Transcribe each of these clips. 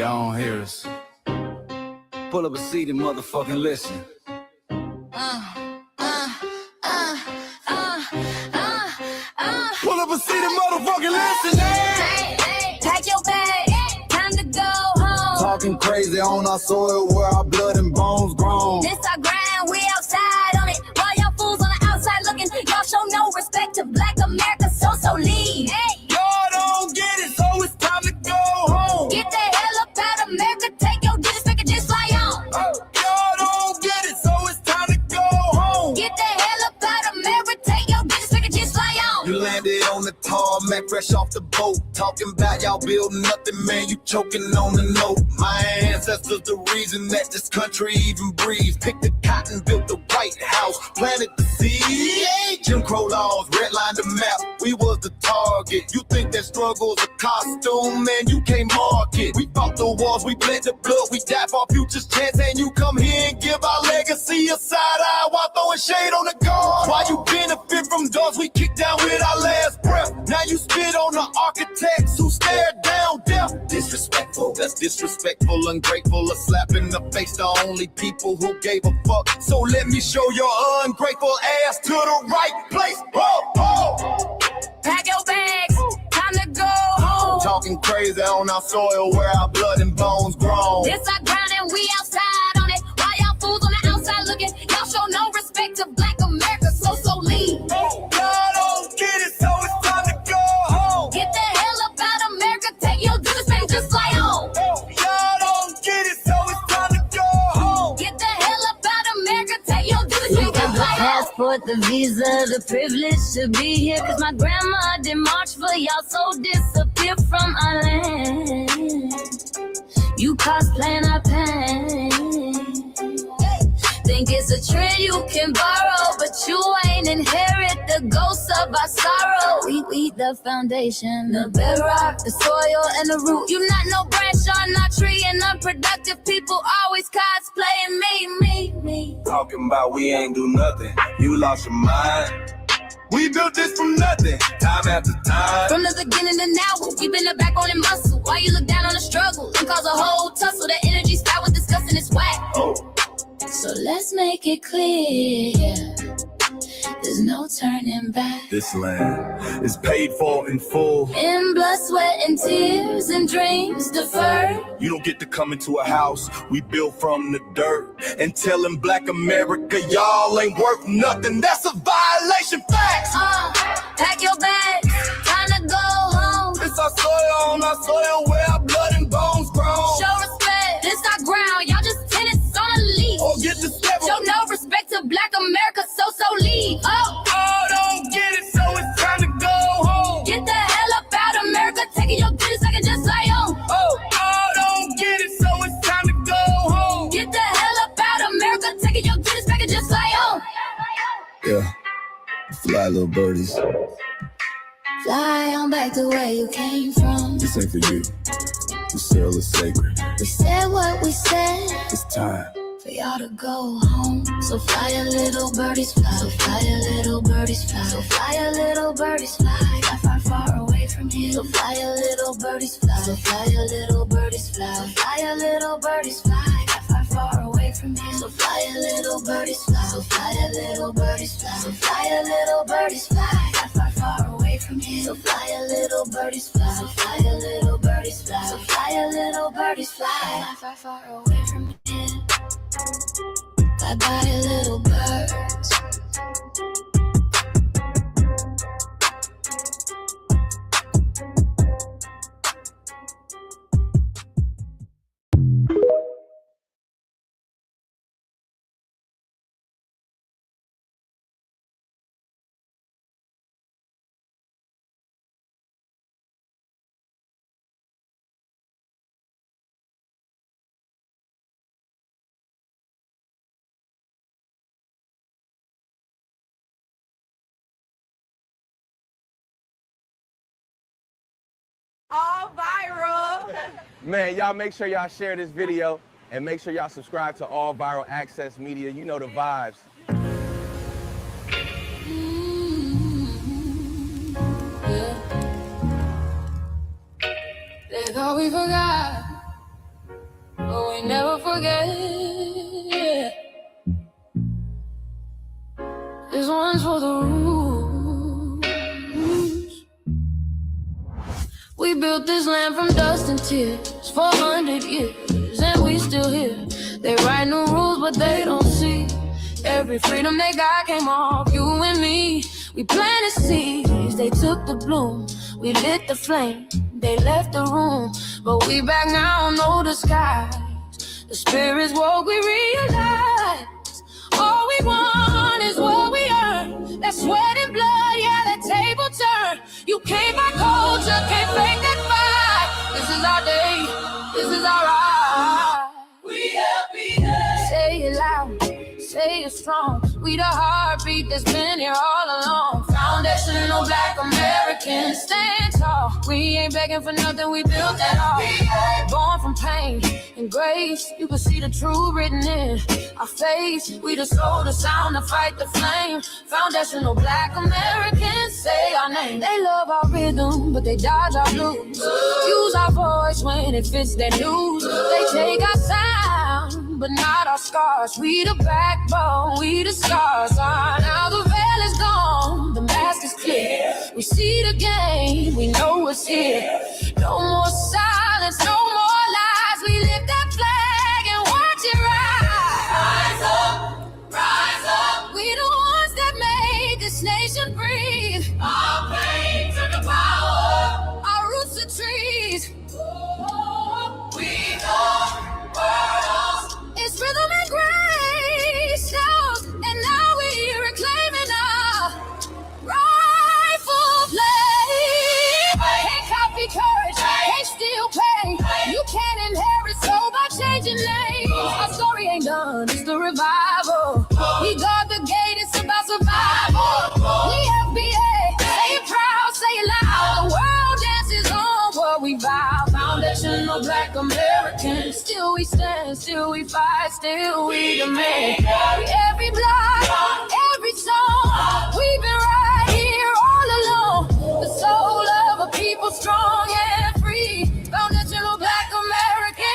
y'all don't hear us. Pull up a seat and motherfucking listen. Pull up a seat and motherfucking listen. Pack your bag, time to go home. Talking crazy on our soil where our blood and bones grown. This our grind, we outside on it. While y'all fools on the outside looking, y'all show no respect to Black America, so leave. Hey. Y'all don't get it, so it's time to go home. Get the hell up out of America, take your disrespect and just fly on. Y'all don't get it, so it's time to go home. Get the hell up out of America, take your disrespect and just fly on. You landed on the tarmac, fresh off the boat. Talking about y'all building nothing, man, you choking on the note. My ancestors the reason that this country even breathes. Picked the cotton, built the White House, planted the seed. Jim Crow laws, redlined the map, we was the target. You think that struggle's a costume, man, you can't mark it. We fought the wars, we bled the blood, we died for our future's chance. And you come here and give our legacy a side eye while throwing shade on the guard. While you benefit from doors we kicked down with our last breath. Now you spit on the architects who stared down death. Disrespectful, that's disrespectful, ungrateful, a slap in the face to only people who gave a fuck. So let me show your ungrateful ass to the right place. Pack your bags, time to go home. Talking crazy on our soil where our blood and bones grown. This our ground and we outside on it. While y'all fools on the outside looking, y'all show no respect to Black America, so leave. Y'all don't get it, so it's time to go home. Get the hell up out of America, take your disrespect and just fly on. Y'all don't get it, so it's time to go home. Get the hell up out of America, take your disrespect and just fly on. Passport, the visa, the privilege to be here. Cause my grandma didn't march for y'all, so disappear from our land. You cosplaying our pain. Think it's a trend you can borrow, but you ain't inherit the ghosts of our sorrow. We the foundation, the bedrock, the soil, and the root. You not no branch on our tree, and unproductive people always cosplaying me. Talking about we ain't do nothing, you lost your mind. We built this from nothing, time after time. From the beginning to now, we been the backbone and muscle. Why you look down on the struggle and cause a whole tussle? The energy style with discussing is whack. So let's make it clear, there's no turning back. This land is paid for in full. In blood, sweat, and tears, and dreams deferred. You don't get to come into a house we built from the dirt and telling Black America y'all ain't worth nothing. That's a violation, facts. Pack your bags, time to go home. It's our soil on our soil where our blood and bones grown. Show respect, this our ground, y'all just tenants on a leash. Or get the step. Show no respect to Black America, so leave. Don't get it, so it's time to go home. Get the hell up out of America, taking your business, I can just lay on. Don't get it, so it's time to go home. Get the hell up out of America, taking your business, I can just lay on. Yeah, fly little birdies. Fly on back to where you came from. This ain't for you. The soil is sacred. We said what we said. It's time For y'all to go home. So fly a little birdies fly. So fly a little birdies fly. So fly a little birdies fly. Fly far, far away from here. So fly a little birdies fly. So fly a little birdies fly. So fly a little birdies fly. Fly far, far away from here. So fly a little birdies fly. So fly a little birdies fly. So fly a little birdies fly. Fly far, far away from here. So fly a little birdies fly. So fly a little birdies fly. So fly a little birdies fly. Fly far, far away from here. Bye-bye, little birds. All viral. Man, y'all make sure y'all share this video and make sure y'all subscribe to All Viral Access Media. You know the vibes. They thought we forgot, forget. This one's for the rules. We built this land from dust and tears, 400 years, and we still here. They write new rules, but they don't see every freedom they got came off you and me. We planted seeds, they took the bloom. We lit the flame, they left the room. But we back now, no disguise. The spirit's what we realize. All we want is what we earn. That sweat and blood, yeah, that table turn. You can't buy culture, can't fake that fight. This is our day, this is our ride. We happy day. Say it loud, say it strong. We the heartbeat that's been here all along. Foundational Black Americans, stand tall. We ain't begging for nothing, we built that all. Born from pain and grace, you can see the truth written in our face. We the soul, the sound, to fight the flame. Foundational Black Americans, say our name. They love our rhythm, but they dodge our blues. Use our voice when it fits their news. They take our sound, but not our scars. We the backbone, we the stars. Now the veil is gone, the mask is clear. We see the game, we know what's here. No more silence, no more lies. We lift that flag and watch it rise. Rise up, rise up. We the ones that made this nation breathe. Our pain to the power, our roots are trees. We the world. It's rhythm and grace now, and now we reclaiming our rightful place. Can't copy courage, can't steal pain. You can't inherit soul by changing names. Our story ain't done, it's the revival. We guard the gate, it's about survival. We FBA, say it proud, say it loud. The world dances on what we vow. Foundational Black Americans, still we stand, still we fight, still we demand. Every block, every song, we've been right here all along. The soul of a people strong and free. Foundational Black Americans.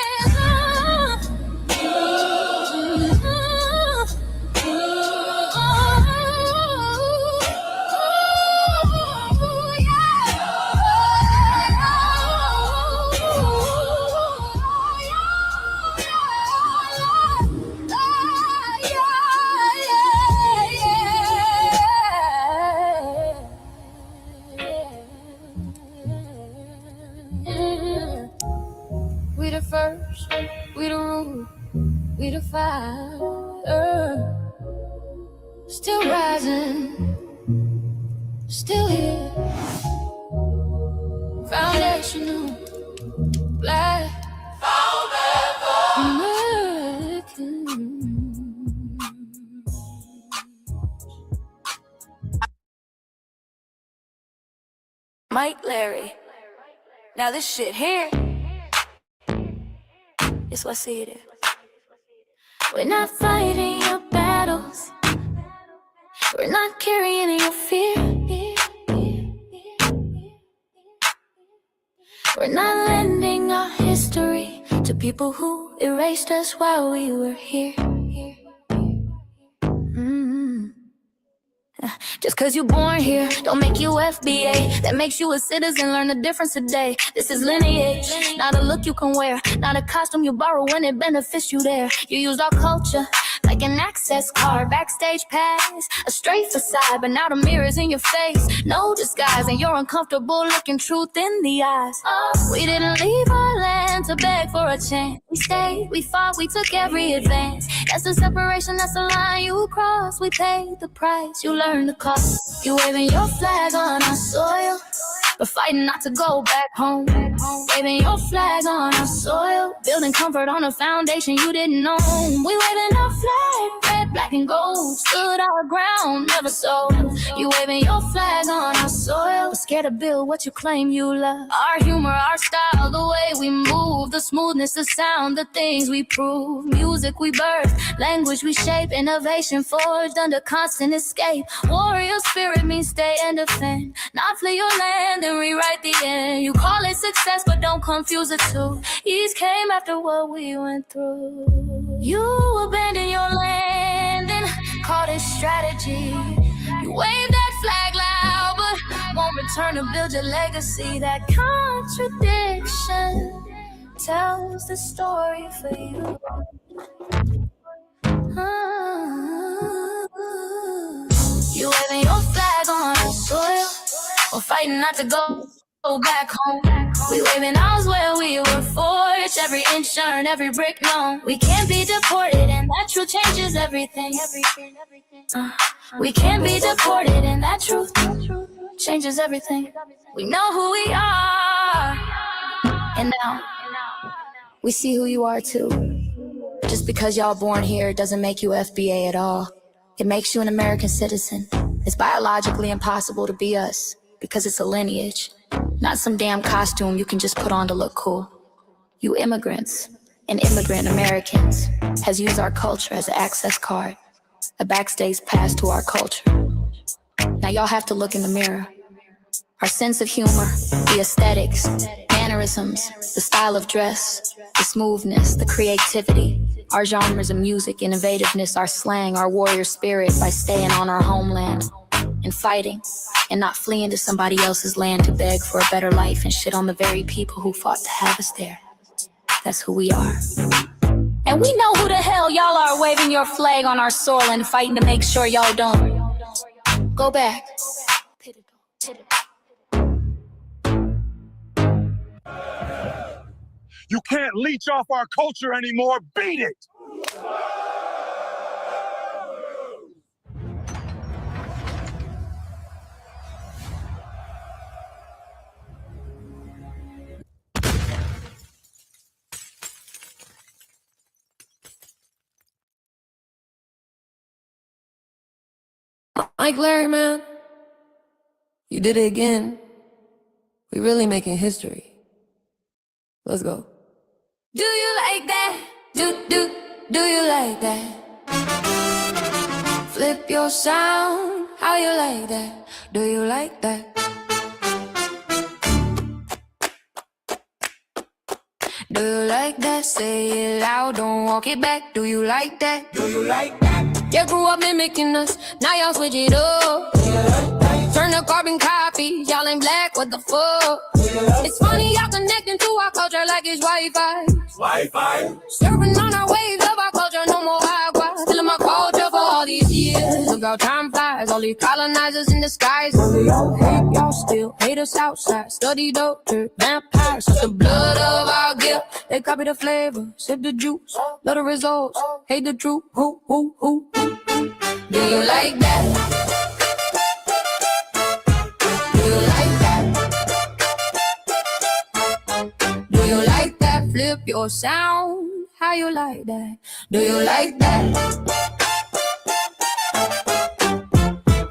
We the first, we the rule, we the fire. Still rising, still here. Foundational Black American. Mike Larry. Now this shit here, it's what I see it is. We're not fighting your battles. We're not carrying your fear. We're not lending our history to people who erased us while we were here. Just cause you're born here, don't make you FBA. That makes you a citizen, learn the difference today. This is lineage, not a look you can wear. Not a costume you borrow when it benefits you there. You used our culture like an access card, backstage pass, a straight facade. But now the mirror's in your face, no disguise. And you're uncomfortable looking truth in the eyes. We didn't leave our land to beg for a chance. We stayed, we fought, we took every advance. That's the separation, that's the line you cross. We paid the price, you learned the cost. You waving your flag on our soil, but fighting not to go back home. Waving your flag on our soil, building comfort on a foundation you didn't own. We waving our flag, red, black, and gold. Stood our ground, never sold. You waving your flag on our soil, but scared to build what you claim you love. Our humor, our style, the way we move, the smoothness, the sound, the things we prove. Music we birth, language we shape, innovation forged under constant escape. Warrior spirit means stay and defend, not flee your land and rewrite the end. You call it success, but don't confuse the two. Ease came after what we went through. You abandoned your land and called it strategy. You wave that flag loud, but won't return to build your legacy. That contradiction tells the story for you. You waving your flag on the soil, or fighting not to go back home. We waving ours where we were forged, every inch earned, every brick known. We can't be deported, and that truth changes everything. We can't be deported, and that truth changes everything. We know who we are, and now we see who you are too. Just because y'all born here doesn't make you FBA at all. It makes you an American citizen. It's biologically impossible to be us, because it's a lineage, not some damn costume you can just put on to look cool. You immigrants and immigrant Americans has used our culture as an access card, a backstage pass to our culture. Now y'all have to look in the mirror. Our sense of humor, the aesthetics, mannerisms, the style of dress, the smoothness, the creativity, our genres of music, innovativeness, our slang, our warrior spirit by staying on our homeland and fighting and not fleeing to somebody else's land to beg for a better life and shit on the very people who fought to have us there. That's who we are. And we know who the hell y'all are waving your flag on our soil and fighting to make sure y'all don't go back. You can't leech off our culture anymore. Beat it! Like Larry, man, you did it again. We really making history. Let's go. Do you like that? Do you like that? Flip your sound, how you like that? Do you like that? Do you like that? Say it loud, don't walk it back. Do you like that? Do you like that? You grew up mimicking us, now y'all switch it up. Turn the carbon copy, y'all ain't black, what the fuck? It's funny y'all connecting to our culture like it's Wi-Fi. Surfing on our waves of our culture, no more agua. Feeling my culture for all these years. Look how time flies, all these colonizers in the skies. Y'all hate, y'all still hate us outside. Study doctor, vampires, it's the blood of our guilt. They copy the flavor, sip the juice. Love the results, hate the truth. Who? Do you like that? Do you like that? Do you like that? Flip your sound. How you like that? Do you like that?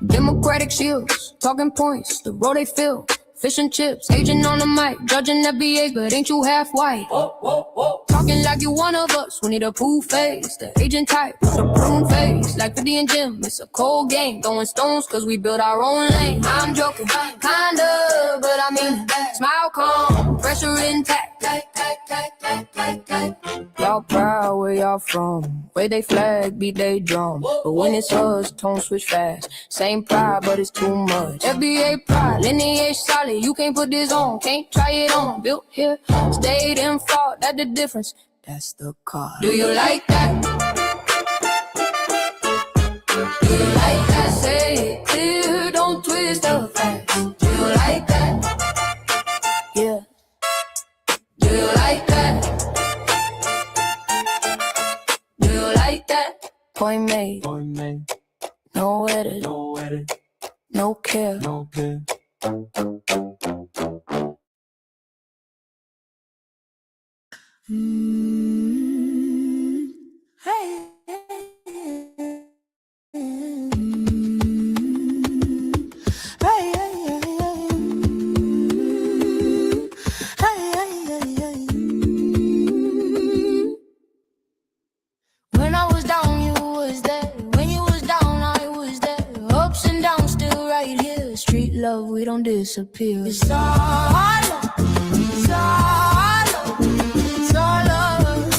Democratic shields, talking points, the road they fill. Fish and chips, agent on the mic, judging FBAs, but ain't you half white? Talking like you one of us, we need a proof face. The agent type, the prune face, like 50 and Jim. It's a cold game, throwing stones cause we build our own lane. I'm joking, kinda, but I mean, smile calm, pressure intact. Y'all proud where y'all from, where they flag, beat they drum. But when it's us, tone switch fast. Same pride, but it's too much. FBA pride, lineage solid. You can't put this on, can't try it on. Built here, stayed and fought, that's the difference. That's the car. Do you like that? Do you like that? Say it clear, don't twist the facts. Do you like that? Yeah. Do you like that? Do you like that? Point made. No edit. No care. Hey. disappear. It's all love. It's all love. It's all love.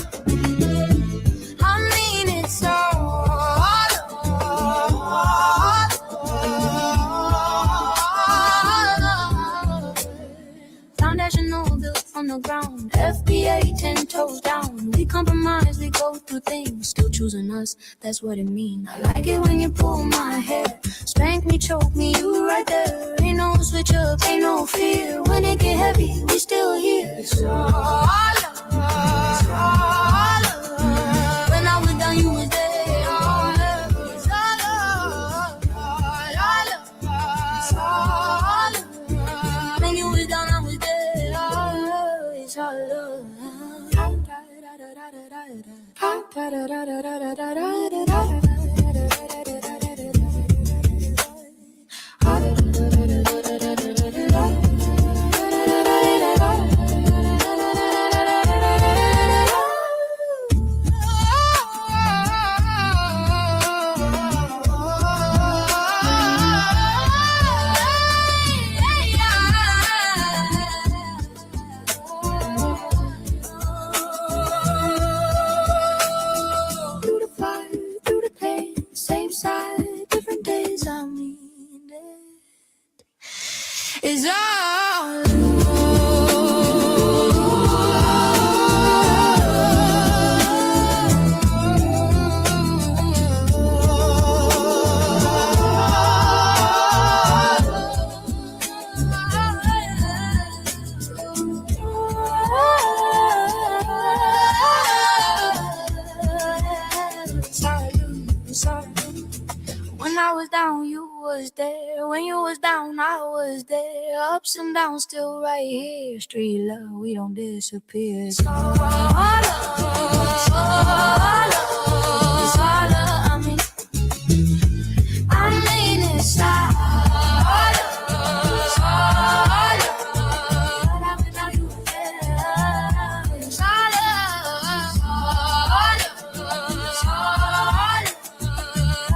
I mean, it's all love. Foundational built from the ground. FBA 10 toes down. We compromise, we go through things. Still choosing us, that's what it means. I like it when you pull my hair. Spank me, choke me, you right there. Ain't no switch up, ain't no fear. When it get heavy, we still here. It's all love. It's all love. When I was down, you was there. All love. It's all love. All love. It's all love. When you was down, I was there. All love. It's all love. Is all when I was down, you was there. When you was down, I was there. Ups and downs, still right here. Street love, we don't disappear. It's all love. It's all love. It's all love. I mean, it's all love. It's all love. Without you there. It's all love. It's all love. It's all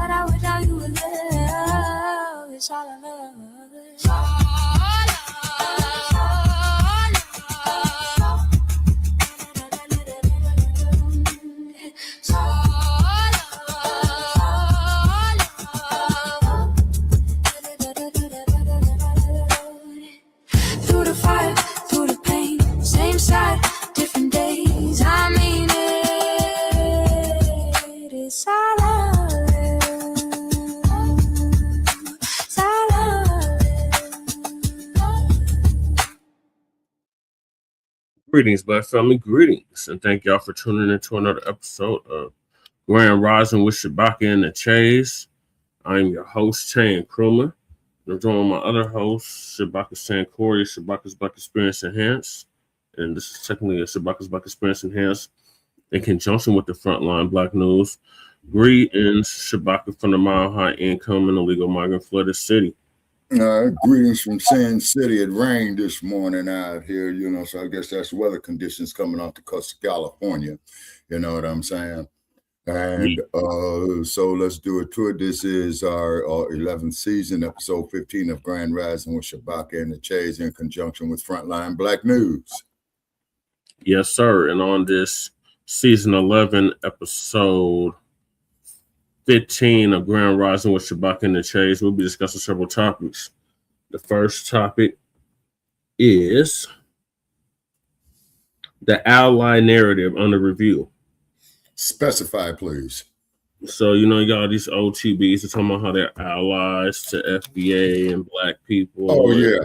love. Without you there. It's all love. Through the fire, through the pain, same side, different days. I mean it, it's all love. It's all love. Greetings, Black family. Greetings, and thank y'all for tuning in to another episode of Grand Rising with Shabaka and the CHECCS. I am your host, Chan Krumah. I'm joined with my other host, Shabaka Sankori, Shabaka's Black Experience Enhanced. And this is technically a Shabaka's Black Experience Enhanced in conjunction with the Frontline Black News. Greetings, Shabaka, from the Mile High Income and illegal migrant flooded city. Greetings from Sand City. It rained this morning out here, so I guess that's weather conditions coming off the coast of California. You know what I'm saying? And so let's do a tour. This is our 11th season, episode 15 of Grand Rising with Shabaka and the CHECCS in conjunction with Frontline Black News. Yes, sir. And on this season 11, episode 15 of Grand Rising with Shabaka and the CHECCS, we'll be discussing several topics. The first topic is the ally narrative under review. Specify, please. So, you got these OTBs are talking about how they're allies to FBA and black people. Oh, yeah.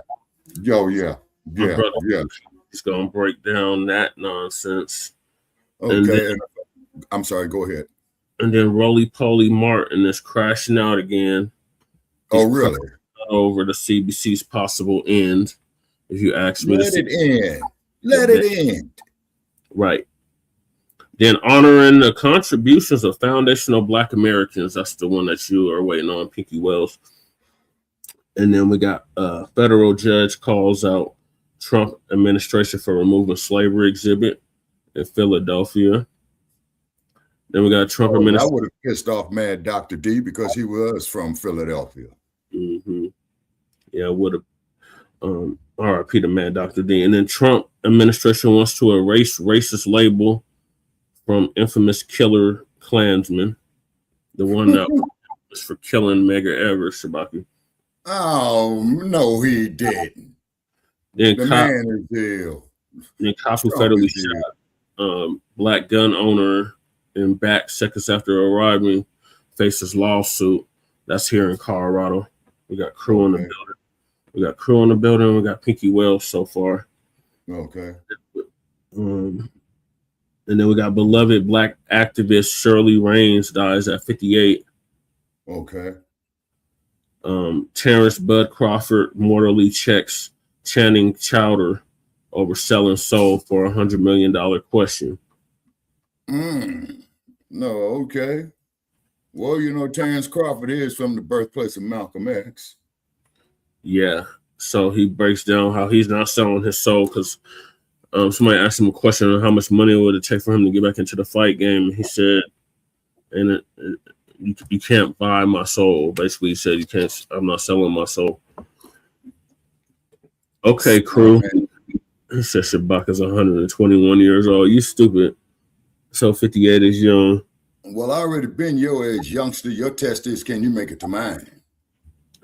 Yeah. He's going to break down that nonsense. Okay. I'm sorry, go ahead. And then Roly Poly Martin is crashing out again. Oh, really? Over the CBC's possible end, if you ask me. Let it end. Let it end. Right. Then honoring the contributions of foundational Black Americans. That's the one that you are waiting on, Pinky Wells. And then we got a federal judge calls out Trump administration for removing slavery exhibit in Philadelphia. Then we got Trump administration. I would have pissed off Mad Dr. D because he was from Philadelphia. Mm-hmm. Yeah, would have. R.I.P. to Mad Dr. D. And then Trump administration wants to erase racist label from infamous killer Klansman, the one that was for killing Medgar Evers, Shabaka. Oh, no, he didn't. Then the man is ill. Then cop who fatally shot black gun owner in Bacc seconds after arriving faces lawsuit. That's here in Colorado. We got crew in the building. We got Pinky Wells so far. Okay. And then we got beloved black activist Shirley Raines dies at 58. Okay. Terence Bud Crawford mortally checks Channing Chowder over selling soul for $100 million question. No, okay. Well, you know, Terence Crawford is from the birthplace of Malcolm X. Yeah. So he breaks down how he's not selling his soul because somebody asked him a question on how much money would it take for him to get back into the fight game. He said, you can't buy my soul. Basically, he said, I'm not selling my soul. Okay, crew. He said Shabaka's 121 years old. You stupid. So 58 is young. Well, I already been your age, youngster. Your test is, can you make it to mine?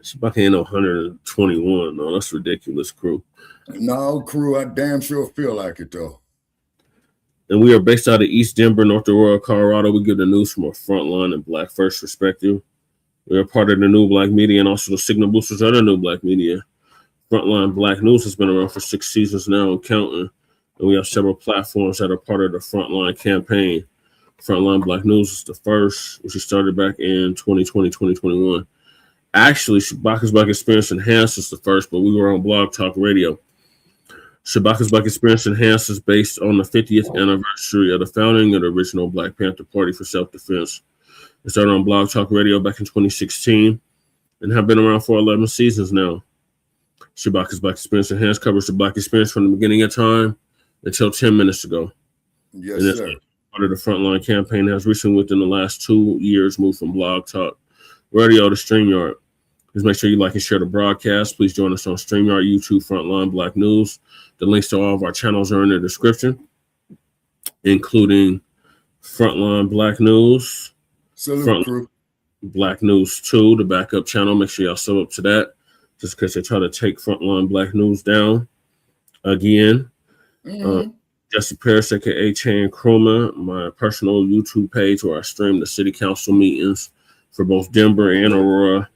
Shabaka ain't 121. No, that's ridiculous, crew. No, crew, I damn sure feel like it, though. And we are based out of East Denver, North Aurora, Colorado. We give the news from a Frontline and Black First perspective. We are part of the new Blacc Media and also the signal boosters of the new Blacc Media. Frontline Black News has been around for 6 seasons now and counting. And we have several platforms that are part of the Frontline campaign. Frontline Black News is the first, which we started back in 2020, 2021. Actually, Shabaka's Black Experience Enhanced is the first, but we were on Blog Talk Radio. Shabaka's Black Experience Enhanced is based on the 50th anniversary of the founding of the original Black Panther Party for Self-Defense. It started on Blog Talk Radio back in 2016 and have been around for 11 seasons now. Shabaka's Black Experience Enhanced covers the Black experience from the beginning of time until 10 minutes ago. Yes, sir. Part of the Frontline campaign has recently, within the last 2 years, moved from Blog Talk Radio to StreamYard. Please make sure you like and share the broadcast. Please join us on StreamYard, YouTube, Frontline Black News. The links to all of our channels are in the description, including Frontline Black News, Salute, Black News 2, the backup channel. Make sure y'all sub up to that, just because they try to take Frontline Black News down again. Jesse Paris, aka Chan Kruma, my personal YouTube page where I stream the city council meetings for both Denver and Aurora,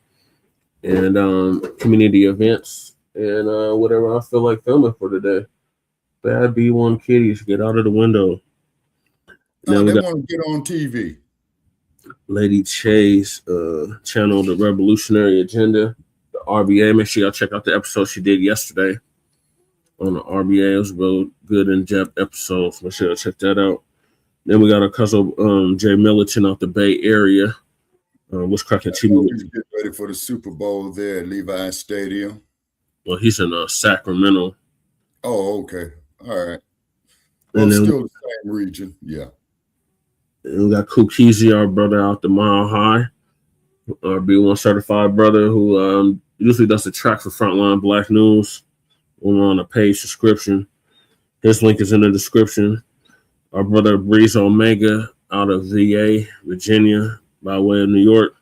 and community events, and whatever I feel like filming for today. Bad B1 kitties, get out of the window. They want to get on TV. Lady Chase channel, The Revolutionary Agenda, the RBA. Make sure y'all check out the episode she did yesterday on the RBA. It was a real good in-depth episode. So make sure y'all check that out. Then we got our cousin Jay Militant out the Bay Area. What's cracking TV? He's getting ready for the Super Bowl there at Levi Stadium. Well, he's in Sacramento. Oh, okay. All right. Well, And then still the same region. Yeah. we got Kukizi, our brother out the Mile High, our B1 certified brother who usually does the track for Frontline Black News. We're on a paid subscription. His link is in the description. Our brother Breeze Omega out of VA, Virginia, by way of New York.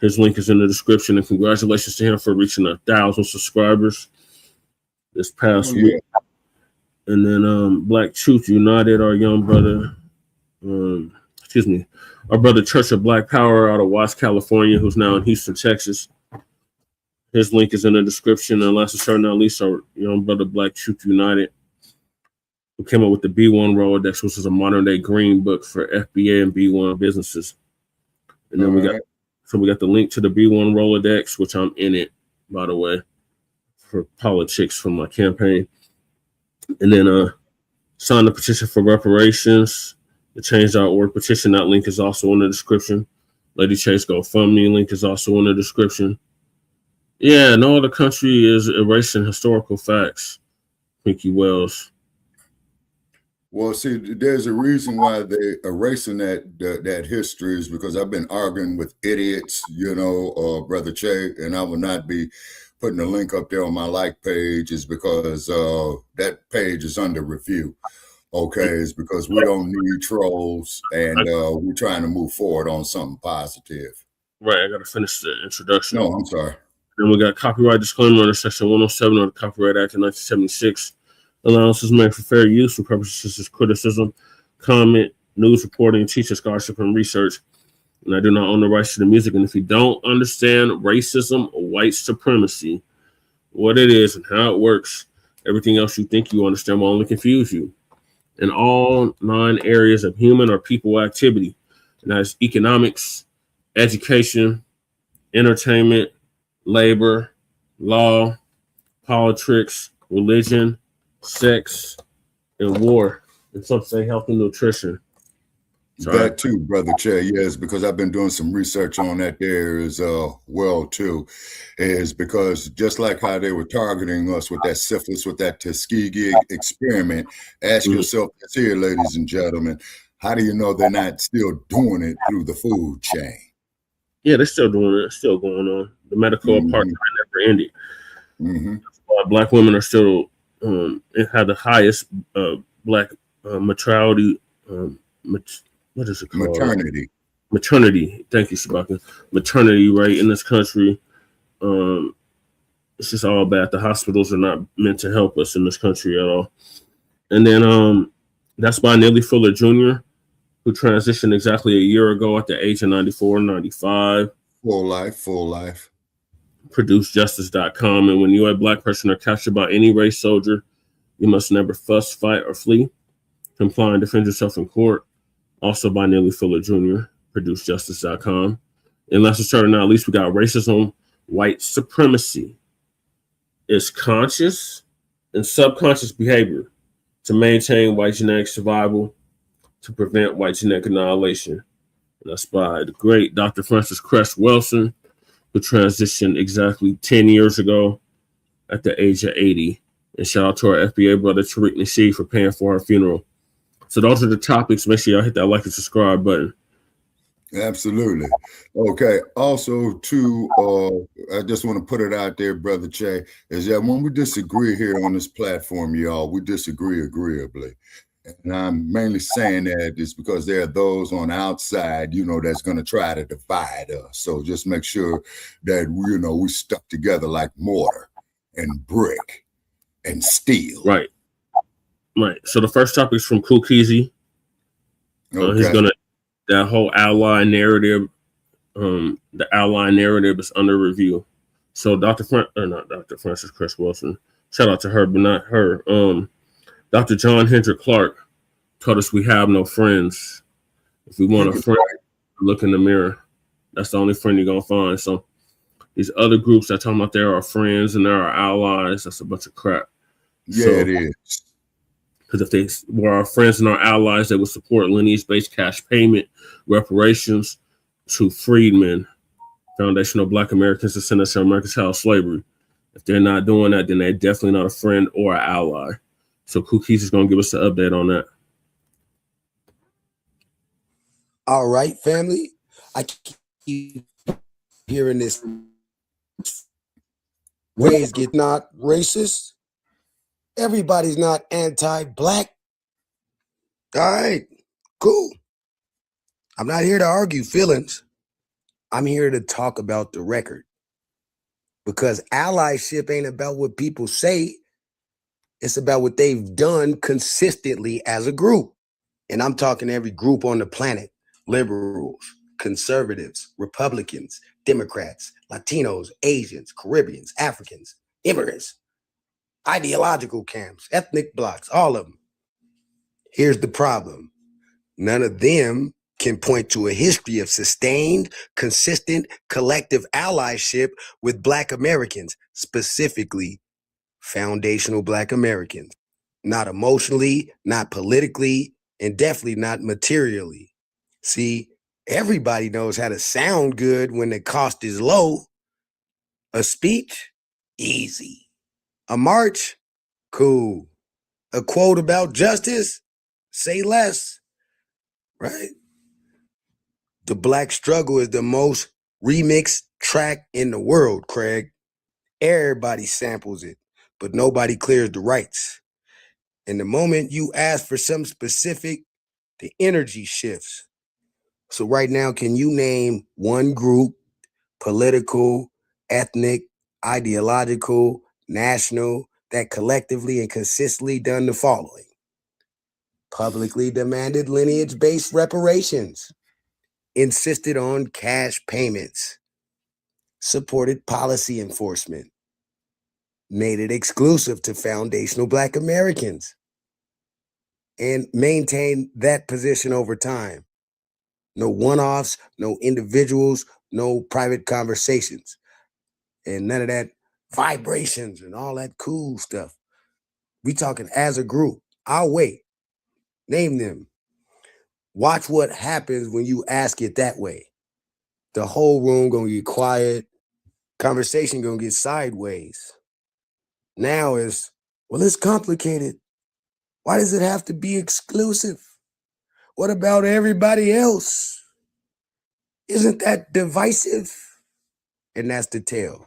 His link is in the description, and congratulations to him for reaching 1,000 subscribers this past week. And then Black Truth United, our young brother, our brother Church of Black Power out of Watts, California, who's now in Houston, Texas. His link is in the description. And last but certainly not least, our young brother Black Truth United, who came up with the B1 Rolodex, which is a modern day green book for FBA and B1 businesses. And then we got the link to the B1 Rolodex, which I'm in it, by the way, for politics from my campaign. And then sign the petition for reparations, the change.org petition. That link is also in the description. Lady Chase GoFundMe link is also in the description. Yeah, no other country is erasing historical facts. Pinky Wells. Well, see, there's a reason why they're erasing that history is because I've been arguing with idiots, Brother Che, and I will not be putting the link up there on my like page is because that page is under review. Okay, it's because we don't need trolls, and we're trying to move forward on something positive. Right, I got to finish the introduction. No, I'm sorry. Then we got copyright disclaimer under Section 107 of the Copyright Act of 1976. Allowances made for fair use for purposes of criticism, comment, news reporting, teaching, scholarship, and research. And I do not own the rights to the music. And if you don't understand racism or white supremacy, what it is and how it works, everything else you think you understand will only confuse you. In all 9 areas of human or people activity, and that is economics, education, entertainment, labor, law, politics, religion, sex, and war, and some say health and nutrition. Sorry. That too, Brother Che, yes, because I've been doing some research on that there as well too, is because just like how they were targeting us with that syphilis, with that Tuskegee experiment, ask yourself this here, ladies and gentlemen, how do you know they're not still doing it through the food chain? Yeah, they're still doing it. It's still going on. The medical apartheid never ended. That's why Black women are still have the highest Black mortality. What is it called? Maternity. Thank you, Shabaka. Maternity rate in this country. It's just all bad. The hospitals are not meant to help us in this country at all. And then that's by Neely Fuller Jr., who transitioned exactly a year ago at the age of 94, 95. Full life. ProduceJustice.com. And when you, a Black person, are captured by any race soldier, you must never fuss, fight, or flee. Comply and defend yourself in court. Also by Neely Fuller Jr., ProduceJustice.com. And last but certainly not least, we got racism, white supremacy. It's conscious and subconscious behavior to maintain white genetic survival, to prevent white genetic annihilation. And that's by the great Dr. Francis Cress Welsing, who transitioned exactly 10 years ago at the age of 80. And shout out to our FBA brother, Tariq Nasheed, for paying for our funeral. So those are the topics. Make sure y'all hit that like and subscribe button. Absolutely. Okay. Also, too, I just want to put it out there, Brother Che, is that when we disagree here on this platform, y'all, we disagree agreeably. And I'm mainly saying that is because there are those on the outside, that's going to try to divide us. So just make sure that, we stuck together like mortar and brick and steel. Right. So the first topic is from Kool Keezy. He's going to, that whole ally narrative, the ally narrative is under review. So not Dr. Francis Cress Welsing, shout out to her, but not her. Dr. John Hendrick Clark told us we have no friends. If we want a friend, look in the mirror. That's the only friend you're going to find. So these other groups that talking about there are friends and there are allies, that's a bunch of crap. Yeah, it is. Because if they were our friends and our allies, they would support lineage-based cash payment, reparations to freedmen, foundational Black Americans, descendants of America's child slavery. If they're not doing that, then they're definitely not a friend or an ally. So Kool Keezy is going to give us an update on that. All right, family. I keep hearing this. Ways get not racist. Everybody's not anti-Black. All right, cool. I'm not here to argue feelings. I'm here to talk about the record. Because allyship ain't about what people say. It's about what they've done consistently as a group. And I'm talking every group on the planet. Liberals, conservatives, Republicans, Democrats, Latinos, Asians, Caribbeans, Africans, immigrants, ideological camps, ethnic blocs, all of them. Here's the problem. None of them can point to a history of sustained, consistent, collective allyship with Black Americans, specifically foundational Black Americans. Not emotionally, not politically, and definitely not materially. See, everybody knows how to sound good when the cost is low. A speech? Easy. A march? Cool. A quote about justice? Say less. Right? The Black struggle is the most remixed track in the world, Craig. Everybody samples it, but nobody clears the rights. And the moment you ask for something specific, the energy shifts. So right now, can you name one group, political, ethnic, ideological, national, that collectively and consistently done the following? Publicly demanded lineage-based reparations, insisted on cash payments, supported policy enforcement, made it exclusive to foundational Black Americans, and maintained that position over time. No one-offs, no individuals, no private conversations, and none of that vibrations and all that cool stuff. We talking as a group. I'll wait. Name them. Watch what happens when you ask it that way. The whole room gonna get quiet. Conversation gonna get sideways. Now is, well, it's complicated. Why does it have to be exclusive? What about everybody else? Isn't that divisive? And that's the tale,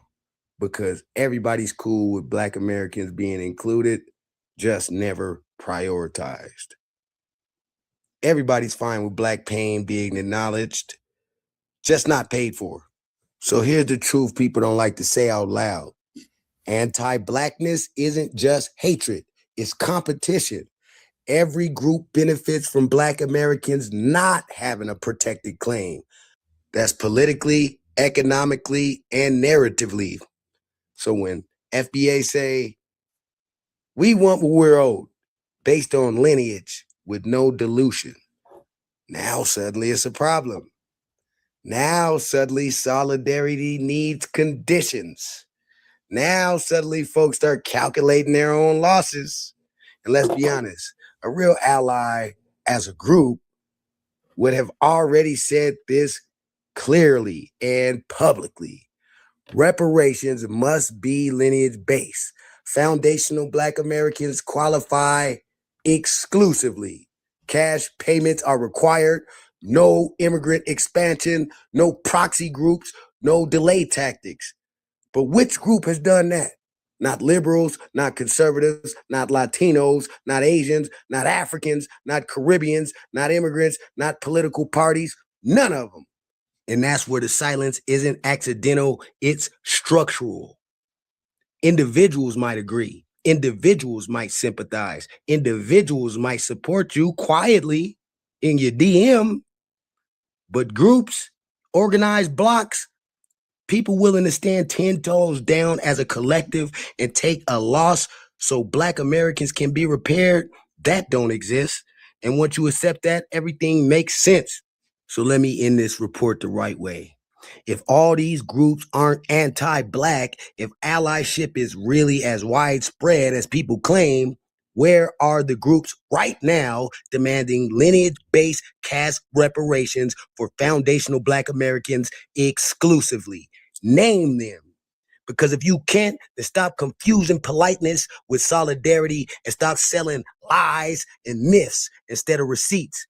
because everybody's cool with Black Americans being included, just never prioritized. Everybody's fine with Black pain being acknowledged, just not paid for. So here's the truth people don't like to say out loud. Anti-Blackness isn't just hatred, it's competition. Every group benefits from Black Americans not having a protected claim. That's politically, economically, and narratively. So when FBA say, we want what we're owed based on lineage with no dilution, now suddenly it's a problem. Now suddenly solidarity needs conditions. Now suddenly folks start calculating their own losses. And let's be honest, a real ally as a group would have already said this clearly and publicly. Reparations must be lineage-based. Foundational Black Americans qualify exclusively. Cash payments are required. No immigrant expansion, no proxy groups, no delay tactics. But which group has done that? Not liberals, not conservatives, not Latinos, not Asians, not Africans, not Caribbeans, not immigrants, not political parties, none of them. And that's where the silence isn't accidental, it's structural. Individuals might agree. Individuals might sympathize. Individuals might support you quietly in your DM. But groups, organized blocks, people willing to stand 10 toes down as a collective and take a loss so Black Americans can be repaired, that don't exist. And once you accept that, everything makes sense. So let me end this report the right way. If all these groups aren't anti-Black, if allyship is really as widespread as people claim, where are the groups right now demanding lineage-based cash reparations for foundational Black Americans exclusively? Name them. Because if you can't, then stop confusing politeness with solidarity and stop selling lies and myths instead of receipts.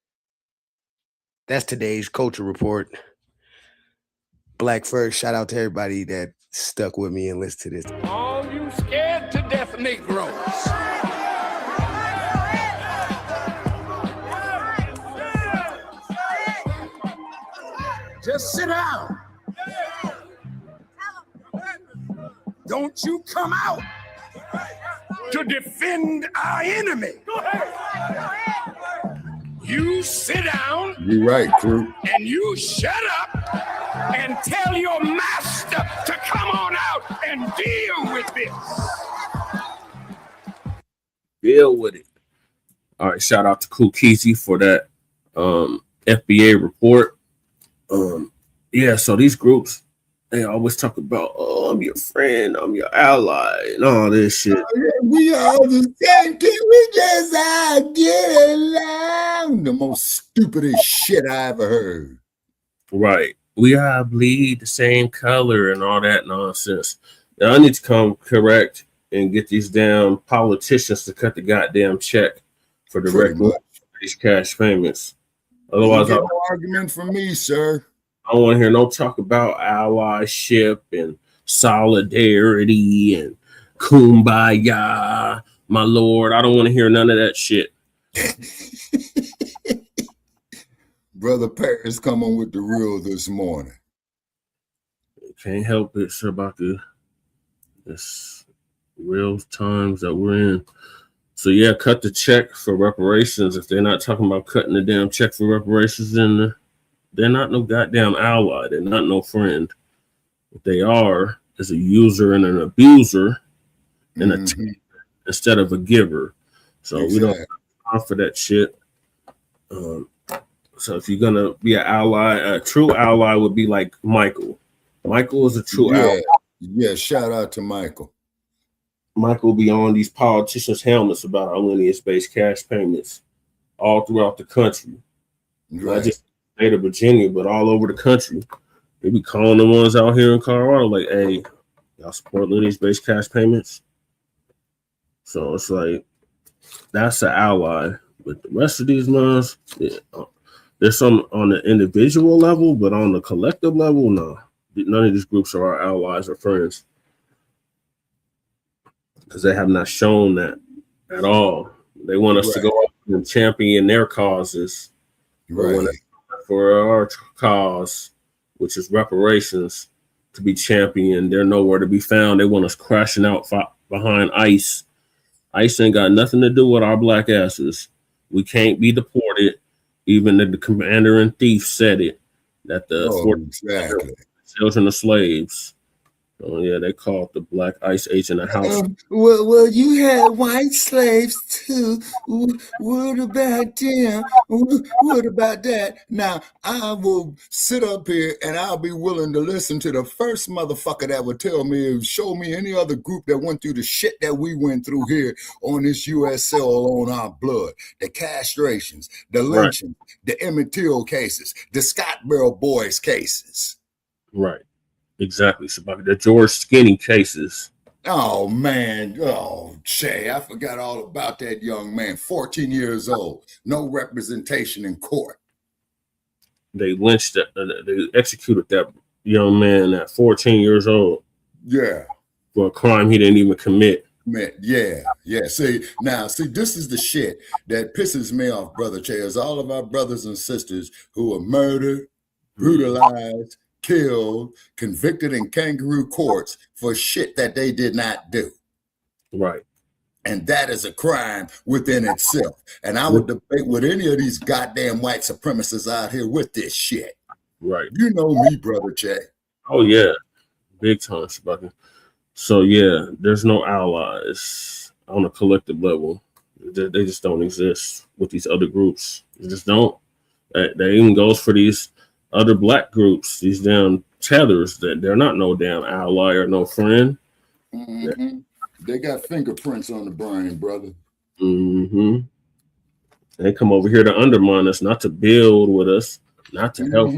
That's today's Culture Report. Black first, shout out to everybody that stuck with me and listened to this. All you scared to death Negroes. Just sit down. Don't you come out to defend our enemy. You sit down. You're right, crew. And you shut up and tell your master to come on out and deal with this. Deal with it. All right, shout out to Cool Keezy for that FBA report. Yeah, so these groups, they always talk about, oh, I'm your friend, I'm your ally, and all this shit. We all the same thing. We just all get along. The most stupidest shit I ever heard. Right. We all bleed the same color and all that nonsense. Now, I need to come correct and get these damn politicians to cut the goddamn check for the record for these cash payments. Otherwise, no argument from me, sir. I don't want to hear no talk about allyship and solidarity and kumbaya, my lord. I don't want to hear none of that shit. Brother Paris coming with the real this morning. Can't help it, Shabaka. It's real times that we're in. So yeah, cut the check for reparations. If they're not talking about cutting the damn check for reparations, then they're not no goddamn ally. They're not no friend. What they are is a user and an abuser and a taker instead of a giver. So we don't offer that shit. So if you're gonna be an ally, a true ally would be like Michael. Michael is a true ally. Yeah, shout out to Michael. Michael be on these politicians' helmets about our lineage-based cash payments all throughout the country. Right. Not just the state of Virginia, but all over the country. They be calling the ones out here in Colorado like, hey, y'all support lineage-based cash payments? So it's like, that's an ally. But the rest of these ones, there's some on the individual level, but on the collective level, no. None of these groups are our allies or friends. Because they have not shown that at all. They want us to go up and champion their causes. Right. For our cause, which is reparations, to be championed. They're nowhere to be found. They want us crashing out behind ICE. ICE ain't got nothing to do with our black asses. We can't be deported. Even the commander in thief said it. That the children of slaves. Oh yeah, they called the black ICE agent a house. Well, you had white slaves too. What about them? What about that? Now I will sit up here and I'll be willing to listen to the first motherfucker that would tell me, show me any other group that went through the shit that we went through here on this U.S. soil on our blood. The castrations, the lynching, the Emmett Till cases, the Scottsboro Boys cases. Right. Exactly, Shabaka. The George Skinny cases. Oh, man. Oh, Che, I forgot all about that young man. 14 years old. No representation in court. They lynched that. They executed that young man at 14 years old. Yeah. For a crime he didn't even commit. Yeah. See, this is the shit that pisses me off, Brother Che, is all of our brothers and sisters who are murdered, brutalized, killed, convicted in kangaroo courts for shit that they did not do. Right. And that is a crime within itself. And I would debate with any of these goddamn white supremacists out here with this shit. Right. You know me, Brother Che. Oh, yeah. Big time, Shabaka. So, yeah, there's no allies on a collective level. They just don't exist with these other groups. They just don't. That even goes for these other black groups, these damn tethers, that they're not no damn ally or no friend. Mm-hmm. They got fingerprints on the brain, brother. Mm-hmm. They come over here to undermine us, not to build with us, not to help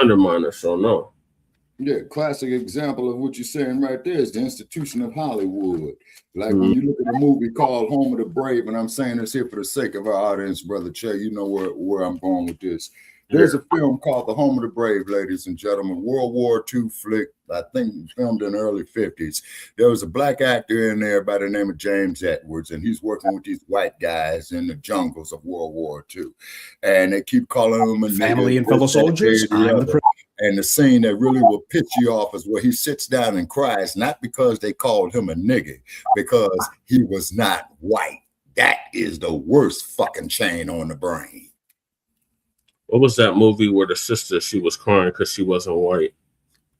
undermine us. So no. Yeah, classic example of what you're saying right there is the institution of Hollywood. Like when you look at a movie called Home of the Brave, and I'm saying this here for the sake of our audience, Brother Che, you know where I'm going with this. There's a film called The Home of the Brave, ladies and gentlemen, World War II flick, I think filmed in the early 50s. There was a black actor in there by the name of James Edwards, and he's working with these white guys in the jungles of World War II. And they keep calling him a family and fellow soldiers. And the scene that really will piss you off is where he sits down and cries, not because they called him a nigga, because he was not white. That is the worst fucking chain on the brain. What was that movie where the sister, she was crying because she wasn't white?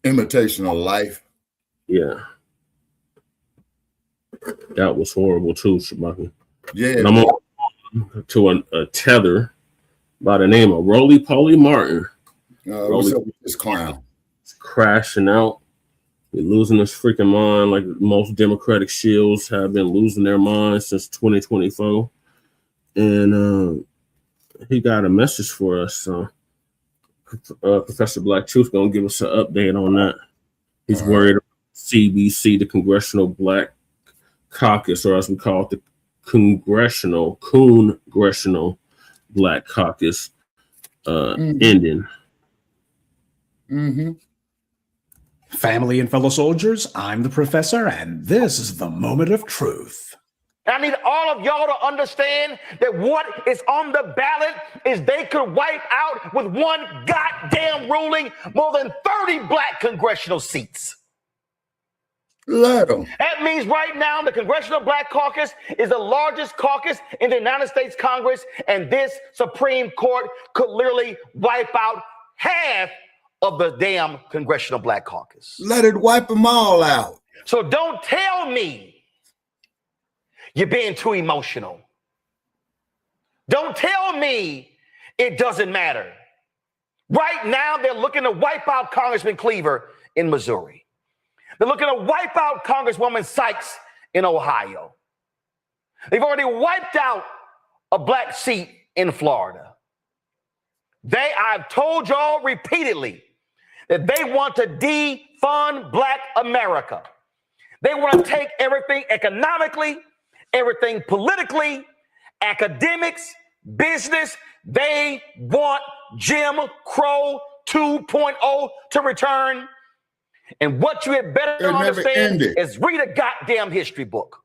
Imitation of Life. Yeah. That was horrible too, Shabaka. Yeah. And I'm on to a tether by the name of Roly Martin. What's up with this clown? He's crashing out. He's losing his freaking mind like most Democratic shills have been losing their minds since 2024. And he got a message for us. So Professor Black Truth gonna give us an update on that. He's worried about CBC, the Congressional Black Caucus, or as we call it, the Congressional Black Caucus ending. Mm-hmm. Family and fellow soldiers, I'm the professor, and this is the moment of truth. I need all of y'all to understand that what is on the ballot is they could wipe out with one goddamn ruling more than 30 black congressional seats. Let them. That means right now the Congressional Black Caucus is the largest caucus in the United States Congress, and this Supreme Court could literally wipe out half of the damn Congressional Black Caucus. Let it wipe them all out. So don't tell me you're being too emotional. Don't tell me it doesn't matter. Right now, they're looking to wipe out Congressman Cleaver in Missouri. They're looking to wipe out Congresswoman Sykes in Ohio. They've already wiped out a black seat in Florida. I've told y'all repeatedly that they want to defund Black America. They want to take everything economically, everything politically, academics, business. They want Jim Crow 2.0 to return. And what you had better understand is read a goddamn history book.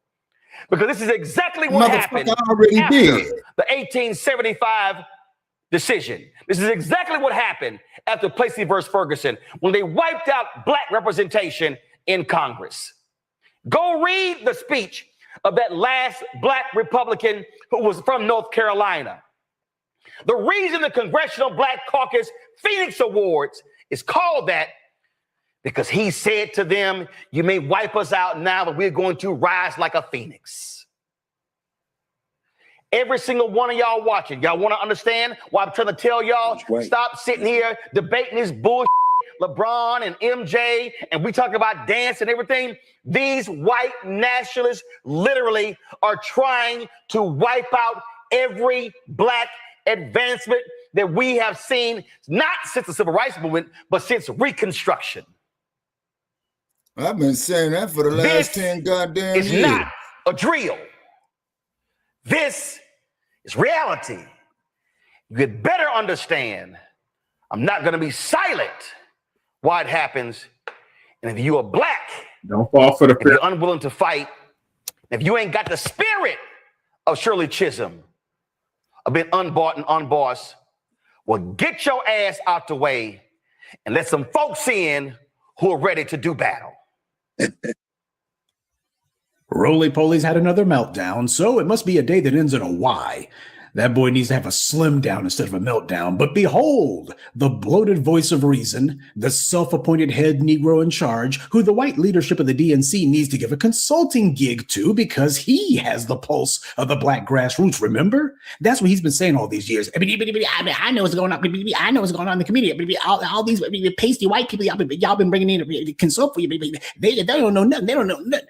Because this is exactly what happened after the 1875 decision. This is exactly what happened after Plessy versus Ferguson, when they wiped out black representation in Congress. Go read the speech of that last black Republican who was from North Carolina. The reason the Congressional Black Caucus Phoenix Awards is called that because he said to them, you may wipe us out now, but we're going to rise like a phoenix. Every single one of y'all watching, y'all want to understand why I'm trying to tell y'all, stop sitting here debating this bullshit, LeBron and MJ, and we talk about dance and everything. These white nationalists literally are trying to wipe out every black advancement that we have seen, not since the Civil Rights Movement, but since Reconstruction. I've been saying that for the last 10 goddamn years. It's not a drill. This is reality. You had better understand, I'm not going to be silent while it happens. And if you are black, don't fall for the if you're unwilling to fight, if you ain't got the spirit of Shirley Chisholm, of being unbought and unbossed, well, get your ass out the way and let some folks in who are ready to do battle. Roly-Poly's had another meltdown, so it must be a day that ends in a Y. That boy needs to have a slim down instead of a meltdown. But behold, the bloated voice of reason, the self-appointed head Negro in charge, who the white leadership of the DNC needs to give a consulting gig to because he has the pulse of the black grassroots, remember? That's what he's been saying all these years. I know what's going on. I know what's going on in the community. All these pasty white people y'all been bringing in to consult for you. They don't know nothing. They don't know nothing.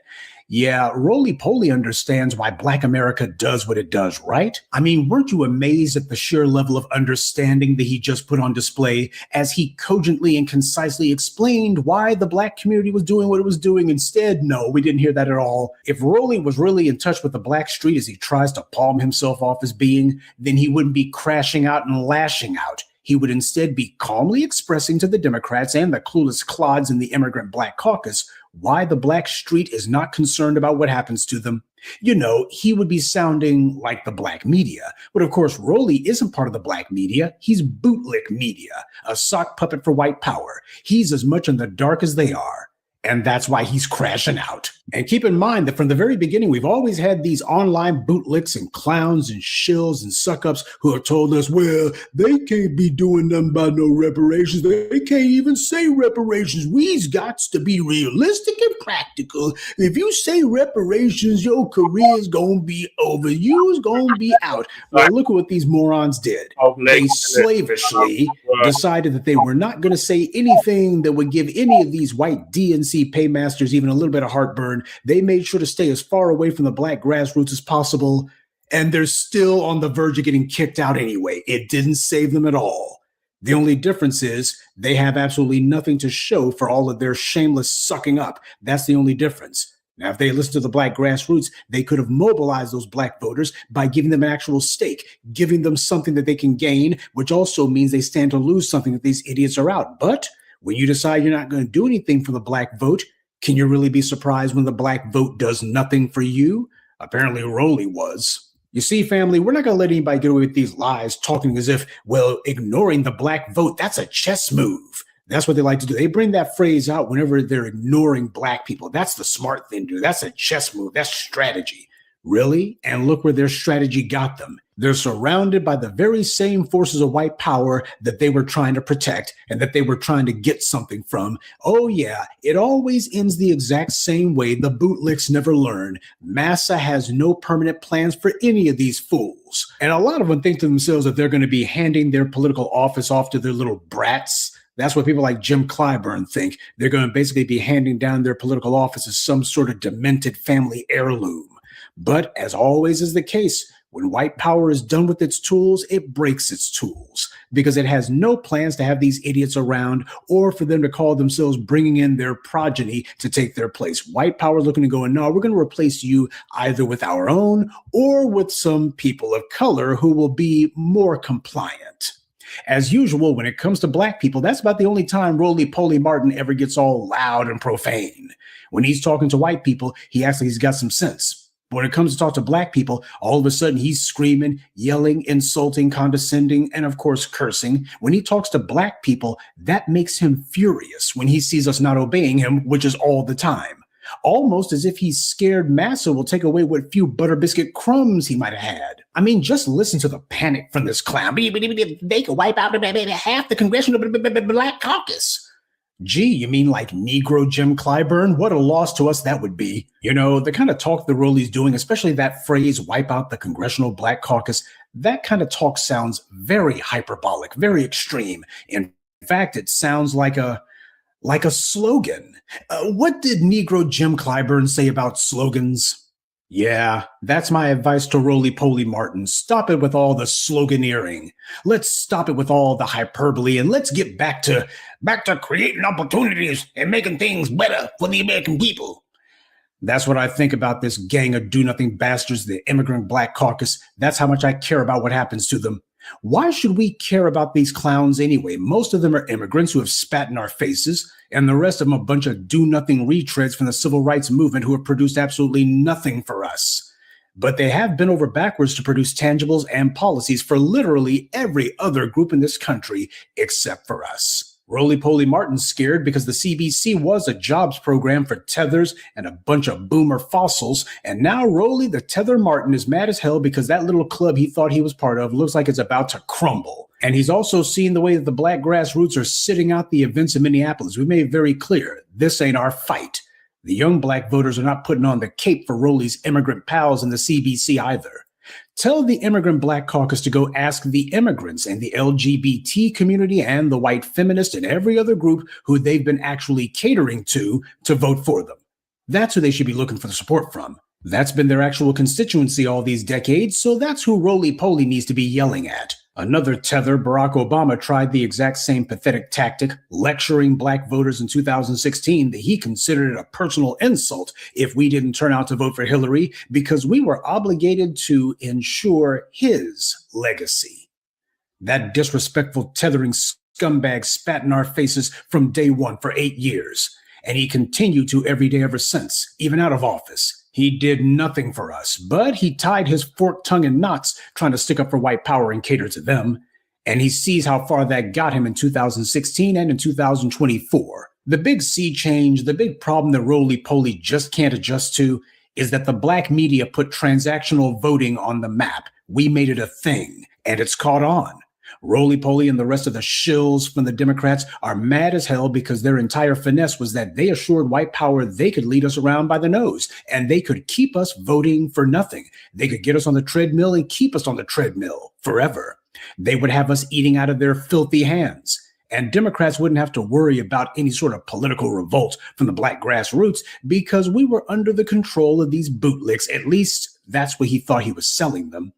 Yeah, Roly-Poly understands why Black America does what it does, right? I mean, weren't you amazed at the sheer level of understanding that he just put on display as he cogently and concisely explained why the black community was doing what it was doing? Instead, no, we didn't hear that at all. If Roly was really in touch with the black street as he tries to palm himself off as being, then he wouldn't be crashing out and lashing out. He would instead be calmly expressing to the Democrats and the clueless clods in the immigrant black caucus why the black street is not concerned about what happens to them. You know, he would be sounding like the Blacc Media. But of course, Roly isn't part of the Blacc Media. He's bootlick media, a sock puppet for white power. He's as much in the dark as they are. And that's why he's crashing out. And keep in mind that from the very beginning, we've always had these online bootlicks and clowns and shills and suck-ups who have told us, well, they can't be doing nothing about no reparations. They can't even say reparations. We's got to be realistic and practical. If you say reparations, your career's going to be over. You's going to be out. Well, look at what these morons did. They slavishly decided that they were not going to say anything that would give any of these white DNC paymasters even a little bit of heartburn. They made sure to stay as far away from the black grassroots as possible, and they're still on the verge of getting kicked out anyway. It didn't save them at all. The only difference is they have absolutely nothing to show for all of their shameless sucking up. That's the only difference. Now, if they listened to the black grassroots, they could have mobilized those black voters by giving them an actual stake, giving them something that they can gain, which also means they stand to lose something if these idiots are out. But When you decide you're not going to do anything for the black vote, can you really be surprised when the black vote does nothing for you? Apparently Roly was. You see, family, we're not going to let anybody get away with these lies, talking as if, well, ignoring the black vote, that's a chess move. That's what they like to do. They bring that phrase out whenever they're ignoring black people. That's the smart thing to do. That's a chess move. That's strategy. Really? And look where their strategy got them. They're surrounded by the very same forces of white power that they were trying to protect and that they were trying to get something from. Oh yeah, it always ends the exact same way. The bootlicks never learn. Massa has no permanent plans for any of these fools. And a lot of them think to themselves that they're going to be handing their political office off to their little brats. That's what people like Jim Clyburn think. They're going to basically be handing down their political office as some sort of demented family heirloom. But as always is the case, when white power is done with its tools, it breaks its tools because it has no plans to have these idiots around or for them to call themselves bringing in their progeny to take their place. White power is looking to go, no, we're going to replace you either with our own or with some people of color who will be more compliant. As usual, when it comes to black people, that's about the only time Roly-Poly Martin ever gets all loud and profane. When he's talking to white people, he acts like he's got some sense. But when it comes to talk to black people, all of a sudden he's screaming, yelling, insulting, condescending, and of course cursing. When he talks to black people, that makes him furious when he sees us not obeying him, which is all the time. Almost as if he's scared Massa will take away what few butter biscuit crumbs he might have had. I mean, just listen to the panic from this clown. They could wipe out half the congressional black caucus. Gee, you mean like Negro Jim Clyburn? What a loss to us that would be. You know, the kind of talk the Roly's doing, especially that phrase, wipe out the congressional black caucus, that kind of talk sounds very hyperbolic, very extreme. In fact, it sounds like a slogan. What did Negro Jim Clyburn say about slogans? Yeah, that's my advice to Roly-Poly Martin. Stop it with all the sloganeering. Let's stop it with all the hyperbole and let's get back to creating opportunities and making things better for the American people. That's what I think about this gang of do-nothing bastards, the immigrant black caucus. That's how much I care about what happens to them. Why should we care about these clowns anyway? Most of them are immigrants who have spat in our faces, and the rest of them a bunch of do-nothing retreads from the civil rights movement who have produced absolutely nothing for us. But they have bent over backwards to produce tangibles and policies for literally every other group in this country except for us. Roly-Poly Martin's scared because the CBC was a jobs program for tethers and a bunch of boomer fossils, and now Roly the Tether Martin is mad as hell because that little club he thought he was part of looks like it's about to crumble. And he's also seen the way that the black grassroots are sitting out the events in Minneapolis. We made it very clear, this ain't our fight. The young black voters are not putting on the cape for Roly's immigrant pals in the CBC either. Tell the immigrant black caucus to go ask the immigrants and the LGBT community and the white feminist and every other group who they've been actually catering to vote for them. That's who they should be looking for the support from. That's been their actual constituency all these decades, so that's who Roly-Poly needs to be yelling at. Another tether, Barack Obama, tried the exact same pathetic tactic, lecturing black voters in 2016 that he considered it a personal insult if we didn't turn out to vote for Hillary because we were obligated to ensure his legacy. That disrespectful tethering scumbag spat in our faces from day one for 8 years, and he continued to every day ever since, even out of office. He did nothing for us, but he tied his forked tongue in knots trying to stick up for white power and cater to them. And he sees how far that got him in 2016 and in 2024. The big sea change, the big problem that Roly-Poly just can't adjust to is that the Blacc Media put transactional voting on the map. We made it a thing, and it's caught on. Roly-Poly and the rest of the shills from the Democrats are mad as hell because their entire finesse was that they assured white power they could lead us around by the nose and they could keep us voting for nothing. They could get us on the treadmill and keep us on the treadmill forever. They would have us eating out of their filthy hands. And Democrats wouldn't have to worry about any sort of political revolt from the black grassroots because we were under the control of these bootlicks. At least that's what he thought he was selling them.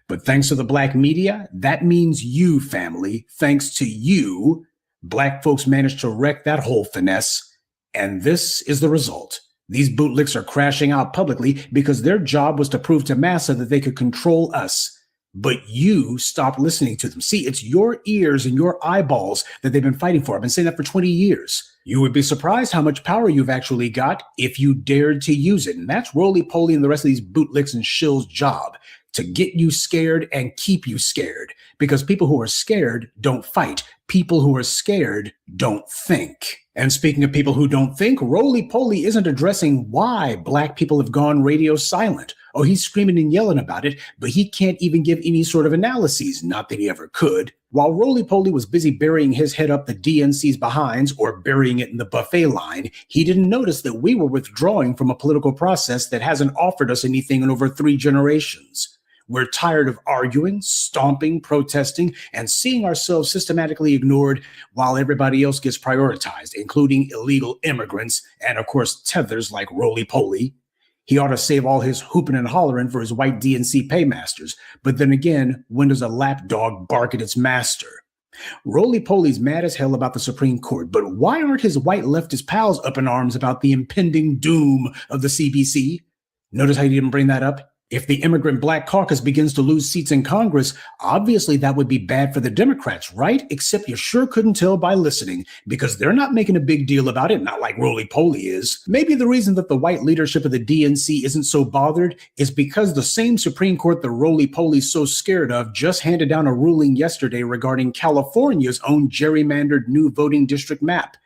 But thanks to the Blacc Media, that means you, family. Thanks to you, black folks managed to wreck that whole finesse. And this is the result. These bootlicks are crashing out publicly because their job was to prove to Massa that they could control us. but you stopped listening to them. See, it's your ears and your eyeballs that they've been fighting for. I've been saying that for 20 years. You would be surprised how much power you've actually got if you dared to use it. And that's Roly Poly and the rest of these bootlicks and shills' job, to get you scared and keep you scared. Because people who are scared don't fight. People who are scared don't think. And speaking of people who don't think, Roly Poly isn't addressing why Black people have gone radio silent. Oh, he's screaming and yelling about it, but he can't even give any sort of analyses, not that he ever could. While Roly Poly was busy burying his head up the DNC's behinds or burying it in the buffet line, he didn't notice that we were withdrawing from a political process that hasn't offered us anything in over 3 generations. We're tired of arguing, stomping, protesting, and seeing ourselves systematically ignored while everybody else gets prioritized, including illegal immigrants and, of course, tethers like Roly Poly. He ought to save all his hooping and hollering for his white DNC paymasters. But then again, when does a lapdog bark at its master? Roly Poly's mad as hell about the Supreme Court, but why aren't his white leftist pals up in arms about the impending doom of the CBC? Notice how he didn't bring that up? If the immigrant Black caucus begins to lose seats in Congress, obviously that would be bad for the Democrats, right? Except you sure couldn't tell by listening, because they're not making a big deal about it, not like Roly Poly is. Maybe the reason that the white leadership of the DNC isn't so bothered is because the same Supreme Court that Roly Poly's so scared of just handed down a ruling yesterday regarding California's own gerrymandered new voting district map.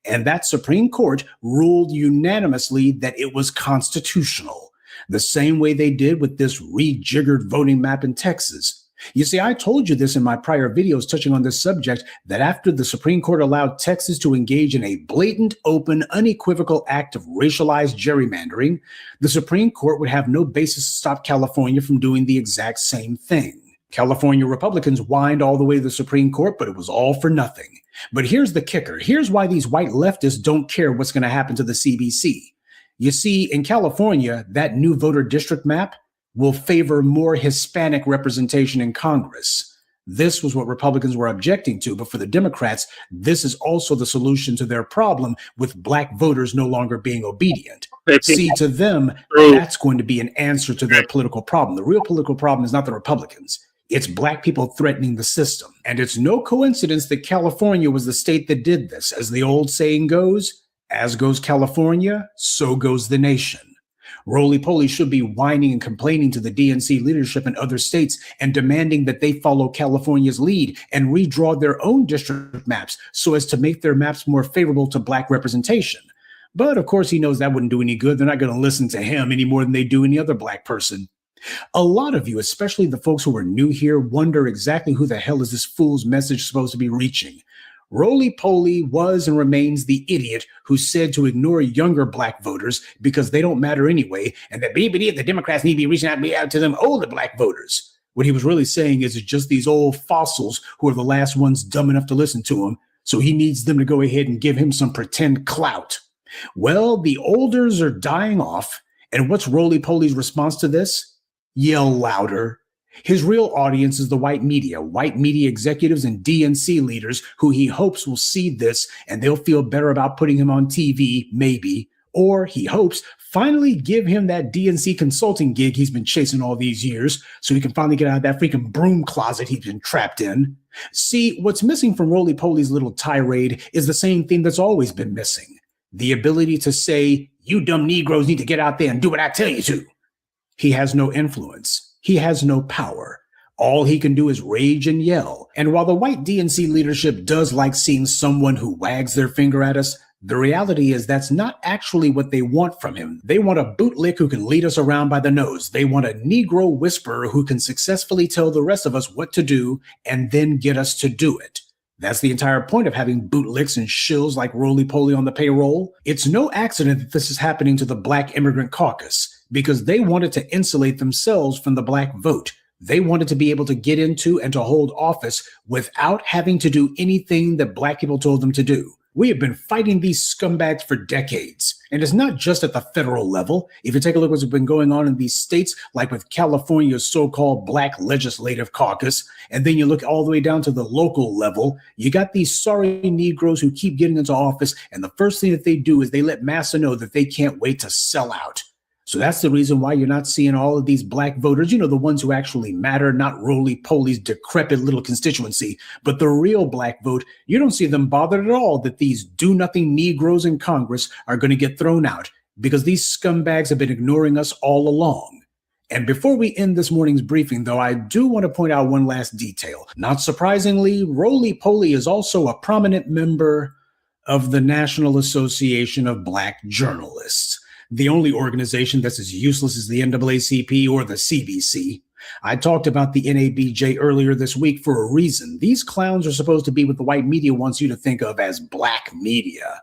And that Supreme Court ruled unanimously that it was constitutional. The same way they did with this rejiggered voting map in Texas. You see, I told you this in my prior videos touching on this subject, that after the Supreme Court allowed Texas to engage in a blatant, open, unequivocal act of racialized gerrymandering, the Supreme Court would have no basis to stop California from doing the exact same thing. California Republicans whined all the way to the Supreme Court, but it was all for nothing. But here's the kicker. Here's why these white leftists don't care what's going to happen to the CBC. You see, in California, that new voter district map will favor more Hispanic representation in Congress. This was what Republicans were objecting to, but for the Democrats, this is also the solution to their problem with Black voters no longer being obedient. See, to them, that's going to be an answer to their political problem. The real political problem is not the Republicans. It's Black people threatening the system. And it's no coincidence that California was the state that did this. As the old saying goes, as goes California, so goes the nation. Roly Poly should be whining and complaining to the DNC leadership in other states and demanding that they follow California's lead and redraw their own district maps so as to make their maps more favorable to Black representation. But of course, he knows that wouldn't do any good. They're not going to listen to him any more than they do any other Black person. A lot of you, especially the folks who are new here, wonder exactly who the hell is this fool's message supposed to be reaching. Roly Poly was and remains the idiot who said to ignore younger Black voters because they don't matter anyway, and that the Democrats need to be reaching out to them older Black voters. What he was really saying is it's just these old fossils who are the last ones dumb enough to listen to him, so he needs them to go ahead and give him some pretend clout. Well, the olders are dying off, and what's Roly Poly's response to this? Yell louder. His real audience is the white media executives and DNC leaders who he hopes will see this and they'll feel better about putting him on TV, maybe. Or he hopes finally give him that DNC consulting gig he's been chasing all these years so he can finally get out of that freaking broom closet he's been trapped in. See, what's missing from Roly Poly's little tirade is the same thing that's always been missing. The ability to say, you dumb Negroes need to get out there and do what I tell you to. He has no influence. He has no power. All he can do is rage and yell. And while the white DNC leadership does like seeing someone who wags their finger at us, the reality is that's not actually what they want from him. They want a bootlick who can lead us around by the nose. They want a Negro whisperer who can successfully tell the rest of us what to do and then get us to do it. That's the entire point of having bootlicks and shills like Roly Poly on the payroll. It's no accident that this is happening to the Black immigrant caucus, because they wanted to insulate themselves from the Black vote. They wanted to be able to get into and to hold office without having to do anything that Black people told them to do. We have been fighting these scumbags for decades. And it's not just at the federal level. If you take a look at what's been going on in these states, like with California's so-called Black Legislative Caucus, and then you look all the way down to the local level, you got these sorry Negroes who keep getting into office, and the first thing that they do is they let massa know that they can't wait to sell out. So that's the reason why you're not seeing all of these black voters, the ones who actually matter, not roly-poly's decrepit little constituency, but the real black vote. You don't see them bothered at all that these do-nothing Negroes in Congress are going to get thrown out because these scumbags have been ignoring us all along. And before we end this morning's briefing, though, I do want to point out one last detail. Not surprisingly, Roly-Poly is also a prominent member of the National Association of Black Journalists, the only organization that's as useless as the NAACP or the CBC. I talked about the NABJ earlier this week for a reason. These clowns are supposed to be what the white media wants you to think of as Blacc Media.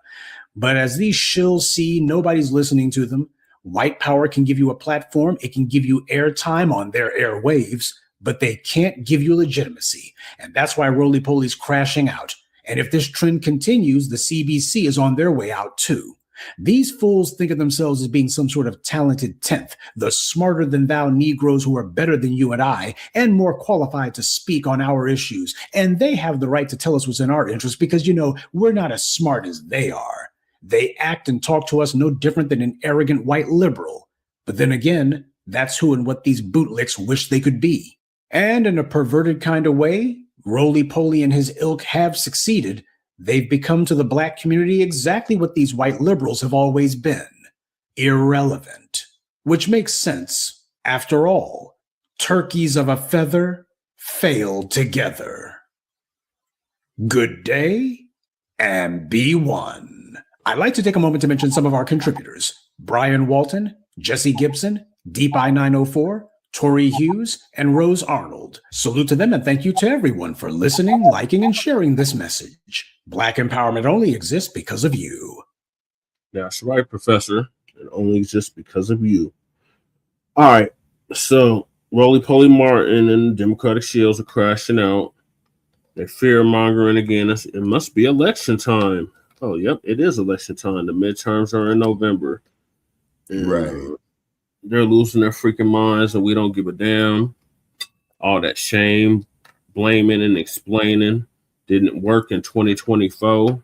But as these shills see, nobody's listening to them. White power can give you a platform. It can give you airtime on their airwaves, but they can't give you legitimacy. And that's why Roly-Poly's crashing out. And if this trend continues, the CBC is on their way out too. These fools think of themselves as being some sort of talented 10th, the smarter than thou Negroes who are better than you and I, and more qualified to speak on our issues. And they have the right to tell us what's in our interest because, we're not as smart as they are. They act and talk to us no different than an arrogant white liberal. But then again, that's who and what these bootlicks wish they could be. And in a perverted kind of way, Roly-Poly and his ilk have succeeded. They've become to the black community exactly what these white liberals have always been: irrelevant. Which makes sense. After all, turkeys of a feather fail together. Good day, and be one. I'd like to take a moment to mention some of our contributors: Brian Walton, Jesse Gibson, Deep Eye 904, Tori Hughes, and Rose Arnold. Salute to them and thank you to everyone for listening, liking, and sharing this message. Black empowerment only exists because of you. That's right, Professor. It only exists because of you. All right. So Roly-Poly Martin and the Democratic Shields are crashing out. They're fear-mongering again. It must be election time. Oh, yep, it is election time. The midterms are in November. And Right. They're losing their freaking minds, and we don't give a damn. All that shame, blaming, and explaining didn't work in 2024,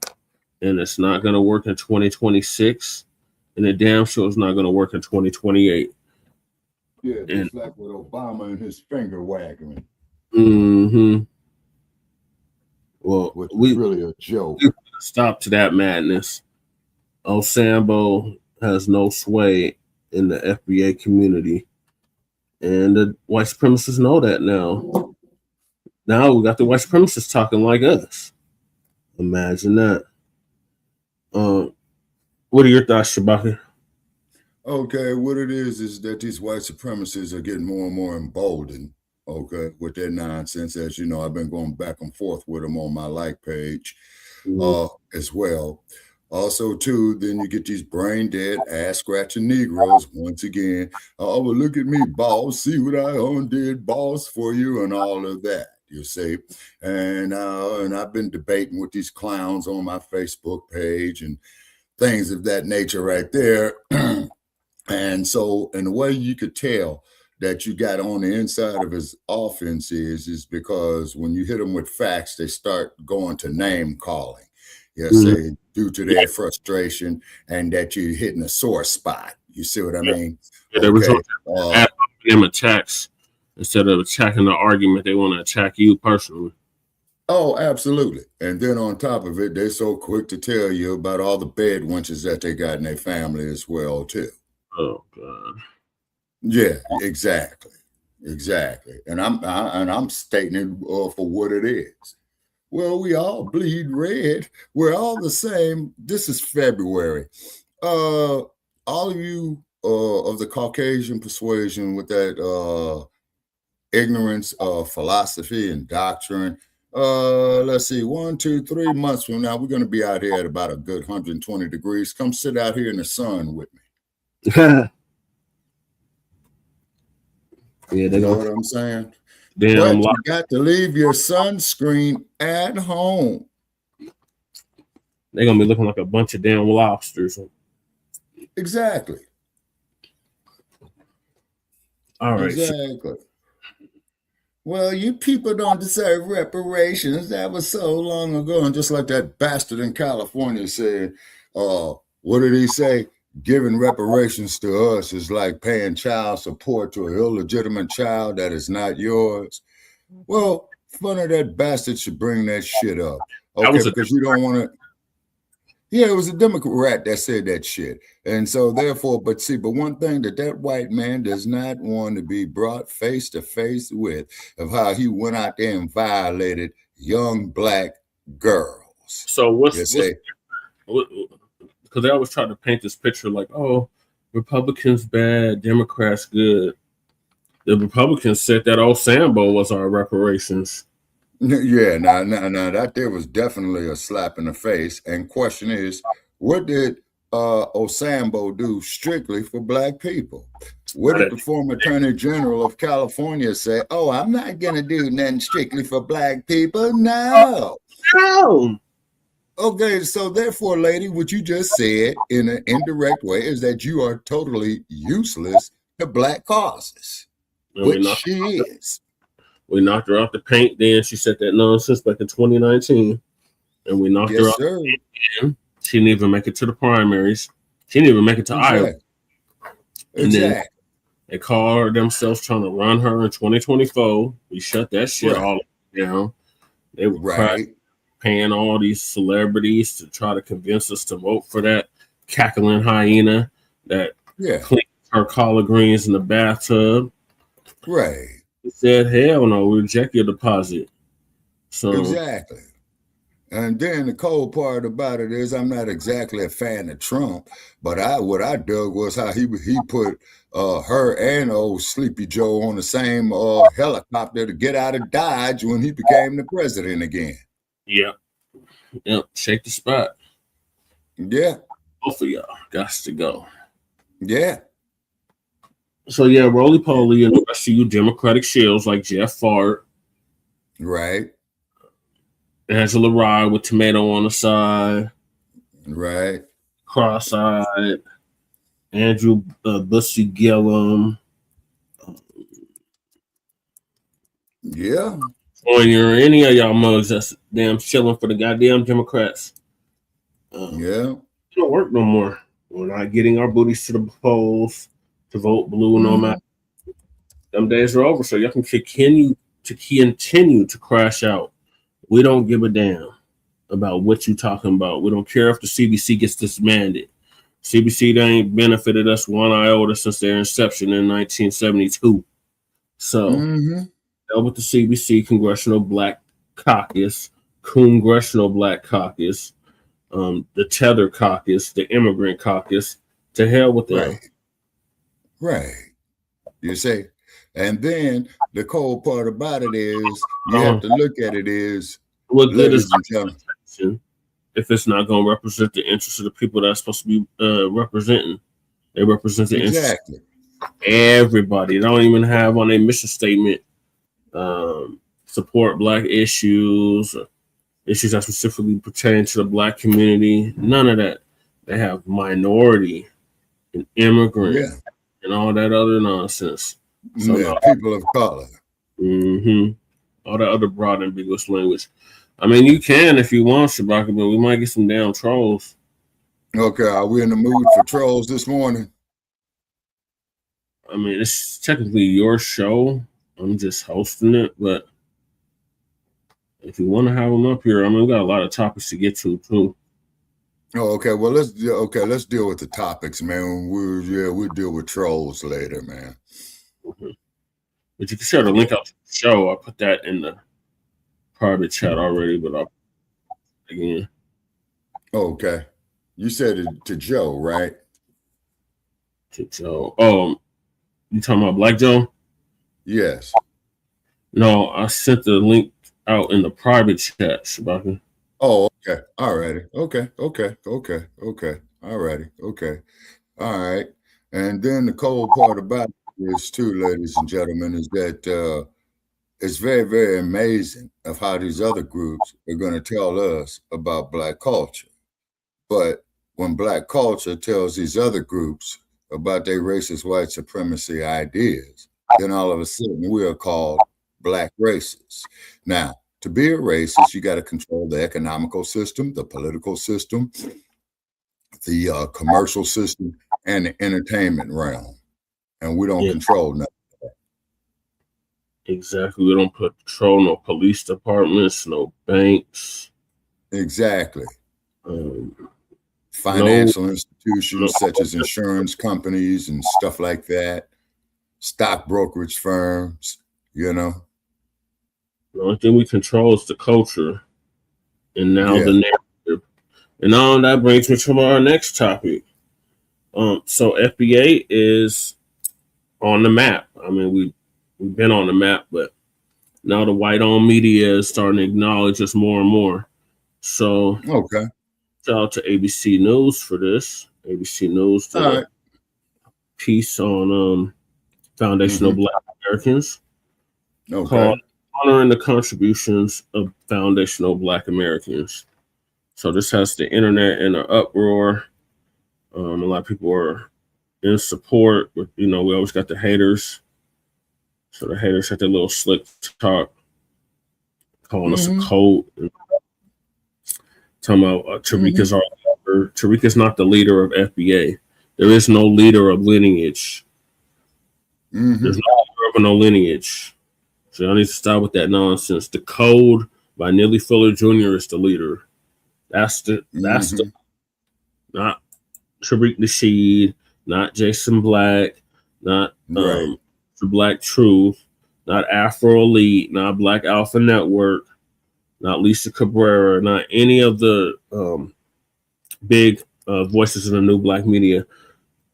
and it's not going to work in 2026, and the damn sure is not going to work in 2028. Yeah, just like with Obama and his finger wagging. Mm-hmm. Well, Which was really a joke. We stop to that madness. Sambo has no sway in the FBA community, and the white supremacists know that now. Now we got the white supremacists talking like us. Imagine that. What are your thoughts, Shabaka? Okay, what it is that these white supremacists are getting more and more emboldened, okay, with their nonsense. As you know, I've been going back and forth with them on my like page as well. Also, too, then you get these brain dead, ass scratching Negroes once again. Oh, well, look at me, boss. See what I did, boss, for you, and all of that. You see, and I've been debating with these clowns on my Facebook page and things of that nature right there. And so, in the way you could tell that you got on the inside of his offense is because when you hit them with facts, they start going to name calling. Say due to their frustration and that you're hitting a sore spot. You see what I mean? Yeah, they resort to them attacks. Instead of attacking the argument, they want to attack you personally. Oh, absolutely. And then on top of it, they're so quick to tell you about all the bed wenches that they got in their family as well, too. Oh, God. Yeah, exactly. And I'm stating it for what it is. Well, we all bleed red. We're all the same. This is February. All of you of the Caucasian persuasion with that ignorance of philosophy and doctrine. Let's see, 1, 2, 3 months from now, we're going to be out here at about a good 120 degrees. Come sit out here in the sun with me. Yeah, you know what I'm saying? Damn, but you got to leave your sunscreen at home. They're going to be looking like a bunch of damn lobsters. Exactly. All right. Exactly. Well, you people don't deserve reparations. That was so long ago. And just like that bastard in California said, what did he say? giving reparations to us is like paying child support to an illegitimate child that is not yours. Well, funny that bastard should bring that shit up. Okay, because you don't want to. Yeah, it was a Democrat that said that shit. And so therefore, but one thing that white man does not want to be brought face to face with of how he went out there and violated young black girls. So because they always try to paint this picture like, oh, Republicans bad, Democrats good. The Republicans said that old Sambo was our reparations. Yeah, now that there was definitely a slap in the face. And question is, what did Osambo do strictly for black people? What did the former Attorney General of California say? Oh, I'm not gonna do nothing strictly for black people. No. Okay, so therefore, lady, what you just said in an indirect way is that you are totally useless to black causes, which she is. We knocked her off the paint. Then she said that nonsense back in 2019, and we knocked her off the paint again. She didn't even make it to the primaries. She didn't even make it to Iowa. And then they called themselves trying to run her in 2024. We shut that shit all down. They were paying all these celebrities to try to convince us to vote for that cackling hyena that cleans her collard greens in the bathtub. Right. He said, hell no, we reject your deposit. So exactly. And then the cold part about it is I'm not exactly a fan of Trump, but what I dug was how he put her and old Sleepy Joe on the same helicopter to get out of Dodge when he became the president again. Yep. Shake the spot. Yeah. Both of y'all got to go. Yeah. So yeah, roly poly and the rest of you Democratic shills like Jeff Fart. Right. Angela Rye with tomato on the side. Right. Cross-eyed. Andrew Bussy Gillum. Yeah. Or any of y'all mugs that's damn chilling for the goddamn Democrats. It don't work no more. We're not getting our booties to the polls to vote blue no matter. Them days are over, so y'all can continue to crash out. We don't give a damn about what you talking about. We don't care if the CBC gets disbanded. CBC they ain't benefited us one iota since their inception in 1972. So with the CBC, Congressional Black Caucus, the Tether Caucus, the Immigrant Caucus, to hell with them. Right. You say, and then the cold part about it is you have to look at it is what good is if it's not going to represent the interests of the people that's supposed to be representing. They represent the interests of everybody. They don't even have on their mission statement support black issues, issues that specifically pertain to the black community. None of that. They have minority and immigrant and all that other nonsense. So, people of color. All that other broad ambiguous language. I mean, you can if you want, Shabaka, but we might get some damn trolls. Okay, are we in the mood for trolls this morning? I mean, it's technically your show. I'm just hosting it, but if you want to have them up here, I mean, we got a lot of topics to get to too. Oh, okay. Well, let's deal with the topics, man. We'll deal with trolls later, man. But you can share the link out to the show. I put that in the private chat already, but I'll again. Okay. You said it to Joe, right? To Joe. Oh, you talking about Black Joe? Yes. No, I sent the link out in the private chat, Shabaka. Oh, okay. All righty. Okay. All righty. Okay. All right. And then the cold part about this too, ladies and gentlemen, is that it's very, very amazing of how these other groups are going to tell us about black culture. But when black culture tells these other groups about their racist white supremacy ideas, then all of a sudden we are called black racists. Now, to be a racist, you got to control the economical system, the political system, the commercial system and the entertainment realm, and we don't control nothing. Exactly. We don't control no police departments, no banks. Exactly. Financial institutions such as insurance companies and stuff like that, stock brokerage firms, you know. The only thing we control is the culture, and now the narrative. And now that brings me to our next topic. So FBA is on the map. I mean, we've been on the map, but now the white-owned media is starting to acknowledge us more and more. So, shout out to ABC News for this. ABC News did a piece on foundational Black Americans called "Honoring the Contributions of Foundational Black Americans." So this has the internet in an uproar. A lot of people are in support, but we always got the haters. So the haters had their little slick talk, calling us a cult, and talking about Tariq's our leader. Tariq's not the leader of FBA. There is no leader of lineage. There's no leader of no lineage. So y'all need to stop with that nonsense. The Code by Neely Fuller Jr. is the leader. That's the not Tariq Nasheed, not Jason Blacc, not the Black Truth, not Afro Elite, not Black Alpha Network, not Lisa Cabrera, not any of the big voices in the new Black media.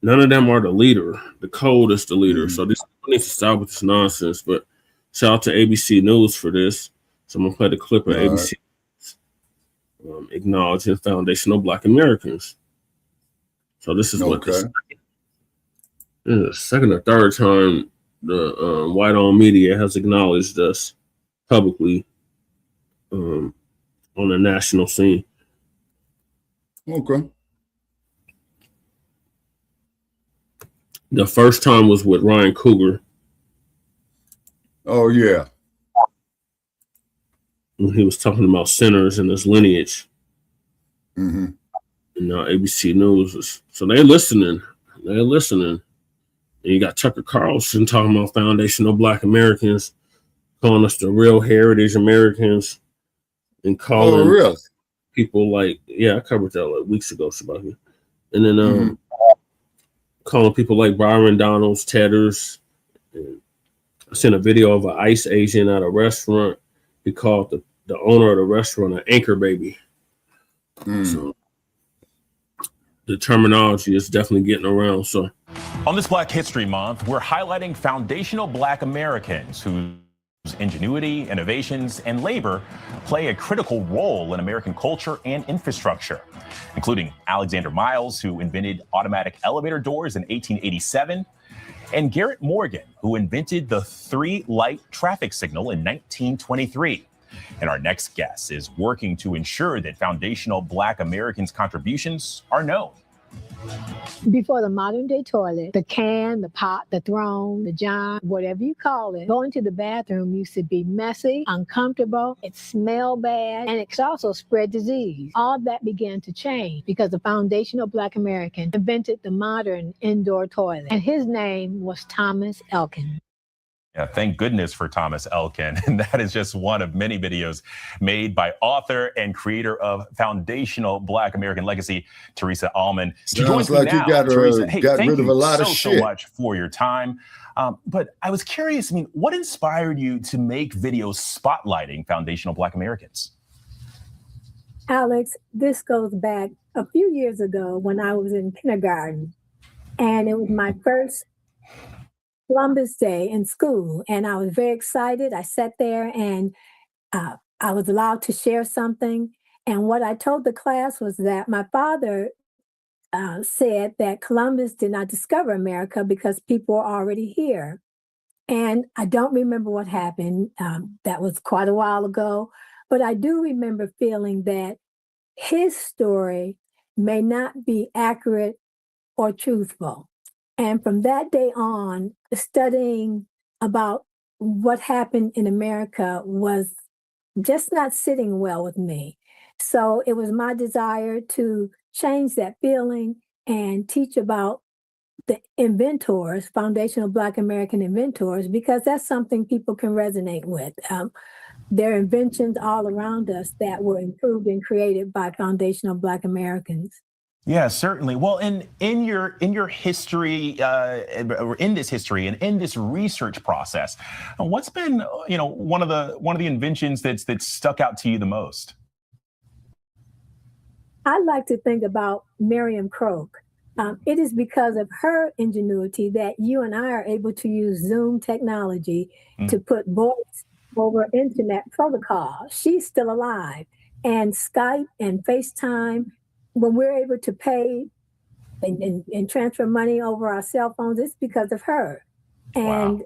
None of them are the leader. The Code is the leader. So this needs to stop with this nonsense. But shout out to ABC News for this. So I'm gonna play the clip of ABC acknowledging foundational Black Americans. So this is what this is the second or third time the white-owned media has acknowledged us publicly on the national scene. The first time was with Ryan Coogler. Oh, yeah. When he was talking about sinners and his lineage. And now ABC News so they're listening. And you got Tucker Carlson talking about foundational Black Americans, calling us the real heritage Americans, and calling people like, I covered that like weeks ago, Shabaka. And then calling people like Byron Donalds, Tedders. And I seen a video of an ICE agent at a restaurant. He called the owner of the restaurant an anchor baby. So the terminology is definitely getting around. So on this Black History Month, we're highlighting foundational Black Americans whose ingenuity, innovations, and labor play a critical role in American culture and infrastructure, including Alexander Miles, who invented automatic elevator doors in 1887, and Garrett Morgan, who invented the 3-light traffic signal in 1923. And our next guest is working to ensure that foundational Black Americans' contributions are known. Before the modern day toilet, the can, the pot, the throne, the john, whatever you call it, going to the bathroom used to be messy, uncomfortable, it smelled bad, and it could also spread disease. All that began to change because the foundational Black American invented the modern indoor toilet, and his name was Thomas Elkin. Yeah, thank goodness for Thomas Elkin. And that is just one of many videos made by author and creator of Foundational Black American Legacy, Teresa Allman. She joins me now. Teresa, hey, thank you so much for your time. But I was curious, what inspired you to make videos spotlighting foundational Black Americans? Alex, this goes back a few years ago when I was in kindergarten. And it was my first Columbus Day in school, and I was very excited. I sat there and I was allowed to share something. And what I told the class was that my father said that Columbus did not discover America because people were already here. And I don't remember what happened. That was quite a while ago. But I do remember feeling that his story may not be accurate or truthful. And from that day on, studying about what happened in America was just not sitting well with me. So it was my desire to change that feeling and teach about the inventors, foundational Black American inventors, because that's something people can resonate with. There are inventions all around us that were improved and created by foundational Black Americans. Yeah, certainly. Well, in your history, or in this history and in this research process, what's been one of the inventions that's stuck out to you the most? I like to think about Miriam Croak. It is because of her ingenuity that you and I are able to use Zoom technology to put voice over internet protocol. She's still alive. And Skype and FaceTime, when we're able to pay and transfer money over our cell phones, it's because of her. And wow.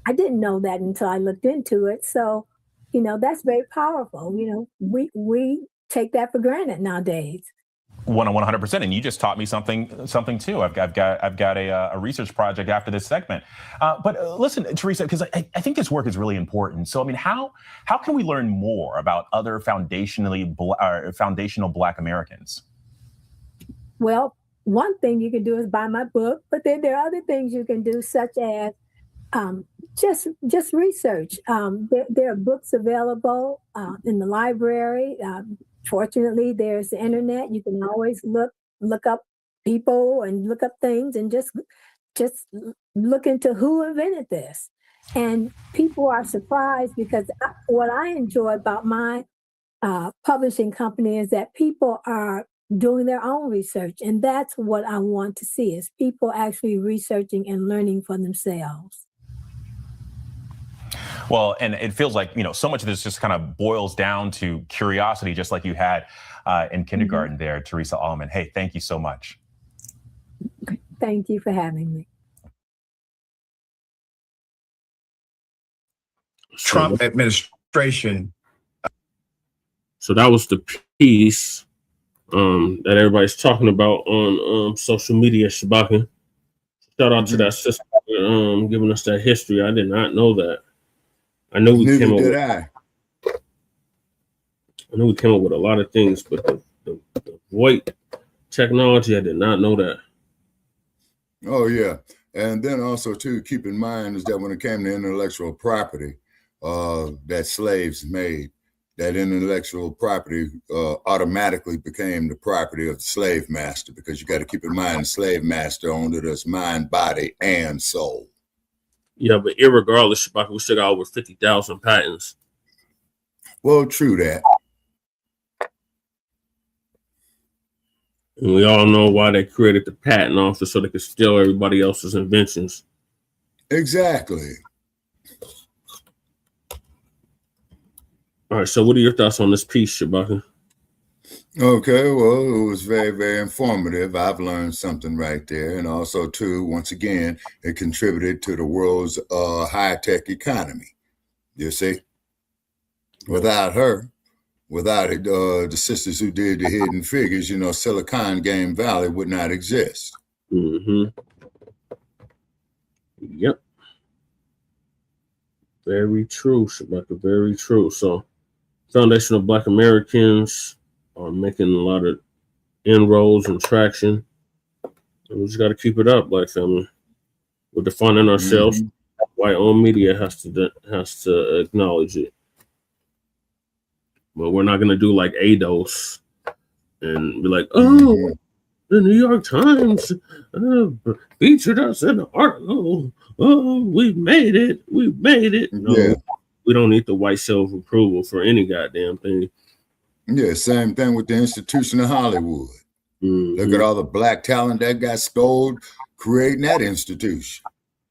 I didn't know that until I looked into it. So, that's very powerful. We take that for granted nowadays. 100%, and you just taught me something too. I've got a research project after this segment. But listen, Teresa, because I think this work is really important. So I mean, how can we learn more about other foundational Black Americans? Well, one thing you can do is buy my book, but then there are other things you can do, such as just research. There are books available in the library. Fortunately, there's the internet. You can always look up people and look up things and just look into who invented this. And people are surprised because what I enjoy about my publishing company is that people are doing their own research. And that's what I want to see, is people actually researching and learning for themselves. Well, and it feels like, so much of this just kind of boils down to curiosity, just like you had in kindergarten there, Teresa Allman. Hey, thank you so much. Thank you for having me. Trump administration. So that was the piece that everybody's talking about on social media, Shabaka. Shout out to that sister giving us that history. I did not know that. I know we came up with a lot of things, but the VoIP technology, I did not know that. Oh yeah, and then also too, keep in mind is that when it came to intellectual property that slaves made, that intellectual property automatically became the property of the slave master, because you got to keep in mind the slave master owned it as mind, body, and soul. Yeah, but irregardless, Shabaka, we still got over 50,000 patents. Well, true that. And we all know why they created the patent office, so they could steal everybody else's inventions. Exactly. All right, so what are your thoughts on this piece, Shabaka? Okay, well, it was very, very informative. I've learned something right there. And also, too, once again, it contributed to the world's high-tech economy. You see? Without her, without the sisters who did the Hidden Figures, Silicon Game Valley would not exist. Mm-hmm. Yep. Very true, Shabaka, very true. So, foundational Black Americans are making a lot of inroads and traction. And we just got to keep it up, Black family. We're defining ourselves. White-owned media has to acknowledge it. But we're not going to do like ADOS and be like, oh, the New York Times featured us in the article. Oh, we made it. We made it. No, yeah. We don't need the white self-approval for any goddamn thing. Yeah, same thing with the institution of Hollywood. Look at all the Black talent that got stole creating that institution.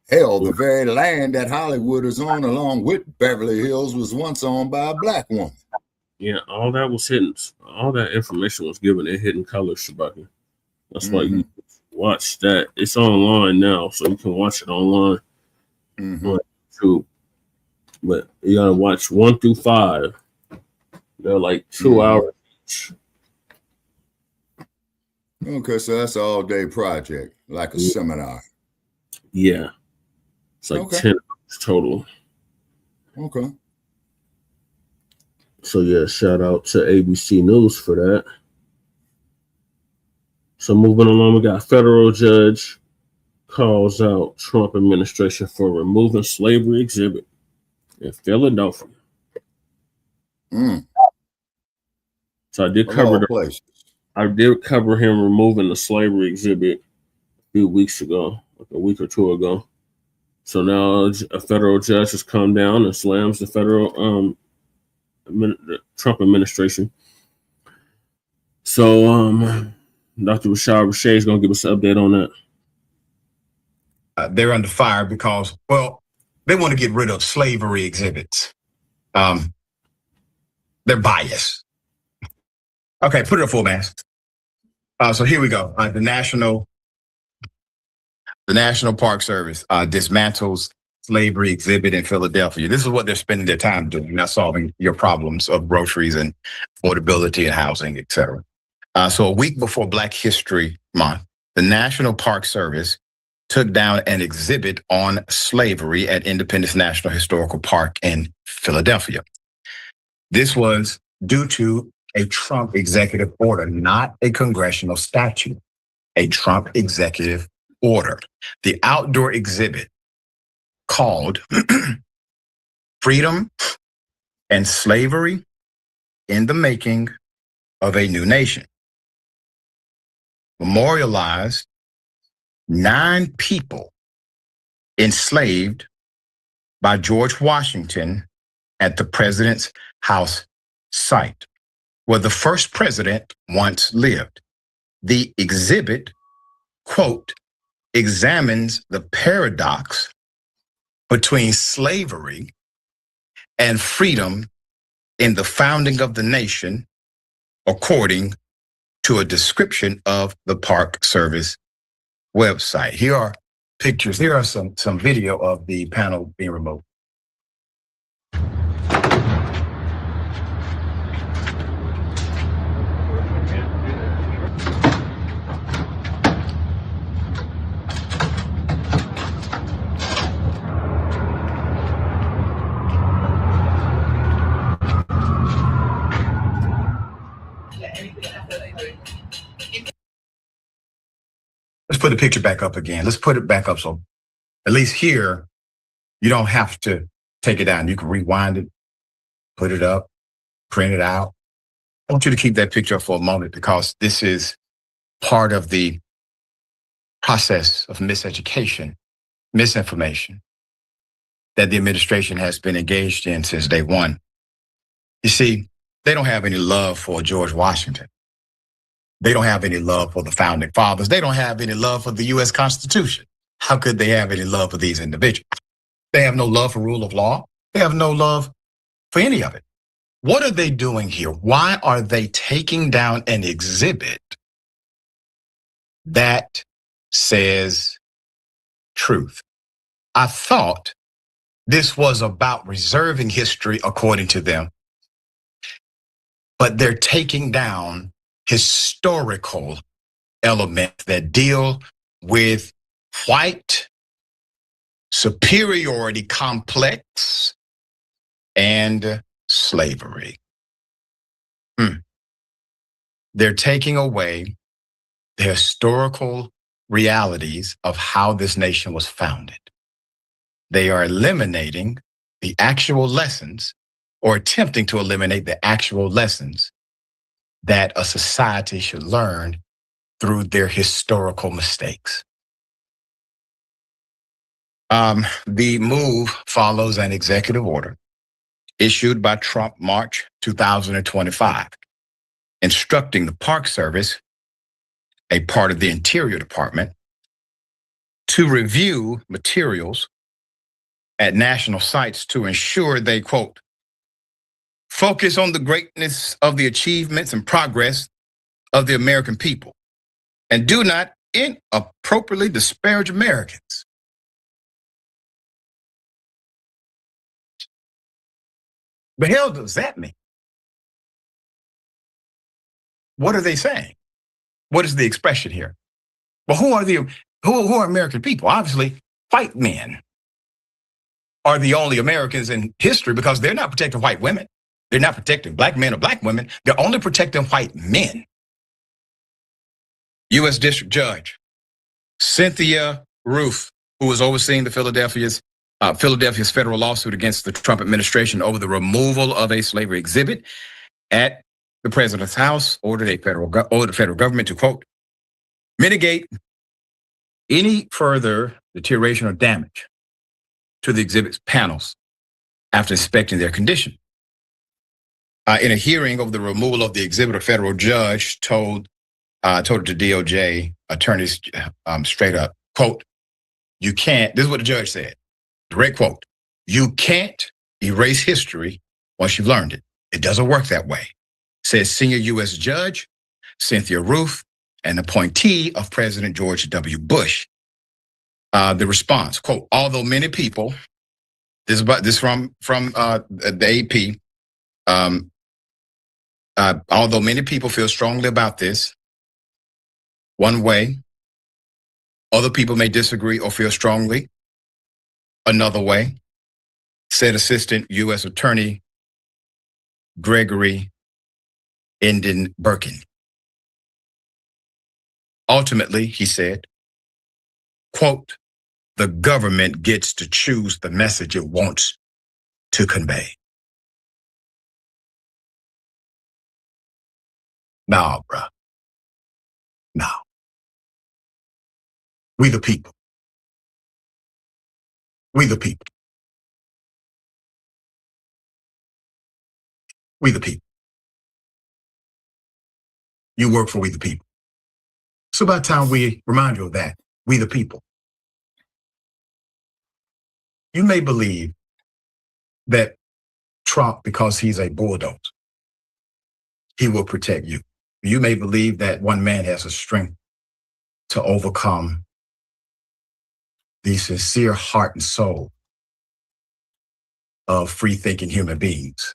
Hell, the very land that Hollywood is on, along with Beverly Hills, was once owned by a Black woman. Yeah, all that was hidden. All that information was given in hidden colors, Shabaka. That's why you watch that. It's online now, so you can watch it online on YouTube. But you gotta watch 1 through 5. They're like 2 hours each. Okay, so that's an all-day project, like a seminar. Yeah. It's like 10 hours total. Okay. So yeah, shout out to ABC News for that. So moving along, we got federal judge calls out Trump administration for removing slavery exhibit in Philadelphia. So I did cover him removing the slavery exhibit a few weeks ago, like a week or two ago. So now a federal judge has come down and slams the federal the Trump administration. So Dr. Rashad Rashay is going to give us an update on that. They're under fire because, well, they want to get rid of slavery exhibits. They're biased. Okay, put it up full blast. So here we go. The National Park Service dismantles slavery exhibit in Philadelphia. This is what they're spending their time doing, not solving your problems of groceries and affordability and housing, et cetera. So a week before Black History Month, the National Park Service took down an exhibit on slavery at Independence National Historical Park in Philadelphia. This was due to a Trump executive order, not a congressional statute, a Trump executive order. The outdoor exhibit called Freedom and Slavery in the Making of a New Nation memorialized 9 people enslaved by George Washington at the president's house site, where the first president once lived. The exhibit, quote, examines the paradox between slavery and freedom in the founding of the nation, according to a description of the Park Service website. Here are pictures. Here are some video of the panel being removed. Let's put the picture back up again. Let's put it back up so at least here, you don't have to take it down. You can rewind it, put it up, print it out. I want you to keep that picture up for a moment because this is part of the process of miseducation, misinformation that the administration has been engaged in since day one. You see, they don't have any love for George Washington. They don't have any love for the founding fathers. They don't have any love for the U.S. Constitution. How could they have any love for these individuals? They have no love for rule of law. They have no love for any of it. What are they doing here? Why are they taking down an exhibit that says truth? I thought this was about reserving history according to them, but they're taking down historical elements that deal with white superiority complex and slavery. They're taking away the historical realities of how this nation was founded. They are eliminating the actual lessons or attempting to eliminate the actual lessons that a society should learn through their historical mistakes. The move follows an executive order issued by Trump March 2025, instructing the Park Service, a part of the Interior Department, to review materials at national sites to ensure they, quote, focus on the greatness of the achievements and progress of the American people and do not inappropriately disparage Americans. The hell does that mean? What are they saying? What is the expression here? Well, who are American people? Obviously, white men are the only Americans in history because they're not protecting white women. They're not protecting black men or black women. They're only protecting white men. U.S. District Judge Cynthia Roof, who was overseeing the Philadelphia's federal lawsuit against the Trump administration over the removal of a slavery exhibit at the president's house, ordered the federal government to, quote, mitigate any further deterioration or damage to the exhibit's panels after inspecting their condition. In a hearing over the removal of the exhibit, a federal judge told it to DOJ attorneys straight up, quote, you can't, this is what the judge said, direct quote, you can't erase history once you've learned it. It doesn't work that way, says senior U.S. Judge Cynthia Roof, an appointee of President George W. Bush. The response, quote, although many people, this from the AP, although many people feel strongly about this one way, other people may disagree or feel strongly another way, said Assistant U.S. Attorney Gregory Enden Birkin. Ultimately, he said, quote, the government gets to choose the message it wants to convey. Nah, bruh. Nah. We the people. We the people. We the people. You work for we the people. It's about time we remind you of that. We the people. You may believe that Trump, because he's a bulldozer, he will protect you. You may believe that one man has the strength to overcome the sincere heart and soul of free-thinking human beings.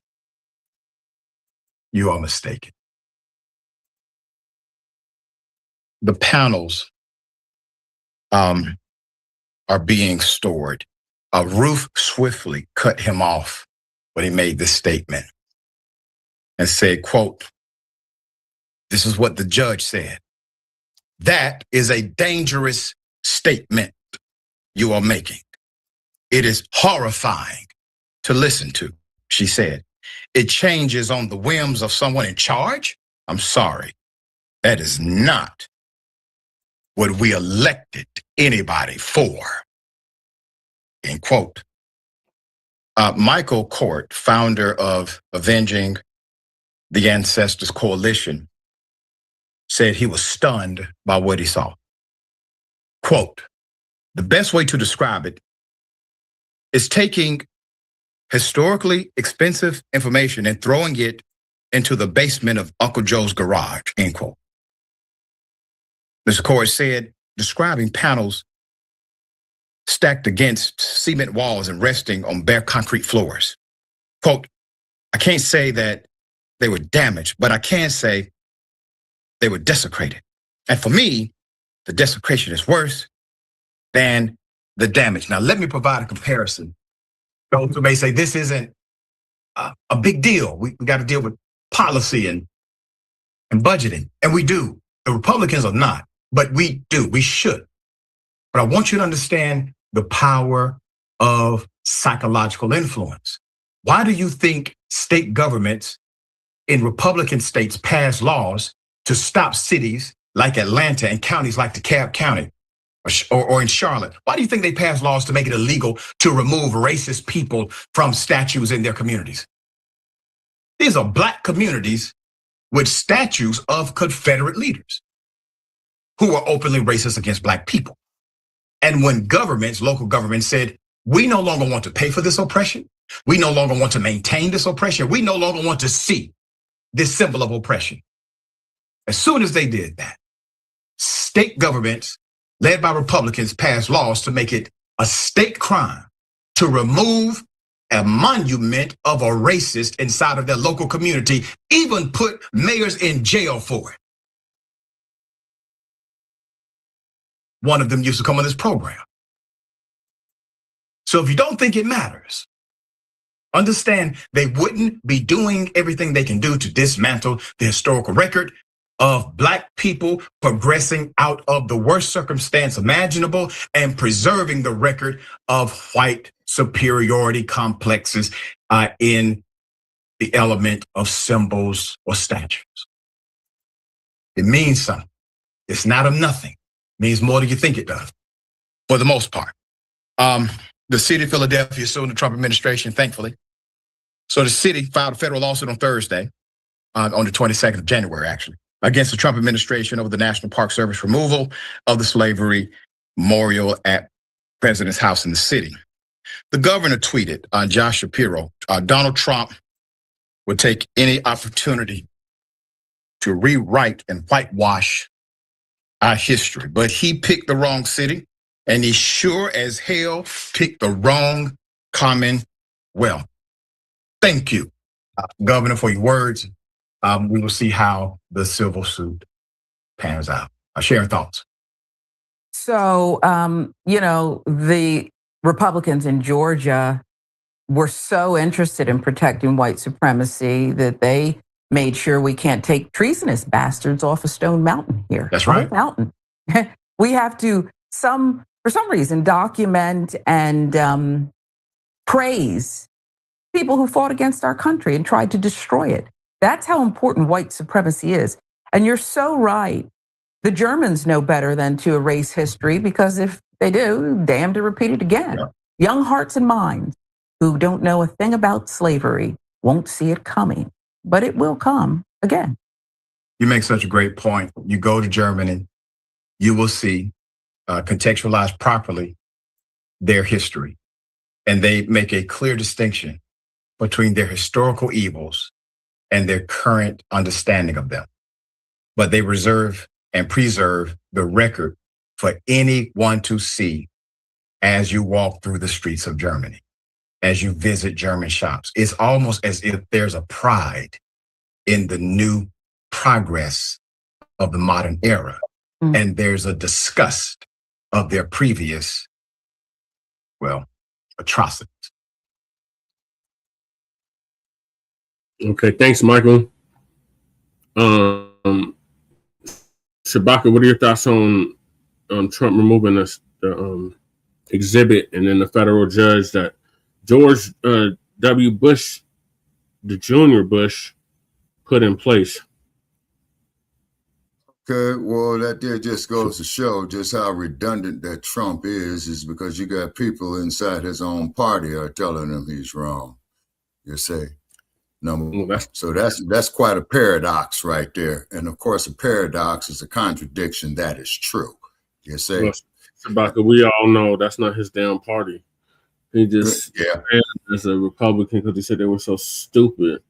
You are mistaken. The panels are being stored. Roof swiftly cut him off when he made this statement and said, quote, this is what the judge said. That is a dangerous statement you are making. It is horrifying to listen to, she said. It changes on the whims of someone in charge? I'm sorry. That is not what we elected anybody for. End quote. Michael Court, founder of Avenging the Ancestors Coalition, said he was stunned by what he saw. Quote, the best way to describe it is taking historically expensive information and throwing it into the basement of Uncle Joe's garage, end quote. Mr. Court said, describing panels stacked against cement walls and resting on bare concrete floors. Quote, I can't say that they were damaged, but I can say they were desecrated. And for me, the desecration is worse than the damage. Now, let me provide a comparison. Those who may say this isn't a big deal. We got to deal with policy and budgeting. And we do. The Republicans are not, but we do. We should. But I want you to understand the power of psychological influence. Why do you think state governments in Republican states pass laws to stop cities like Atlanta and counties like DeKalb County or in Charlotte? Why do you think they pass laws to make it illegal to remove racist people from statues in their communities? These are Black communities with statues of Confederate leaders who are openly racist against Black people. And when governments, local governments said, we no longer want to pay for this oppression, we no longer want to maintain this oppression, we no longer want to see this symbol of oppression. As soon as they did that, state governments led by Republicans passed laws to make it a state crime to remove a monument of a racist inside of their local community, even put mayors in jail for it. One of them used to come on this program. So if you don't think it matters, understand they wouldn't be doing everything they can do to dismantle the historical record of Black people progressing out of the worst circumstance imaginable and preserving the record of white superiority complexes in the element of symbols or statues. It means something. It's not of nothing. It means more than you think it does, for the most part. The city of Philadelphia suing the Trump administration, thankfully. So the city filed a federal lawsuit on Thursday, on the 22nd of January, actually, against the Trump administration over the National Park Service removal of the slavery memorial at President's house in the city. The governor tweeted on Josh Shapiro, Donald Trump would take any opportunity to rewrite and whitewash our history, but he picked the wrong city, and he sure as hell picked the wrong commonwealth. Thank you, Governor, for your words. We will see how the civil suit pans out. Share thoughts. So, the Republicans in Georgia were so interested in protecting white supremacy that they made sure we can't take treasonous bastards off of Stone Mountain here. That's right. Mountain. We have to, for some reason, document and praise people who fought against our country and tried to destroy it. That's how important white supremacy is. And you're so right. The Germans know better than to erase history, because if they do, damn to repeat it again. Yeah. Young hearts and minds who don't know a thing about slavery won't see it coming, but it will come again. You make such a great point. You go to Germany, you will see, contextualized properly, their history. And they make a clear distinction between their historical evils and their current understanding of them. But they reserve and preserve the record for anyone to see as you walk through the streets of Germany, as you visit German shops. It's almost as if there's a pride in the new progress of the modern era. Mm-hmm. And there's a disgust of their previous, atrocities. Okay, thanks, Michael. Shabaka, what are your thoughts on Trump removing the exhibit and then the federal judge that George W. Bush, the Junior Bush, put in place? Okay, well, that there just goes to show just how redundant that Trump is because you got people inside his own party are telling him he's wrong. You say. So that's quite a paradox right there. And of course, a paradox is a contradiction that is true. You say. Well, Shabaka, we all know that's not his damn party. He just as a Republican because he said they were so stupid.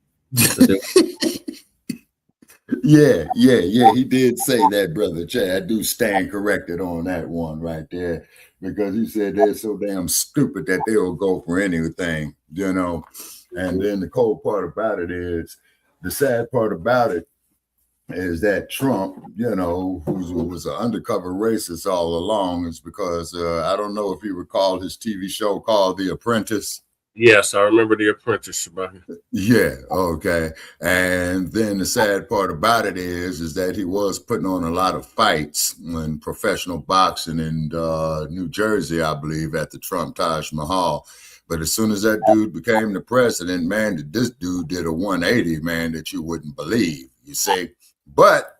Yeah. He did say that, Brother Chad. I do stand corrected on that one right there because he said they're so damn stupid that they'll go for anything, And then the cold part about it is, the sad part about it is that Trump, who was an undercover racist all along, is because I don't know if you recall his TV show called The Apprentice. Yes, I remember The Apprentice. Yeah, okay. And then the sad part about it is that he was putting on a lot of fights in professional boxing in New Jersey, I believe, at the Trump Taj Mahal. But as soon as that dude became the president, man, this dude did a 180, man, that you wouldn't believe, you see. But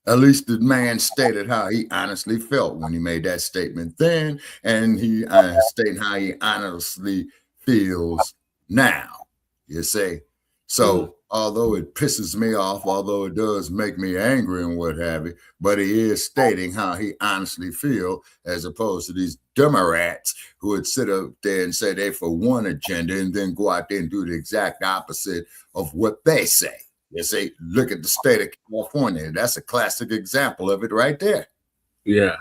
at least the man stated how he honestly felt when he made that statement then, and he stated how he honestly feels now, you see. So although it pisses me off, although it does make me angry and what have you, but he is stating how he honestly feel, as opposed to these dummerats who would sit up there and say they for one agenda and then go out there and do the exact opposite of what they say. You see, look at the state of California. That's a classic example of it right there. Yeah.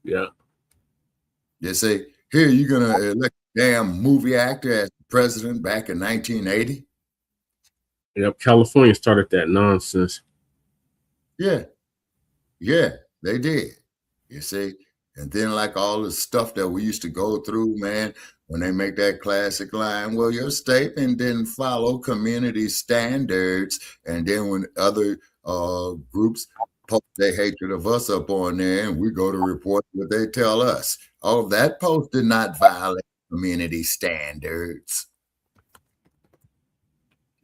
You see, here you're going to elect a damn movie actor as president back in 1980. Yep, California started that nonsense. Yeah, they did. You see, and then like all the stuff that we used to go through, man, when they make that classic line, well, your statement didn't follow community standards. And then when other groups post their hatred of us up on there and we go to report what they tell us. Oh, that post did not violate community standards.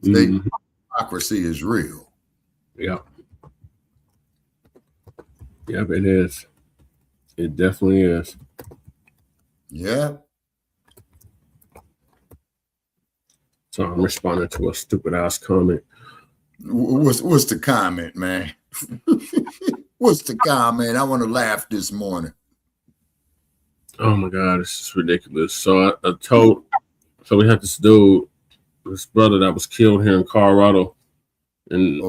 See, hypocrisy is real. Yeah. Yep, it is. It definitely is. Yeah. So I'm responding to a stupid ass comment. What's the comment, man? What's the comment? I want to laugh this morning. Oh my God, this is ridiculous. So so we had this dude, this brother that was killed here in Colorado, and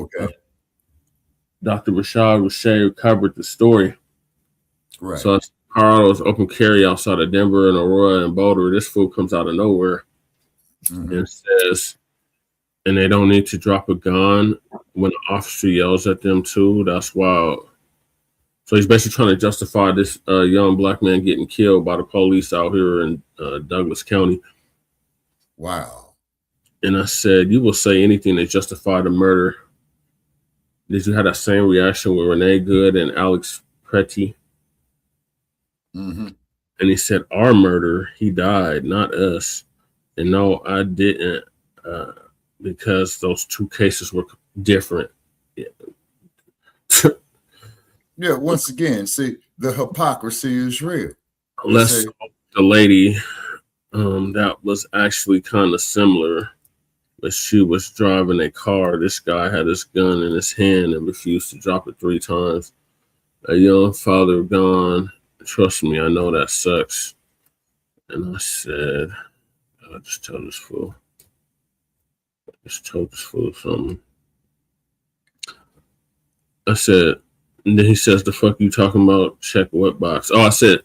Dr. Rashad Rashay covered the story. Right. So it's Colorado's open carry outside of Denver and Aurora and Boulder. This fool comes out of nowhere and says, and they don't need to drop a gun when the officer yells at them too. That's wild. So he's basically trying to justify this young black man getting killed by the police out here in Douglas County. Wow. And I said, you will say anything to justify the murder. Did you have that same reaction with Renee Good and Alex Pretty? And he said, our murder, he died, not us. And no, I didn't, because those two cases were different. Yeah, once again, see, the hypocrisy is real. Unless the lady that was actually kind of similar, but she was driving a car. This guy had his gun in his hand and refused to drop it 3 times. A young father gone. Trust me, I know that sucks. And I said, I'll just tell this fool. Just told this fool something. I said, and then he says, the fuck you talking about? Check what box? Oh, I said,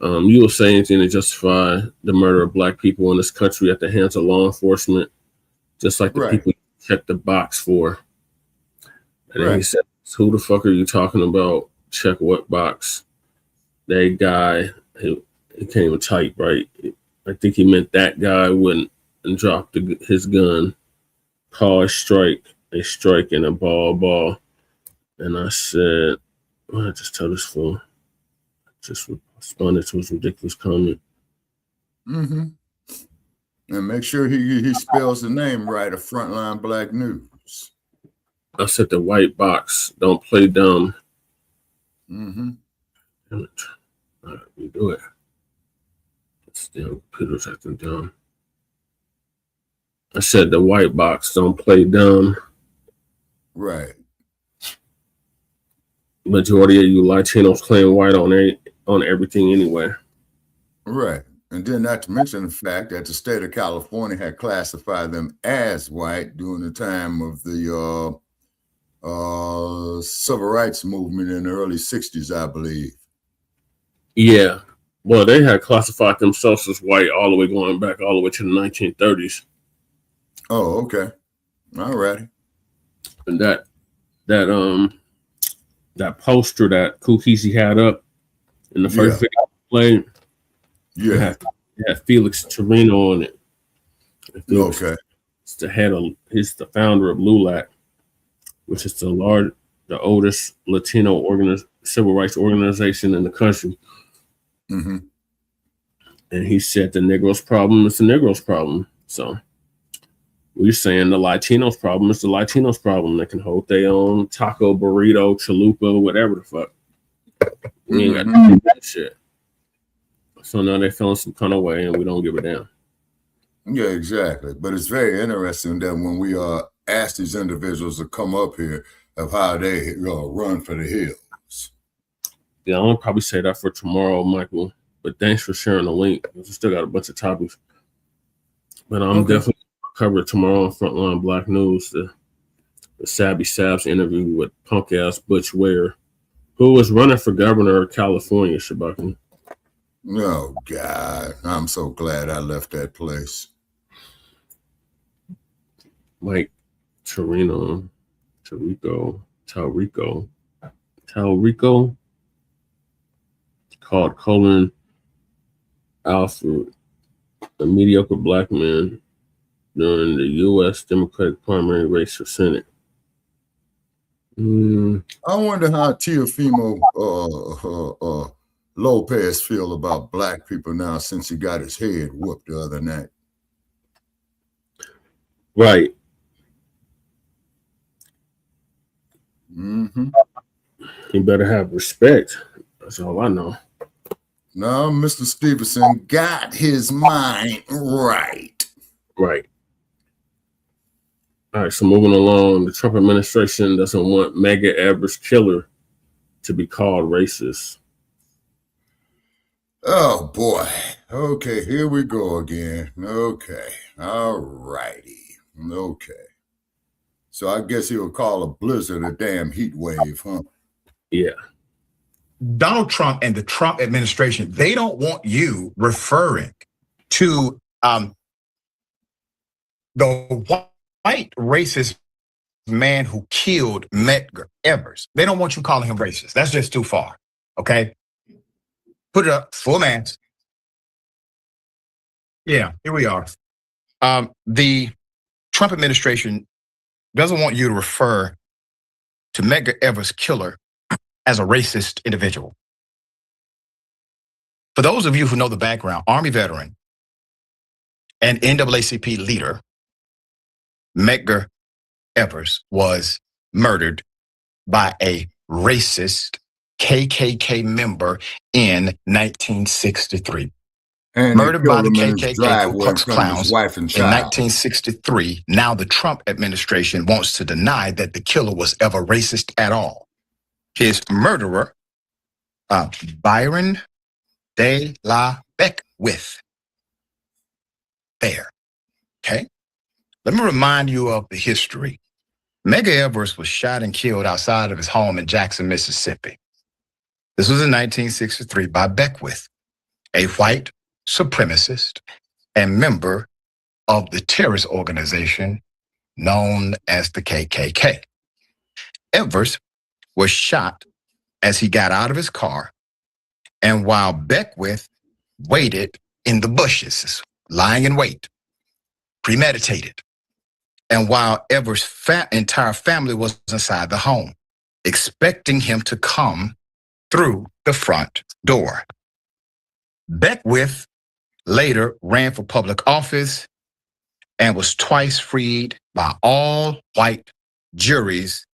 you will say anything to justify the murder of black people in this country at the hands of law enforcement, just like the people you check the box for. And then he said, who the fuck are you talking about? Check what box? That guy, he can't even type, right? I think he meant that guy wouldn't and dropped his gun. Call a strike and a ball. And I said, well, I just tell this fool. Just responded to his ridiculous comment. And make sure he spells the name right of Frontline Black News. I said the white box. Don't play dumb. Damn it. All right, we do it. This damn computer's acting dumb. I said the white box. Don't play dumb. Right. Majority of you Latinos claim white on everything anyway. Right. And then not to mention the fact that the state of California had classified them as white during the time of the civil rights movement in the early 60s, I believe. Yeah. Well, they had classified themselves as white all the way going back all the way to the 1930s. Oh, okay. All righty. And that poster that Kukisi had up in the first video played, had Felix Torino on it. Okay. He's the founder of LULAC, which is the oldest Latino civil rights organization in the country. And he said the Negro's problem is the Negro's problem. So we're saying the Latinos problem is the Latinos problem. They can hold their own taco, burrito, chalupa, whatever the fuck. We ain't got to do that shit. So now they're feeling some kind of way and we don't give a damn. Yeah, exactly. But it's very interesting that when we ask these individuals to come up here of how they run for the hills. Yeah, I'm going to probably say that for tomorrow, Michael. But thanks for sharing the link. We still got a bunch of topics. But I'm definitely cover tomorrow on Frontline Black News, the Sabby Sabs interview with punk ass Butch Ware, who was running for governor of California, Shabaka. Oh God, I'm so glad I left that place. Mike Torino, Talrico, called Colin Alfred a mediocre black man during the U.S. Democratic primary race for Senate. I wonder how Teofimo Lopez feel about black people now since he got his head whooped the other night. Right. He better have respect. That's all I know. No, Mr. Stevenson got his mind right. Right. All right, so moving along, the Trump administration doesn't want Medgar Evers' killer to be called racist. Oh, boy. Okay, here we go again. Okay. All righty. Okay. So I guess he'll call a blizzard a damn heat wave, huh? Yeah. Donald Trump and the Trump administration, they don't want you referring to the white racist man who killed Medgar Evers. They don't want you calling him racist. That's just too far. Okay? Put it up, full mask. Yeah, here we are. The Trump administration doesn't want you to refer to Medgar Evers' killer as a racist individual. For those of you who know the background, Army veteran and NAACP leader, Medgar Evers was murdered by a racist KKK member in 1963. And murdered by the KKK driveway Ku Klux from Klans his wife and in child. 1963. Now the Trump administration wants to deny that the killer was ever racist at all. His murderer, Byron de la Beckwith. There. Okay? Let me remind you of the history. Medgar Evers was shot and killed outside of his home in Jackson, Mississippi. This was in 1963 by Beckwith, a white supremacist and member of the terrorist organization known as the KKK. Evers was shot as he got out of his car, and while Beckwith waited in the bushes, lying in wait, premeditated. And while Evers' entire family was inside the home, expecting him to come through the front door. Beckwith later ran for public office and was twice freed by all white juries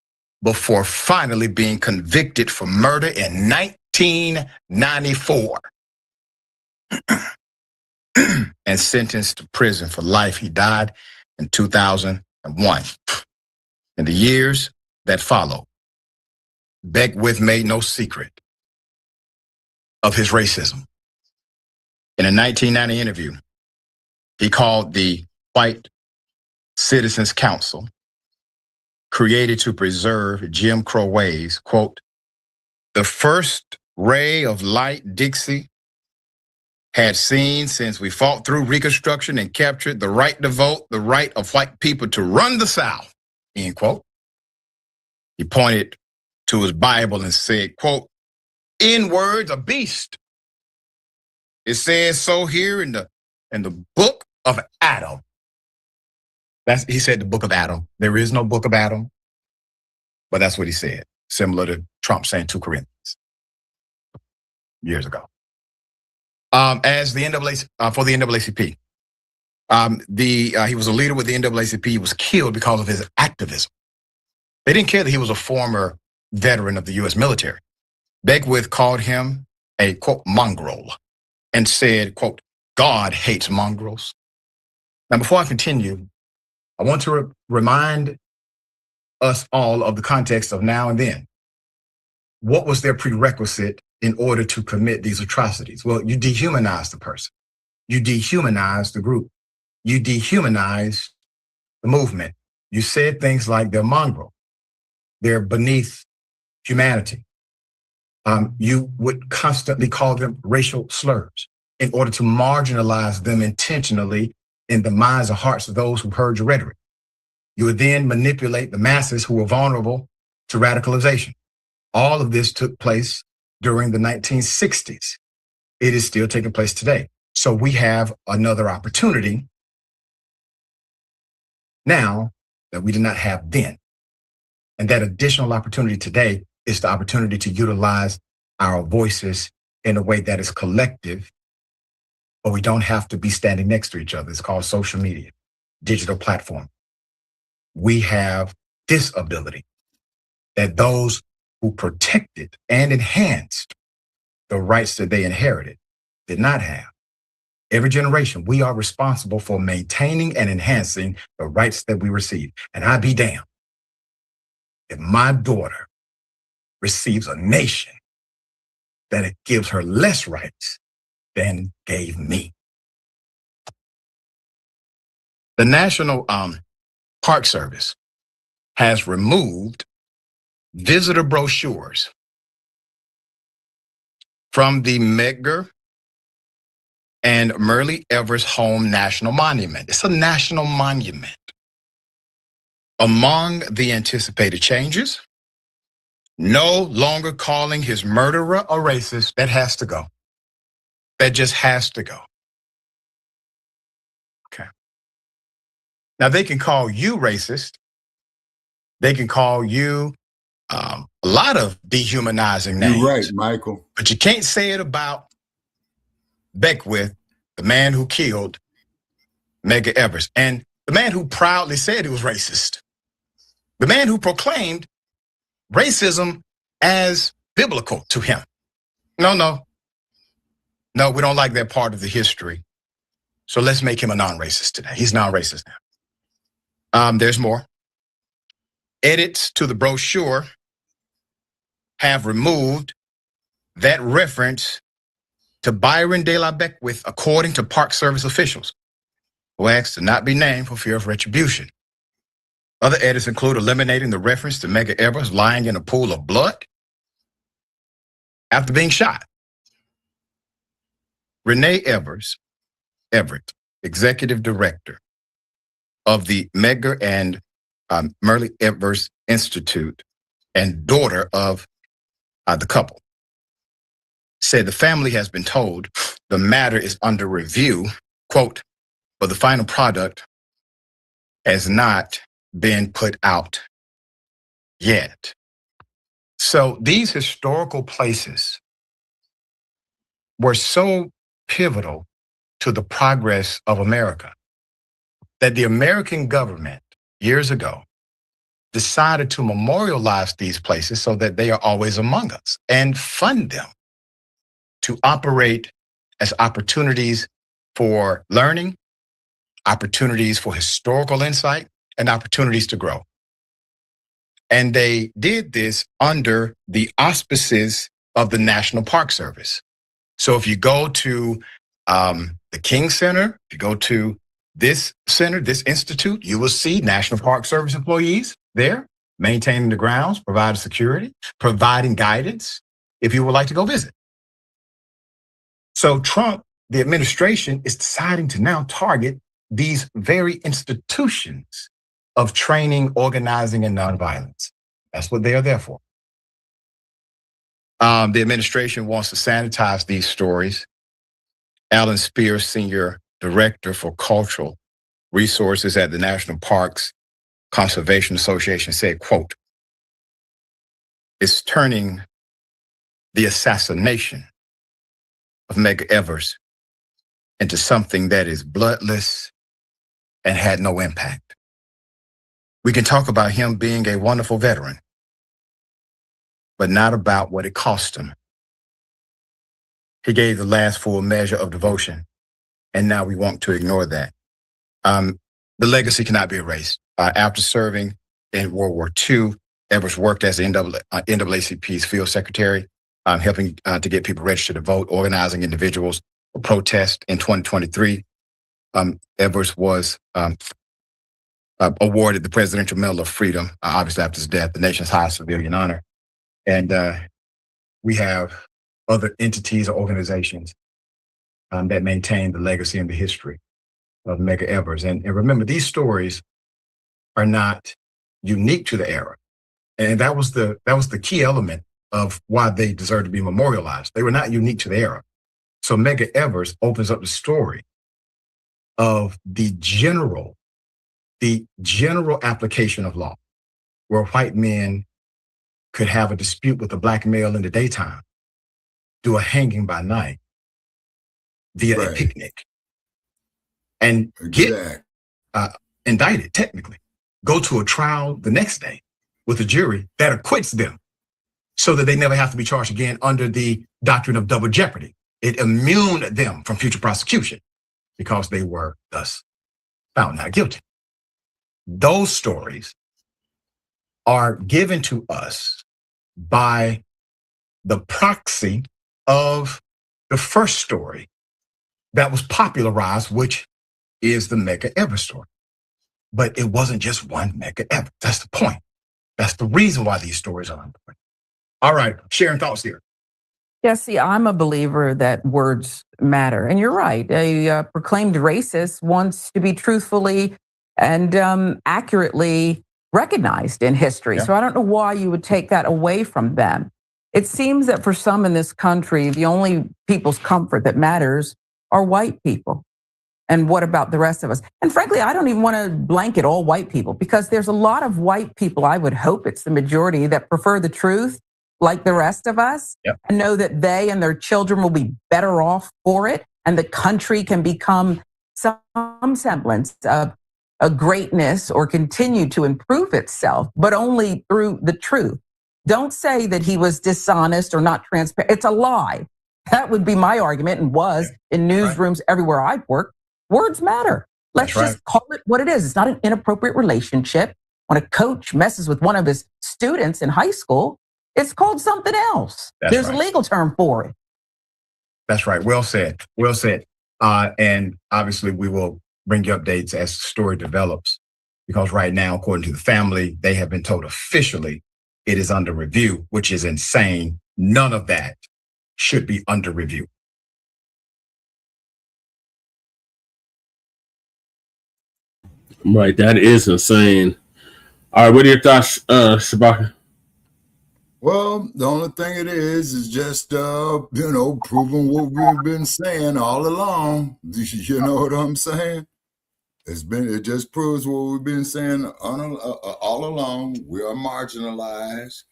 before finally being convicted for murder in 1994 and sentenced to prison for life. He died in 2001. In the years that followed, Beckwith made no secret of his racism. In a 1990 interview, he called the White Citizens Council, created to preserve Jim Crow ways, quote, the first ray of light Dixie had seen since we fought through Reconstruction and captured the right to vote, the right of white people to run the South, end quote. He pointed to his Bible and said, quote, in words, a beast. It says so here in the book of Adam. He said the book of Adam. There is no book of Adam, but that's what he said, similar to Trump saying 2 Corinthians years ago. As the for the NAACP, he was a leader with the NAACP. He was killed because of his activism. They didn't care that he was a former veteran of the U.S. military. Beckwith called him a, quote, mongrel and said, quote, God hates mongrels. Now, before I continue, I want to remind us all of the context of now and then. What was their prerequisite in order to commit these atrocities? Well, you dehumanize the person. You dehumanize the group. You dehumanize the movement. You said things like they're mongrel. They're beneath humanity. You would constantly call them racial slurs in order to marginalize them intentionally in the minds and hearts of those who heard your rhetoric. You would then manipulate the masses who were vulnerable to radicalization. All of this took place during the 1960s. It is still taking place today. So we have another opportunity now that we did not have then. And that additional opportunity today is the opportunity to utilize our voices in a way that is collective, but we don't have to be standing next to each other. It's called social media, digital platform. We have this ability that those who protected and enhanced the rights that they inherited did not have. Every generation, we are responsible for maintaining and enhancing the rights that we receive. And I'd be damned if my daughter receives a nation that it gives her less rights than gave me. The National Park Service has removed visitor brochures from the Medgar and Myrlie Evers Home National Monument. It's a national monument. Among the anticipated changes, no longer calling his murderer a racist. That has to go. That just has to go. Okay. Now they can call you racist. They can call you a lot of dehumanizing names. You're right, Michael. But you can't say it about Beckwith, the man who killed Medgar Evers, and the man who proudly said he was racist. The man who proclaimed racism as biblical to him. No, we don't like that part of the history. So let's make him a non-racist today. He's non-racist now. There's more. Edits to the brochure have removed that reference to Byron de la Beckwith, according to Park Service officials, who asked to not be named for fear of retribution. Other edits include eliminating the reference to Medgar Evers lying in a pool of blood after being shot. Renee Everett, executive director of the Medgar and Myrlie Evers Institute and daughter of the couple, said the family has been told the matter is under review, quote, but the final product has not been put out yet. So these historical places were so pivotal to the progress of America that the American government years ago decided to memorialize these places so that they are always among us and fund them to operate as opportunities for learning, opportunities for historical insight, and opportunities to grow. And they did this under the auspices of the National Park Service. So if you go to the King Center, if you go to this center, this institute, you will see National Park Service employees there maintaining the grounds, providing security, providing guidance if you would like to go visit. So Trump, the administration, is deciding to now target these very institutions of training, organizing, and nonviolence. That's what they are there for. The administration wants to sanitize these stories. Alan Spears, Senior Director for Cultural Resources at the National Parks Conservation Association, said, quote, "It's turning the assassination of Medgar Evers into something that is bloodless and had no impact. We can talk about him being a wonderful veteran, but not about what it cost him. He gave the last full measure of devotion, and now we want to ignore that. The legacy cannot be erased. After serving in World War II, Evers worked as the NAACP's field secretary, helping to get people registered to vote, organizing individuals for protest. In 2023, Evers was awarded the Presidential Medal of Freedom, obviously after his death, the nation's highest civilian honor. And we have other entities or organizations that maintain the legacy and the history of Medgar Evers. And remember, these stories are not unique to the era. And that was the key element of why they deserve to be memorialized. They were not unique to the era. So Medgar Evers opens up the story of the general application of law, where white men could have a dispute with a black male in the daytime, do a hanging by night via a picnic, and get indicted technically, go to a trial the next day with a jury that acquits them so that they never have to be charged again under the doctrine of double jeopardy. It immuned them from future prosecution because they were thus found not guilty. Those stories are given to us by the proxy of the first story that was popularized, which is the Medgar Evers story. But it wasn't just one Medgar Evers. That's the point. That's the reason why these stories are important. All right, sharing thoughts here. Yeah, see, I'm a believer that words matter. And you're right. A proclaimed racist wants to be truthfully and accurately recognized in history. Yeah. So I don't know why you would take that away from them. It seems that for some in this country, the only people's comfort that matters are white people. And what about the rest of us? And frankly, I don't even want to blanket all white people, because there's a lot of white people, I would hope it's the majority, that prefer the truth like the rest of us, and know that they and their children will be better off for it, and the country can become some semblance of a greatness or continue to improve itself, but only through the truth. Don't say that he was dishonest or not transparent. It's a lie. That would be my argument, and was in newsrooms everywhere I've worked. Words matter. Let's just call it what it is. It's not an inappropriate relationship. When a coach messes with one of his students in high school, it's called something else. There's a legal term for it. That's right. Well said. Well said. And obviously we will bring you updates as the story develops, because right now, according to the family, they have been told officially it is under review, which is insane. None of that should be under review. Right, that is insane. All right, what are your thoughts, Shabaka? Well, the only thing it is just, proving what we've been saying all along. You know what I'm saying? It just proves what we've been saying all along. We are marginalized,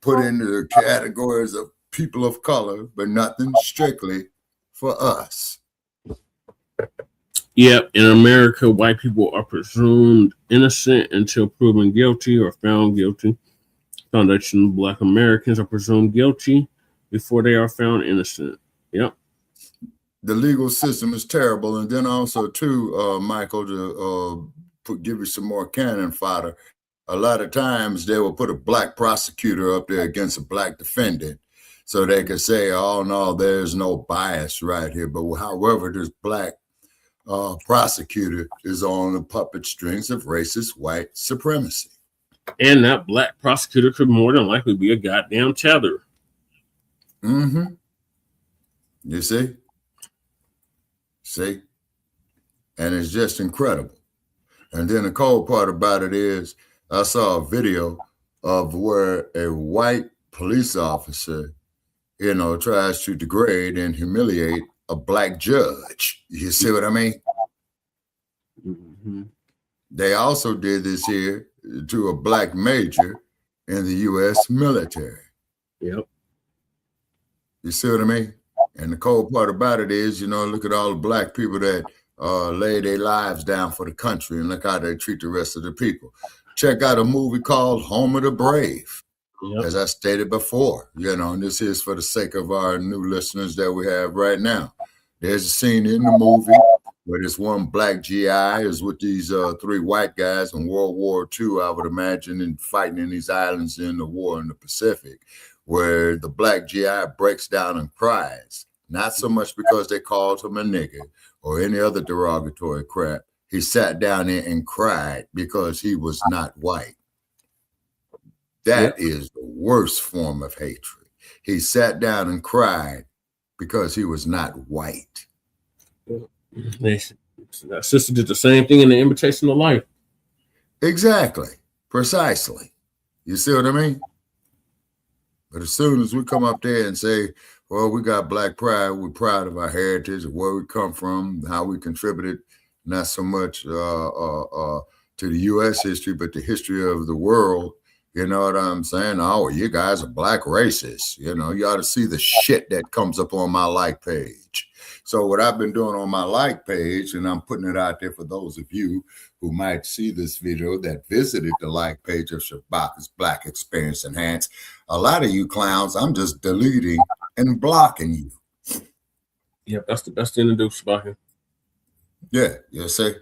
put into the categories of people of color, but nothing strictly for us. Yep, in America, white people are presumed innocent until proven guilty or found guilty. Foundation of Black Americans are presumed guilty before they are found innocent. Yep. The legal system is terrible. And then also, too, Michael, to give you some more cannon fodder, a lot of times they will put a black prosecutor up there against a black defendant so they could say, oh, no, there's no bias right here. But however, this black prosecutor is on the puppet strings of racist white supremacy. And that black prosecutor could more than likely be a goddamn tether. Mm-hmm. You see? See? And it's just incredible. And then the cold part about it is I saw a video of where a white police officer, tries to degrade and humiliate a black judge. You see what I mean? Mm-hmm. They also did this here to a black major in the U.S. military. Yep. You see what I mean? And the cold part about it is, look at all the black people that lay their lives down for the country, and look how they treat the rest of the people. Check out a movie called Home of the Brave. Yep. As I stated before, and this is for the sake of our new listeners that we have right now. There's a scene in the movie where this one black GI is with these three white guys in World War II, I would imagine, and fighting in these islands in the war in the Pacific, where the black GI breaks down and cries, not so much because they called him a nigger or any other derogatory crap. He sat down there and cried because he was not white. That is the worst form of hatred. He sat down and cried because he was not white. That sister did the same thing in The Invitation to Life. Exactly. Precisely. You see what I mean? But as soon as we come up there and say, Well, we got Black pride. We're proud of our heritage, of where we come from, how we contributed, not so much to the U.S. history, but the history of the world. You know what I'm saying? Oh, you guys are Black racists. You know, you ought to see the shit that comes up on my like page. So what I've been doing on my like page, and I'm putting it out there for those of you who might see this video that visited the like page of Shabaka's Black Experience Enhanced. A lot of you clowns, I'm just deleting and blocking you. Yep, that's the best thing to do, Shabaka. Yeah, you see?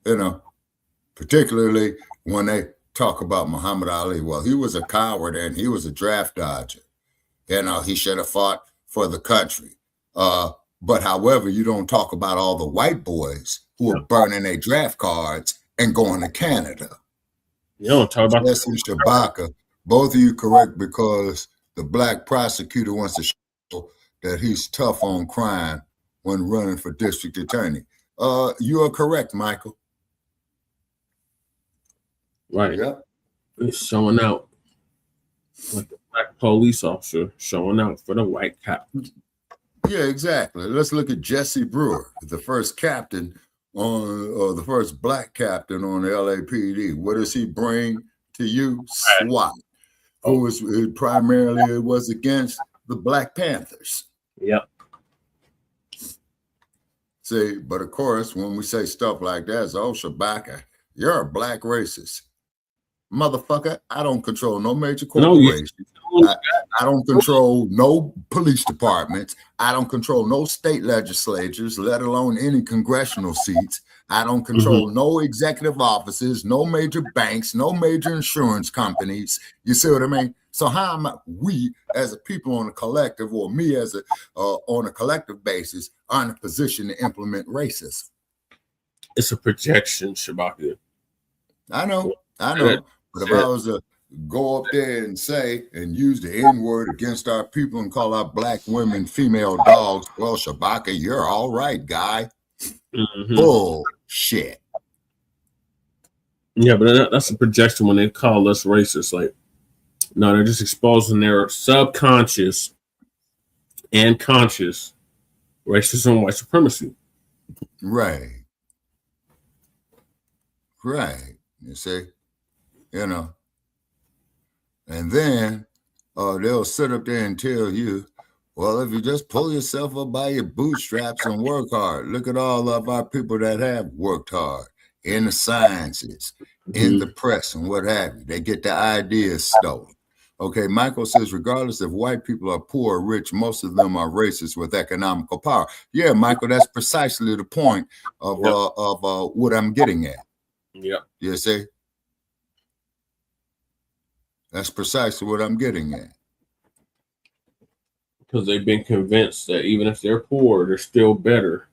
You know, particularly when they talk about Muhammad Ali. Well, he was a coward and he was a draft dodger. You know, he should have fought for the country. But however, you don't talk about all the white boys who are burning their draft cards and going to Canada. You don't talk about Yes, Shabaka. Both of you correct, because the Black prosecutor wants to show that he's tough on crime when running for district attorney. You are correct, Michael. Right. Yep. It's showing out like the Black police officer showing out for the white cop. Yeah, exactly. Let's look at Jesse Brewer, the first captain on, the first Black captain on the LAPD. What does he bring to you? SWAT. Who was primarily it was against the Black Panthers. Yep. See, but of course, when we say stuff like that, it's, oh, Shabaka, you're a Black racist. Motherfucker, I don't control no major corporation. I don't control no police departments. I don't control no state legislatures, let alone any congressional seats. I don't control no executive offices, no major banks, no major insurance companies. You see what I mean? So how am we as a people on a collective, or me as a on a collective basis, are in a position to implement racism? It's a projection, Shabaka. I know. But if I was to go up there and say and use the N-word against our people and call our Black women female dogs, well, Shabaka, you're all right, guy. Bullshit. Yeah, but that's a projection when they call us racist. Like, no, they're just exposing their subconscious and conscious racism and white supremacy. Right. Right. You see? You know. And then they'll sit up there and tell you, well, if you just pull yourself up by your bootstraps and work hard, look at all of our people that have worked hard in the sciences, in the press, and what have you. They get the ideas stolen. Okay, Michael says, regardless if white people are poor or rich, most of them are racist with economical power. Yeah, Michael, that's precisely the point of what I'm getting at. Yep. You see? That's precisely what I'm getting at. Because they've been convinced that even if they're poor, they're still better.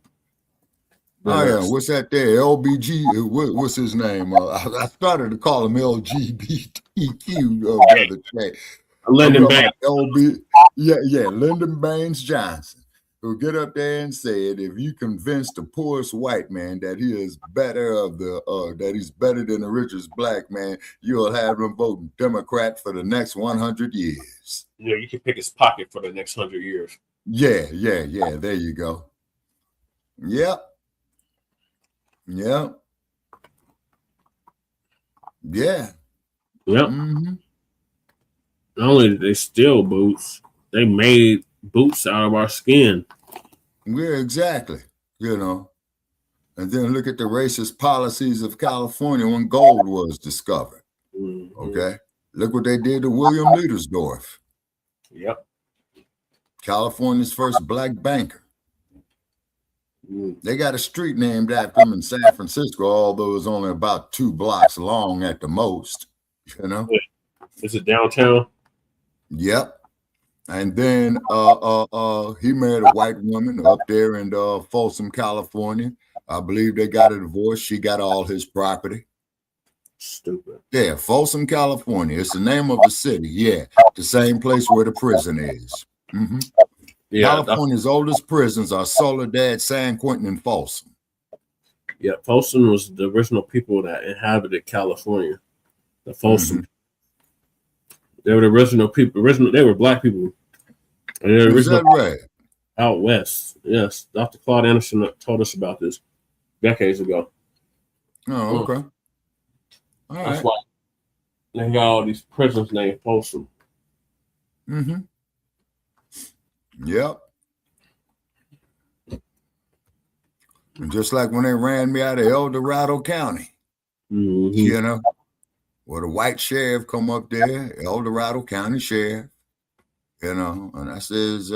Oh, yeah. What's that there? LBG. What's his name? I started to call him LGBTQ the other day. Lyndon Baines. Lyndon Baines Johnson, who get up there and said, if you convince the poorest white man that he is better that he's better than the richest Black man, you'll have him voting Democrat for the next 100 years. Yeah, you can pick his pocket for the next 100 years. Yeah. There you go. Yep. Yeah. Not only did they steal boots, they made boots out of our skin. Yeah, exactly. You know, and then look at the racist policies of California when gold was discovered. Okay, look what they did to William Leitersdorf. Yep. California's first Black banker. They got a street named after him in San Francisco, although it's only about 2 blocks long at the most. You know, is it downtown? Yep. And then he married a white woman up there in Folsom, California. I believe they got a divorce. She got all his property. Stupid. Yeah, Folsom, California. It's the name of the city. Yeah, the same place where the prison is. Yeah, California's oldest prisons are Soledad, San Quentin, and Folsom. Yeah, Folsom was the original people that inhabited California. The Folsom. They were the original people. They were Black people Yeah, Is that right? Out west. Yes. Dr. Claude Anderson told us about this decades ago. Oh, okay. All That's right. why they got all these prisons named Folsom. Mm-hmm. Yep. And just like when they ran me out of El Dorado County, you know, where the white sheriff come up there, El Dorado County Sheriff, you know, and I says,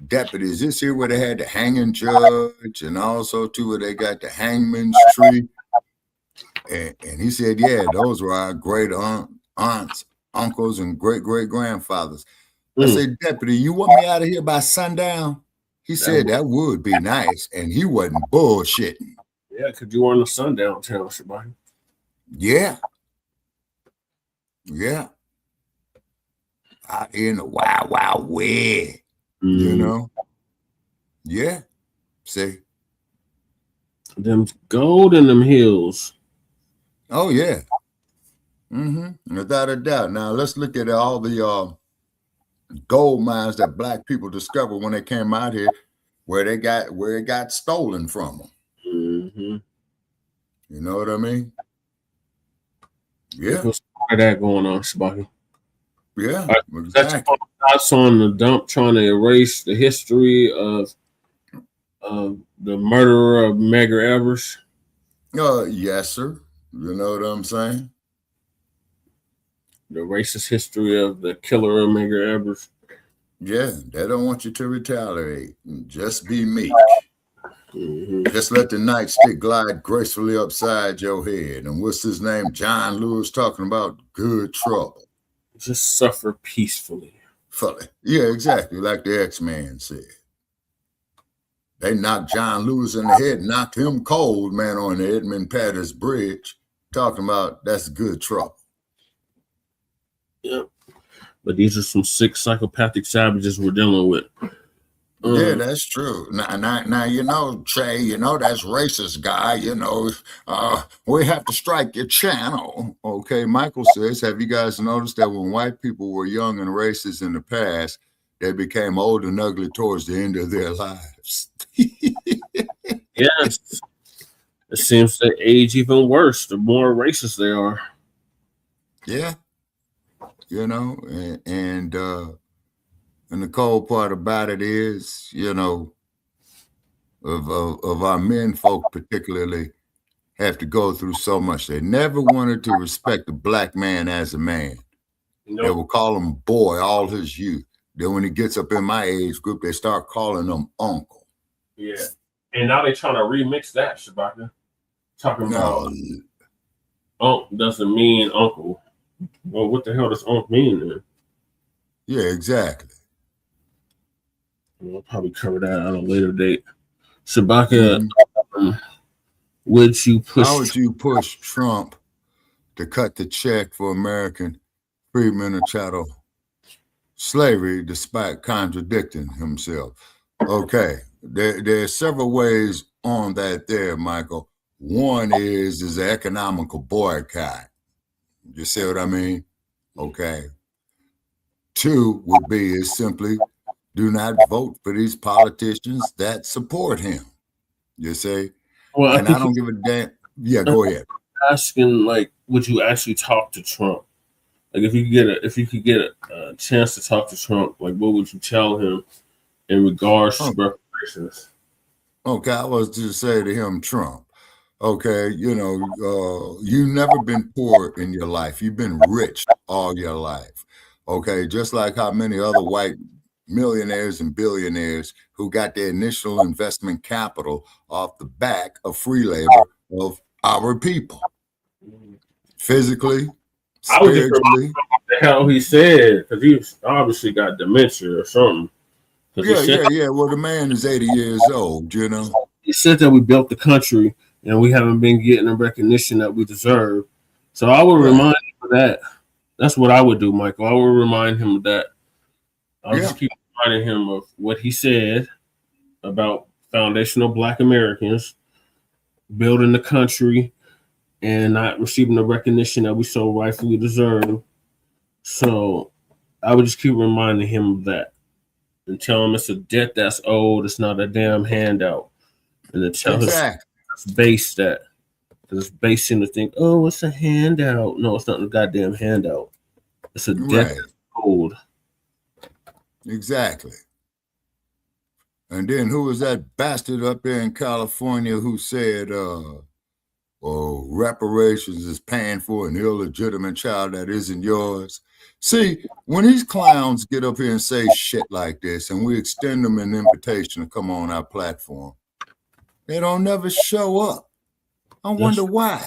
deputies, this here where they had the hanging judge and also too where they got the hangman's tree. And he said, yeah, those were our great aunts, uncles, and great-great-grandfathers. I said, deputy, you want me out of here by sundown? He said that would be nice, and he wasn't bullshitting. Yeah, because you were in the sundown town, Shabaka. Yeah. Yeah. Out in the wild, wild west, you know? Yeah. See? Them gold in them hills. Oh, yeah. Mm-hmm. Without a doubt. Now, let's look at all the gold mines that black people discovered when they came out here, where it got stolen from them. Mm-hmm. You know what I mean? Yeah. What's that going on, Shabaka? Yeah. Exactly. That's on the dump trying to erase the history of the murderer of Medgar Evers. Yes, sir. You know what I'm saying? The racist history of the killer of Medgar Evers. Yeah, they don't want you to retaliate. Just be meek. Just let the nightstick glide gracefully upside your head. And what's his name? John Lewis talking about good trouble. Just suffer peacefully. Fully. Yeah, exactly. Like the X-Man said. They knocked John Lewis in the head, knocked him cold, man, on the Edmund Pettus Bridge. Talking about that's good trouble. Yeah. But these are some sick psychopathic savages we're dealing with. Yeah, that's true. Now, you know, Che, you know, that's racist guy, you know, we have to strike your channel. Okay, Michael says, have you guys noticed that when white people were young and racist in the past, they became old and ugly towards the end of their lives? Yes. It seems to age even worse the more racist they are. Yeah. You know, and the cold part about it is, you know, of our men folk particularly have to go through so much. They never wanted to respect the black man as a man. Nope. They will call him boy all his youth. Then when he gets up in my age group, they start calling him uncle. Yeah. And now they're trying to remix that, Shabaka. Talking about unc doesn't mean uncle. Well, what the hell does unc mean then? Yeah, exactly. We'll probably cover that at a later date. Shabaka, would you push? How would you push Trump to cut the check for American freedmen of chattel slavery, despite contradicting himself? Okay, there are several ways on that there, Michael. One is the economical boycott. You see what I mean? Okay. Two would be is simply do not vote for these politicians that support him. You see? Well, and I don't give a damn. Yeah, go ahead. Asking, like, would you actually talk to Trump? Like, if you could get a chance to talk to Trump, like, what would you tell him in regards to reparations? Okay, I was to say to him, Trump. Okay, you know, you've never been poor in your life. You've been rich all your life. Okay, just like how many other white millionaires and billionaires who got their initial investment capital off the back of free labor of our people. Physically, spiritually. What the hell he said, because he obviously got dementia or something. Yeah. Well, the man is 80 years old, you know. He said that we built the country and we haven't been getting the recognition that we deserve. So I would remind him of that. That's what I would do, Michael. I would remind him of that. I'll just keep reminding him of what he said about foundational Black Americans building the country and not receiving the recognition that we so rightfully deserve. So I would just keep reminding him of that. and tell them it's a debt that's owed. It's not a damn handout. And to tell Exactly. us base that. Because it's basing to think, oh, it's a handout. No, it's not a goddamn handout. It's a debt that's owed. Exactly. And then who was that bastard up there in California who said, reparations is paying for an illegitimate child that isn't yours? See, when these clowns get up here and say shit like this and we extend them an invitation to come on our platform, they don't never show up. I wonder why.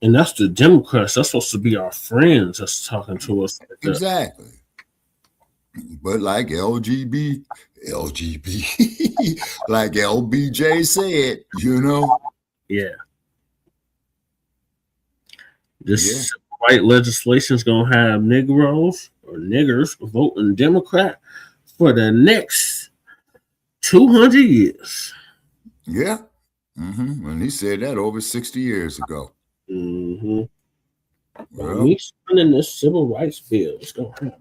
And that's the Democrats. That's supposed to be our friends that's talking to us. Like that. Exactly. But like LGB, like LBJ said, you know. Yeah. This white legislation is going to have Negroes or niggers voting Democrat for the next 200 years. Yeah. Mm-hmm. And he said that over 60 years ago. Mm-hmm. Well, we signing this civil rights bill. It's going to have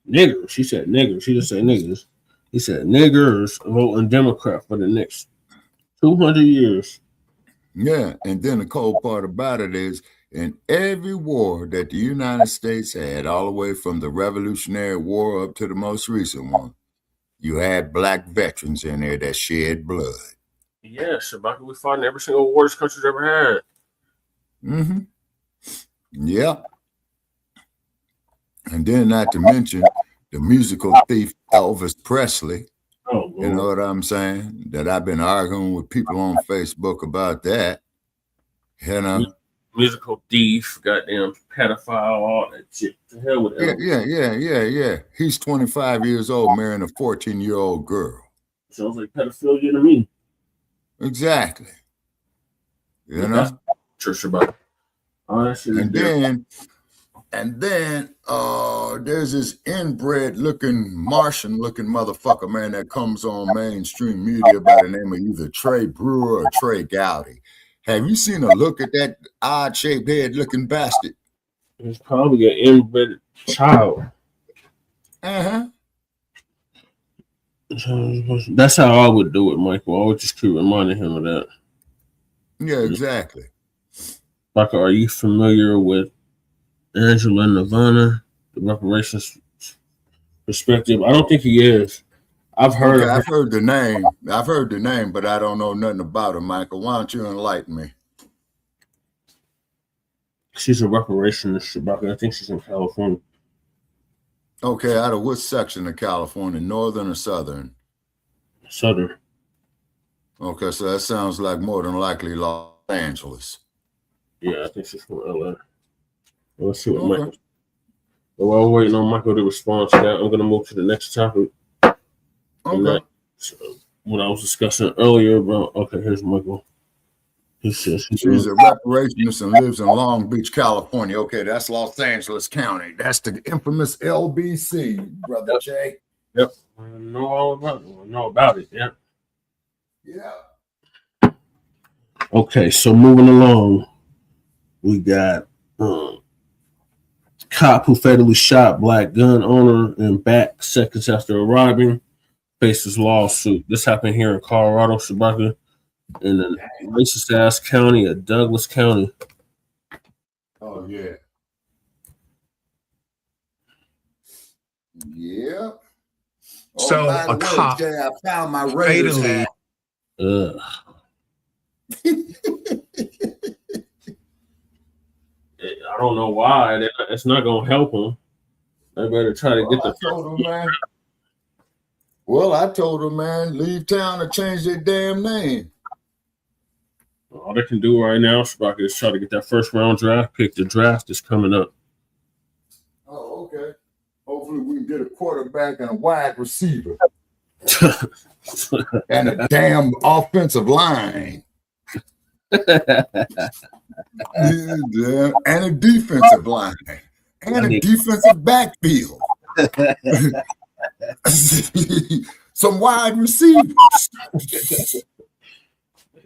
niggers. She said niggers. She just said niggers. He said niggers voting Democrat for the next 200 years. Yeah. And then the cold part about it is in every war that the United States had, all the way from the Revolutionary War up to the most recent one, you had black veterans in there that shed blood. Yeah, Shabaka, we fought in every single war this country's ever had. Mm-hmm. Yeah. And then not to mention the musical thief Elvis Presley. Oh, you know what I'm saying? That I've been arguing with people on Facebook about that. You know? Musical thief, goddamn pedophile, all that shit. The hell with Elvis. Yeah. He's 25 years old marrying a 14-year-old girl. Sounds like pedophilia to me. Exactly. You know? Church about and then there's this inbred looking Martian looking motherfucker, man, that comes on mainstream media by the name of either Trey Brewer or Trey Gowdy. Have you seen a look at that odd shaped head looking bastard? He's probably an inbred child. Uh-huh. That's how I would do it, Michael. I would just keep reminding him of that. Yeah, exactly. Like, are you familiar with Angela Nirvana, the reparations perspective? I don't think he is. I've heard of her. I've heard the name, but I don't know nothing about her, Michael. Why don't you enlighten me? She's a reparationist, Shabaka. I think she's in California. Okay, out of what section of California? Northern or southern? Southern. Okay, so that sounds like more than likely Los Angeles. Yeah, I think she's from LA. Let's see what Michael. While we're waiting on Michael to respond to that, I'm going to move to the next topic. Okay. What I was discussing earlier about, okay, here's Michael. He says she's a reparationist and lives in Long Beach, California. Okay, that's Los Angeles County. That's the infamous LBC, Brother Jay. Yep. I know all about it. I know about it. Yep. Yeah. Okay, so moving along, we got cop who fatally shot black gun owner in Bacc seconds after arriving faces lawsuit. This happened here in Colorado, Shabaka, in the racist ass county of Douglas County. Oh yeah. Yeah. So a cop I found my fatally. I don't know why. It's not going to help them. They better try to get the. I told them, man, leave town and change their damn name. All they can do right now, Shabaka, is try to get that first round draft pick. The draft is coming up. Oh, okay. Hopefully we can get a quarterback and a wide receiver. And a damn offensive line. And a defensive line. And a defensive backfield. Some wide receivers.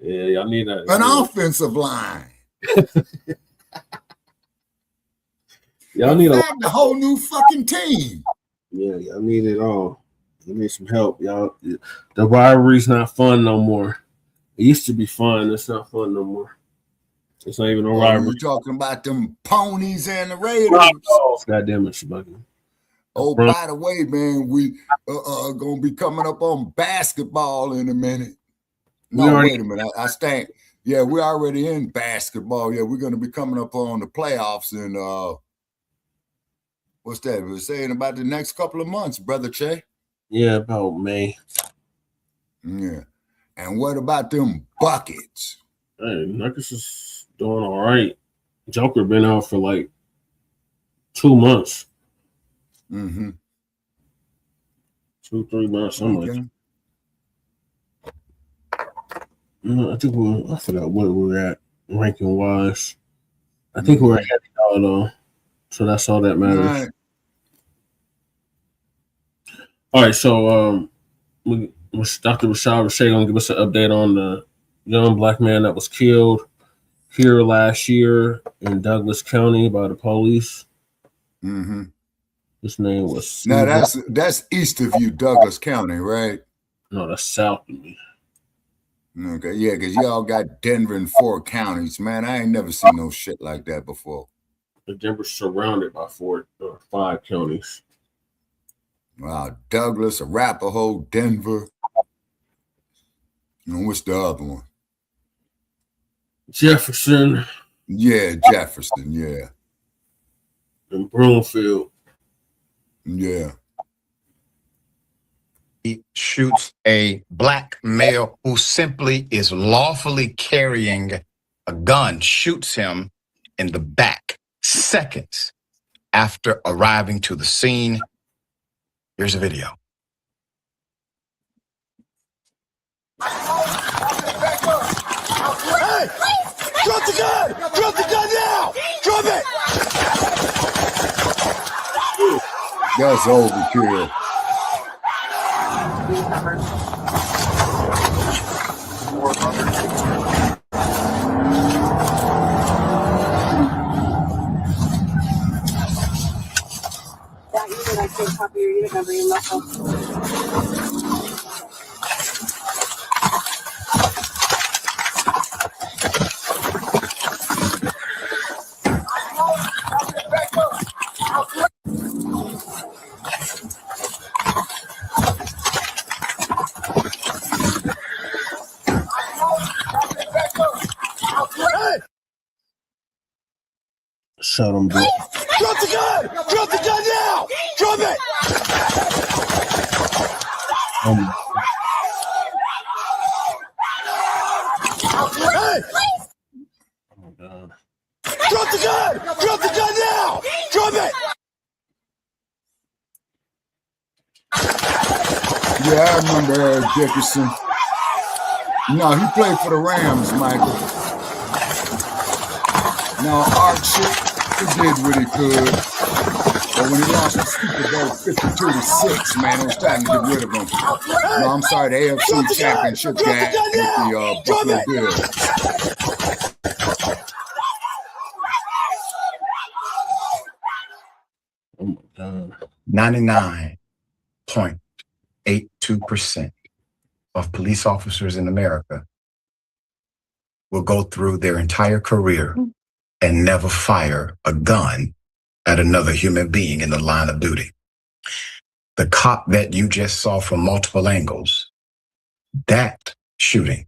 Yeah, y'all need that. An offensive line. Y'all need the whole new fucking team. Yeah, y'all need it all. We need some help, y'all. The rivalry's not fun no more. It used to be fun. It's not fun no more. It's not even a rivalry. You talking about them ponies and the Raiders? God damn it, Shabaka. Oh, by the way, man, we gonna be coming up on basketball in a minute. No, wait a minute. I stand. Yeah, we're already in basketball. Yeah, we're gonna be coming up on the playoffs in what's that? We're saying about the next couple of months, brother Che. Yeah, about May. Yeah. And what about them buckets? Hey, Nuggets is doing all right. Joker been out for like 2 months. 2-3 months, something like that. I forgot where we're at ranking wise. I think we're ahead of y'all though. So that's all that matters. All right, so Dr. Rashad Rashay gonna give us an update on the young black man that was killed here last year in Douglas County by the police. His name was. Now that's east of you, Douglas County, right? No, that's south of me. Okay, yeah, because y'all got Denver and 4 counties, man. I ain't never seen no shit like that before. Denver's surrounded by 4 or 5 counties. Wow, Douglas, Arapahoe, Denver. And what's the other one? Jefferson. Yeah, Jefferson, yeah. And Broomfield. Yeah. He shoots a black male who simply is lawfully carrying a gun, shoots him in the back seconds after arriving to the scene. Here's a video. Hey! Drop the gun! Drop the gun now! Drop it! That's overkill. Shut him, bro. Drop the gun! Drop the gun now! Drop it! Hey! Oh my God. Drop the gun! Drop the gun now! Drop it! Yeah, I remember Eric Dickerson. No, he played for the Rams, Michael. Now, Archie, he did what he could. But when he lost the Super Bowl 52-6, man, it was time to get rid of him. No, I'm sorry, the AFC Championship game with the Buffalo Bills. Oh my God. 99.82% of police officers in America will go through their entire career and never fire a gun at another human being in the line of duty. The cop that you just saw from multiple angles, that shooting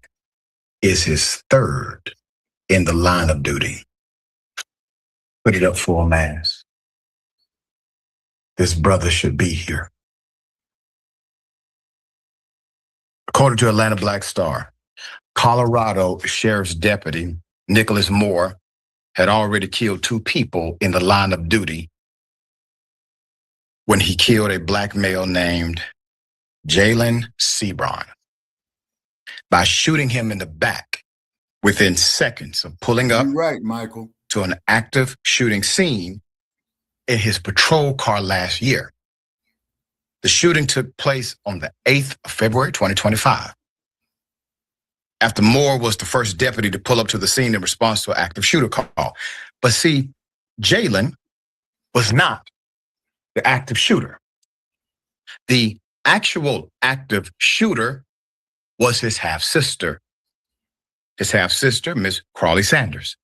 is his third in the line of duty. Put it up for a mass. This brother should be here. According to Atlanta Black Star, Colorado Sheriff's Deputy Nicholas Moore had already killed 2 people in the line of duty when he killed a black male named Jalen Sebron by shooting him in the back within seconds of pulling up to an active shooting scene in his patrol car last year. The shooting took place on the 8th of February, 2025. After Moore was the first deputy to pull up to the scene in response to an active shooter call. But see, Jalen was not the active shooter. The actual active shooter was his half-sister. His half-sister, Miss Crawley Sanders,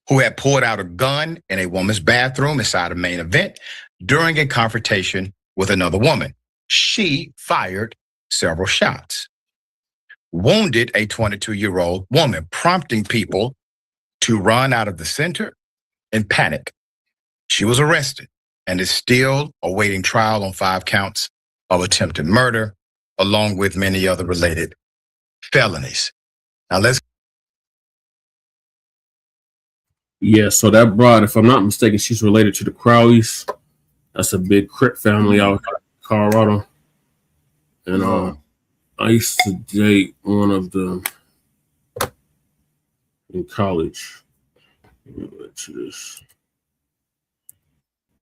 who had pulled out a gun in a woman's bathroom inside a main event during a confrontation with another woman. She fired several shots, wounded a 22-year-old woman, prompting people to run out of the center in panic. She was arrested and is still awaiting trial on 5 counts of attempted murder, along with many other related felonies. Now let's. Yeah, so that broad, if I'm not mistaken, she's related to the Crowleys. That's a big Crip family out in Colorado. And I used to date one of them in college.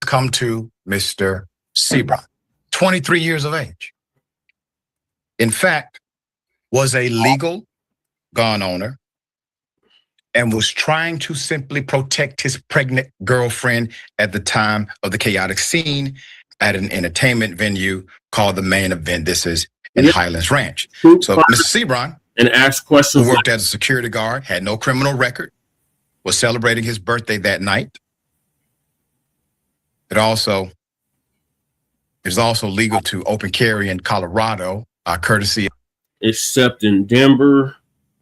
Come to Mr. Sebron, 23 years of age. In fact, was a legal gun owner and was trying to simply protect his pregnant girlfriend at the time of the chaotic scene at an entertainment venue called the Main Event. This is in Highlands Ranch. So Mr. Sebron, and asked questions, who worked as a security guard, had no criminal record, was celebrating his birthday that night. It is also legal to open carry in Colorado, courtesy. Except in Denver,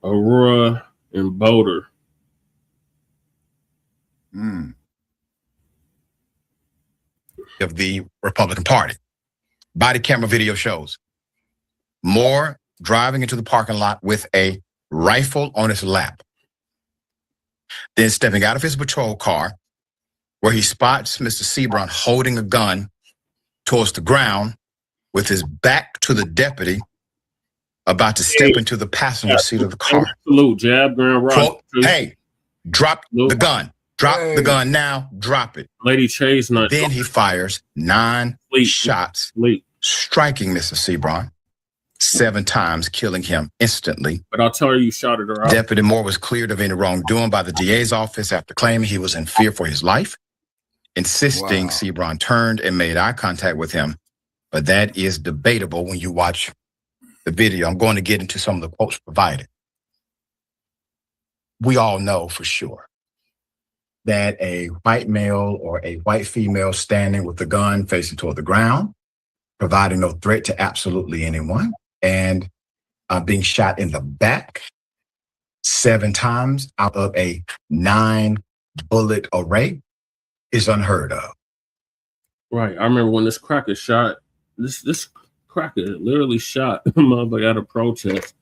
Aurora, and Boulder. Of the Republican Party. Body camera video shows Moore driving into the parking lot with a rifle on his lap, then stepping out of his patrol car, where he spots Mr. Sebron holding a gun towards the ground with his back to the deputy, about to step into the passenger seat of the car. Salute, jab, Grand Rock. Quote, hey, drop the gun. Drop the gun now. Drop it. Lady Chase. Then he fires 9 shots, striking Mr. Sebron 7 times, killing him instantly. But I'll tell her you shouted her out. Deputy Moore was cleared of any wrongdoing by the DA's office after claiming he was in fear for his life, insisting Sebron turned and made eye contact with him. But that is debatable when you watch the video. I'm going to get into some of the quotes provided. We all know for sure that a white male or a white female standing with the gun facing toward the ground, providing no threat to absolutely anyone, and being shot in the back 7 times out of a 9-bullet array is unheard of. Right. I remember when this cracker shot, this cracker literally shot a motherfucker at a protest,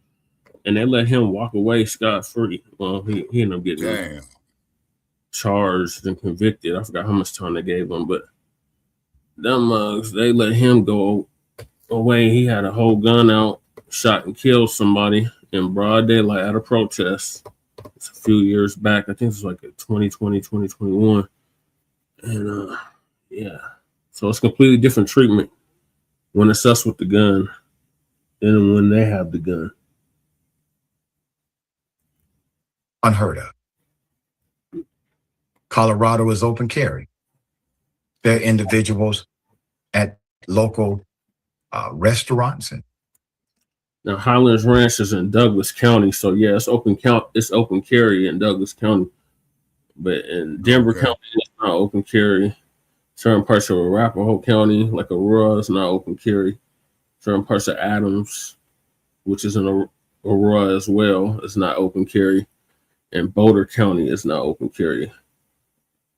and they let him walk away scot-free. Well, he ended up getting charged and convicted. I forgot how much time they gave him, but them mugs, they let him go away. He had a whole gun out, shot and killed somebody in broad daylight at a protest. It's a few years back. I think it was like 2020, 2021. And yeah. So it's completely different treatment when it's us with the gun than when they have the gun. Unheard of. Colorado is open carry. There are individuals at local restaurants. And now Highlands Ranch is in Douglas County, so yeah, it's open carry in Douglas County. But in Denver County, it's not open carry. Certain parts of Arapahoe County, like Aurora, is not open carry. Certain parts of Adams, which is in Aurora as well, is not open carry. And Boulder County is not open carry.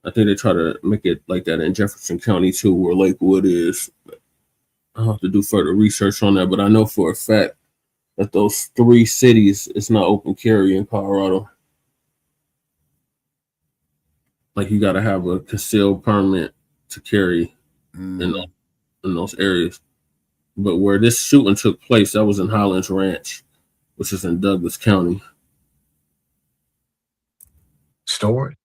I think they try to make it like that in Jefferson County too, where Lakewood is. I'll have to do further research on that, but I know for a fact that those 3 cities is not open carry in Colorado. Like you got to have a concealed permit to carry in those areas. But where this shooting took place, that was in Highlands Ranch, which is in Douglas County. Stored,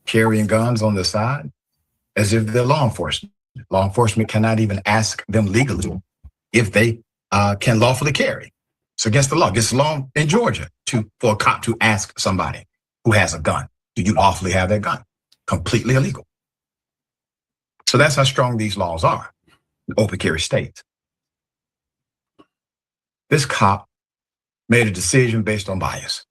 carrying guns on the side, as if they're law enforcement. Law enforcement cannot even ask them legally if they can lawfully carry. It's against the law. Against the law in Georgia for a cop to ask somebody who has a gun, do you lawfully have that gun? Completely illegal. So that's how strong these laws are in open carry states. This cop made a decision based on bias.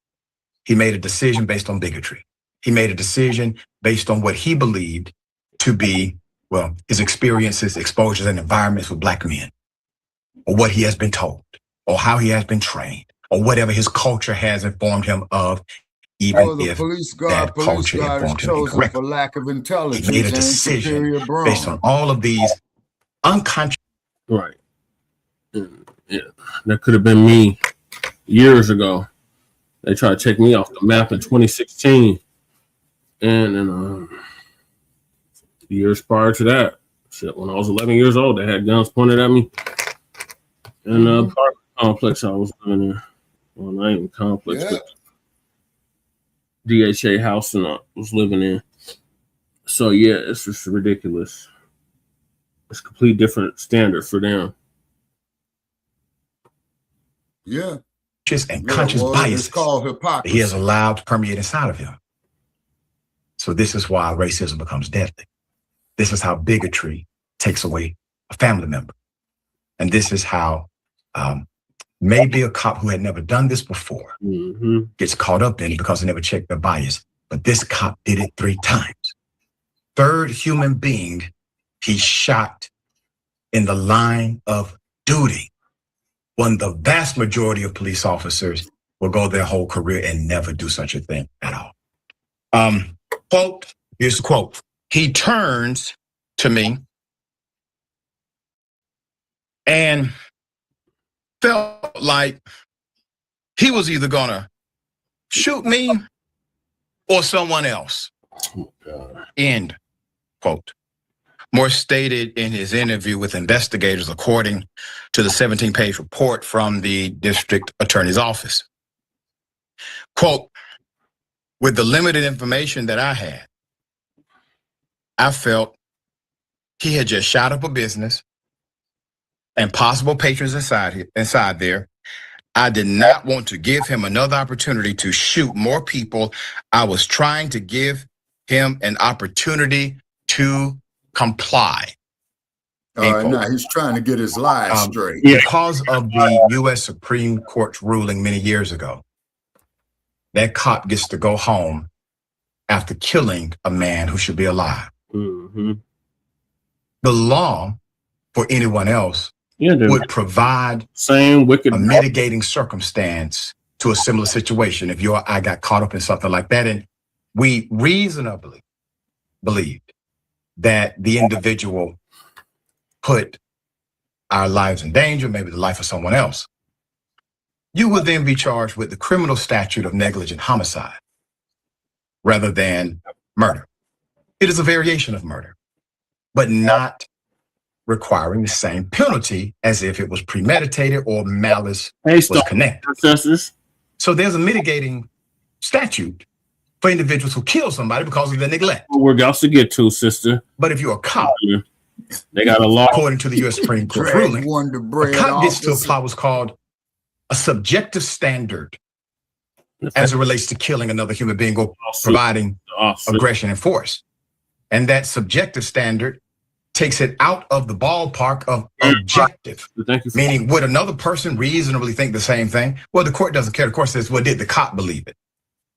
He made a decision based on bigotry. He made a decision based on what he believed to be, well, his experiences, exposures, and environments with Black men, or what he has been told, or how he has been trained, or whatever his culture has informed him of, even if that culture informed him incorrectly. For lack of intelligence, he made a decision based on all of these unconscious. Right. Yeah, that could have been me years ago. They tried to take me off the map in 2016, and then years prior to that, shit, when I was 11 years old, they had guns pointed at me in the apartment complex I was living in. Well, not even complex, but DHA house, and I was living in. So yeah, it's just ridiculous. It's a complete different standard for them. Yeah. And conscious biases called that he has allowed to permeate inside of him. So this is why racism becomes deadly. This is how bigotry takes away a family member. And this is how maybe a cop who had never done this before gets caught up in it because they never checked their bias. But this cop did it 3 times. Third human being he shot in the line of duty, when the vast majority of police officers will go their whole career and never do such a thing at all. Quote, here's the quote. He turns to me and felt like he was either gonna shoot me or someone else. Oh, God. End quote. More stated in his interview with investigators, according to the 17-page report from the district attorney's office. Quote, with the limited information that I had, I felt he had just shot up a business and possible patrons inside there. I did not want to give him another opportunity to shoot more people. I was trying to give him an opportunity to comply. Now he's trying to get his lies straight. Because of the U.S. Supreme Court's ruling many years ago, that cop gets to go home after killing a man who should be alive. The law for anyone else would provide same wicked a mitigating circumstance to a similar situation if you or I got caught up in something like that. And we reasonably believed that the individual put our lives in danger, maybe the life of someone else. You would then be charged with the criminal statute of negligent homicide rather than murder. It is a variation of murder, but not requiring the same penalty as if it was premeditated or malice was connected. So there's a mitigating statute for individuals who kill somebody because of their neglect. We're got to get to, sister. But if you're a cop, they got a law. According to the U.S. Supreme Court ruling, a cop gets to apply what's called a subjective standard as it relates to killing another human being or providing aggression and force. And that subjective standard takes it out of the ballpark of objective. Meaning, would another person reasonably think the same thing? Well, the court doesn't care. The court says, well, did the cop believe it?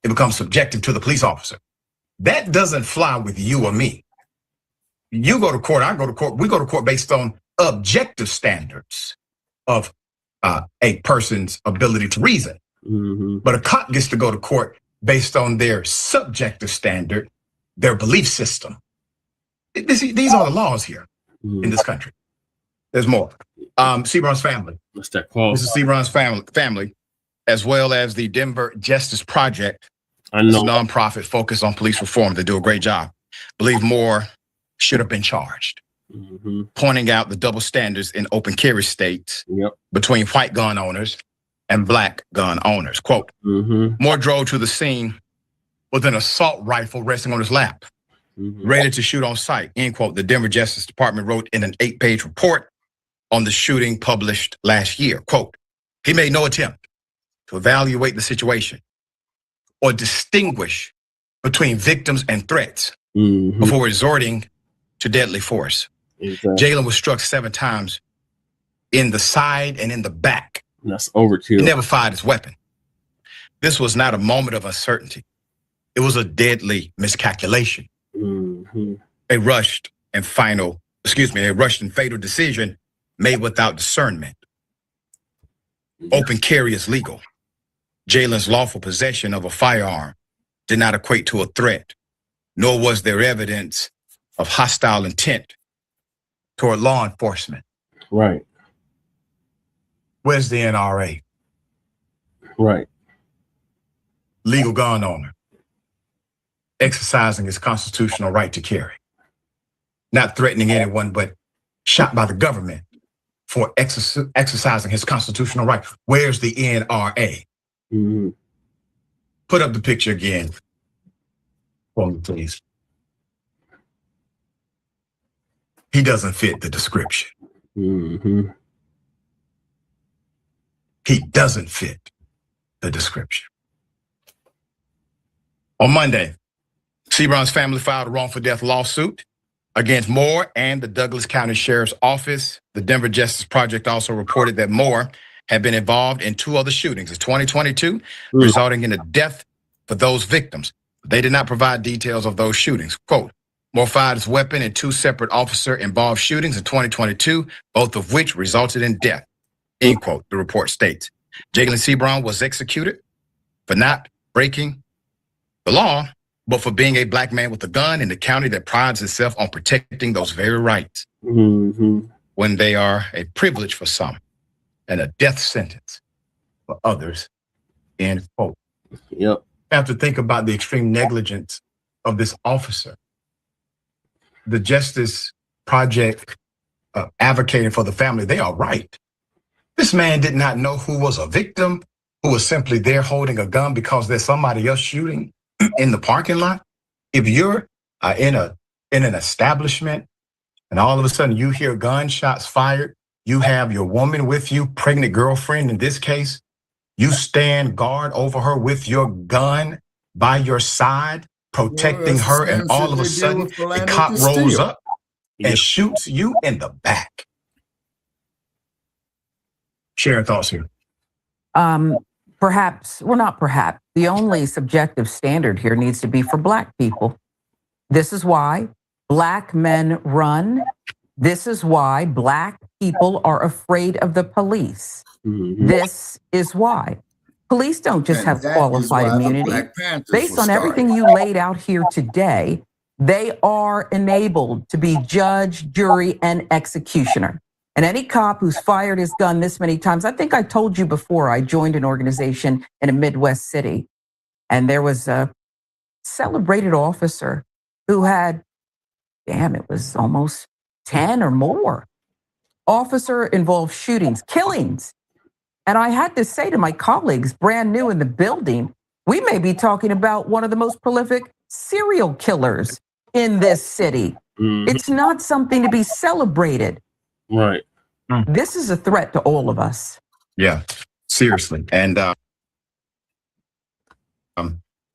It becomes subjective to the police officer. That doesn't fly with you or me. You go to court, I go to court, we go to court based on objective standards of a person's ability to reason. But a cop gets to go to court based on their subjective standard, their belief system. These are the laws here in this country. There's more. Sebron's family. What's that called? This is Sebron's family, as well as the Denver Justice Project. I know. It's a nonprofit focused on police reform. They do a great job. Believe more should have been charged. Pointing out the double standards in open carry states between white gun owners and black gun owners. Quote, Moore drove to the scene with an assault rifle resting on his lap, ready to shoot on sight, end quote. The Denver Justice Department wrote in an 8-page report on the shooting published last year. Quote, he made no attempt to evaluate the situation or distinguish between victims and threats before resorting to deadly force. Jalen was struck 7 times in the side and in the back That's overkill. He never fired his weapon. This was not a moment of uncertainty. It was a deadly miscalculation. A rushed and fatal decision made without discernment. Open carry is legal. Jalen's lawful possession of a firearm did not equate to a threat, nor was there evidence of hostile intent toward law enforcement. Right. Where's the NRA? Right. Legal gun owner exercising his constitutional right to carry, not threatening anyone, but shot by the government for exercising his constitutional right. Where's the NRA? Put up the picture again for me, please. He doesn't fit the description. He doesn't fit the description. On Monday, Sebron's family filed a wrongful death lawsuit against Moore and the Douglas County Sheriff's Office. The Denver Justice Project also reported that Moore had been involved in 2 other shootings in 2022, resulting in a death for those victims. They did not provide details of those shootings. Quote, Moore fired his weapon in 2 separate officer-involved shootings in 2022, both of which resulted in death. End quote, the report states. Jalen Sebron was executed for not breaking the law, but for being a Black man with a gun in the county that prides itself on protecting those very rights when they are a privilege for some and a death sentence for others, end quote. Yep. I have to think about the extreme negligence of this officer. The Justice Project advocating for the family, they are right. This man did not know who was a victim, who was simply there holding a gun because there's somebody else shooting in the parking lot. If you're in an establishment and all of a sudden you hear gunshots fired, you have your woman with you, pregnant girlfriend in this case, you stand guard over her with your gun by your side, protecting her, and all of a sudden a cop rolls up and shoots you in the back. Share your thoughts here. Perhaps, well, not perhaps, the only subjective standard here needs to be for Black people. This is why Black men run. This is why Black people are afraid of the police. This is why. Police don't just have qualified immunity. Based on everything you laid out here today, they are enabled to be judge, jury, and executioner. And any cop who's fired his gun this many times, I think I told you before, I joined an organization in a Midwest city, and there was a celebrated officer who had, it was almost 10 or more officer-involved shootings, killings. And I had to say to my colleagues, brand new in the building, we may be talking about one of the most prolific serial killers in this city. It's not something to be celebrated. Right. This is a threat to all of us. Yeah, seriously. And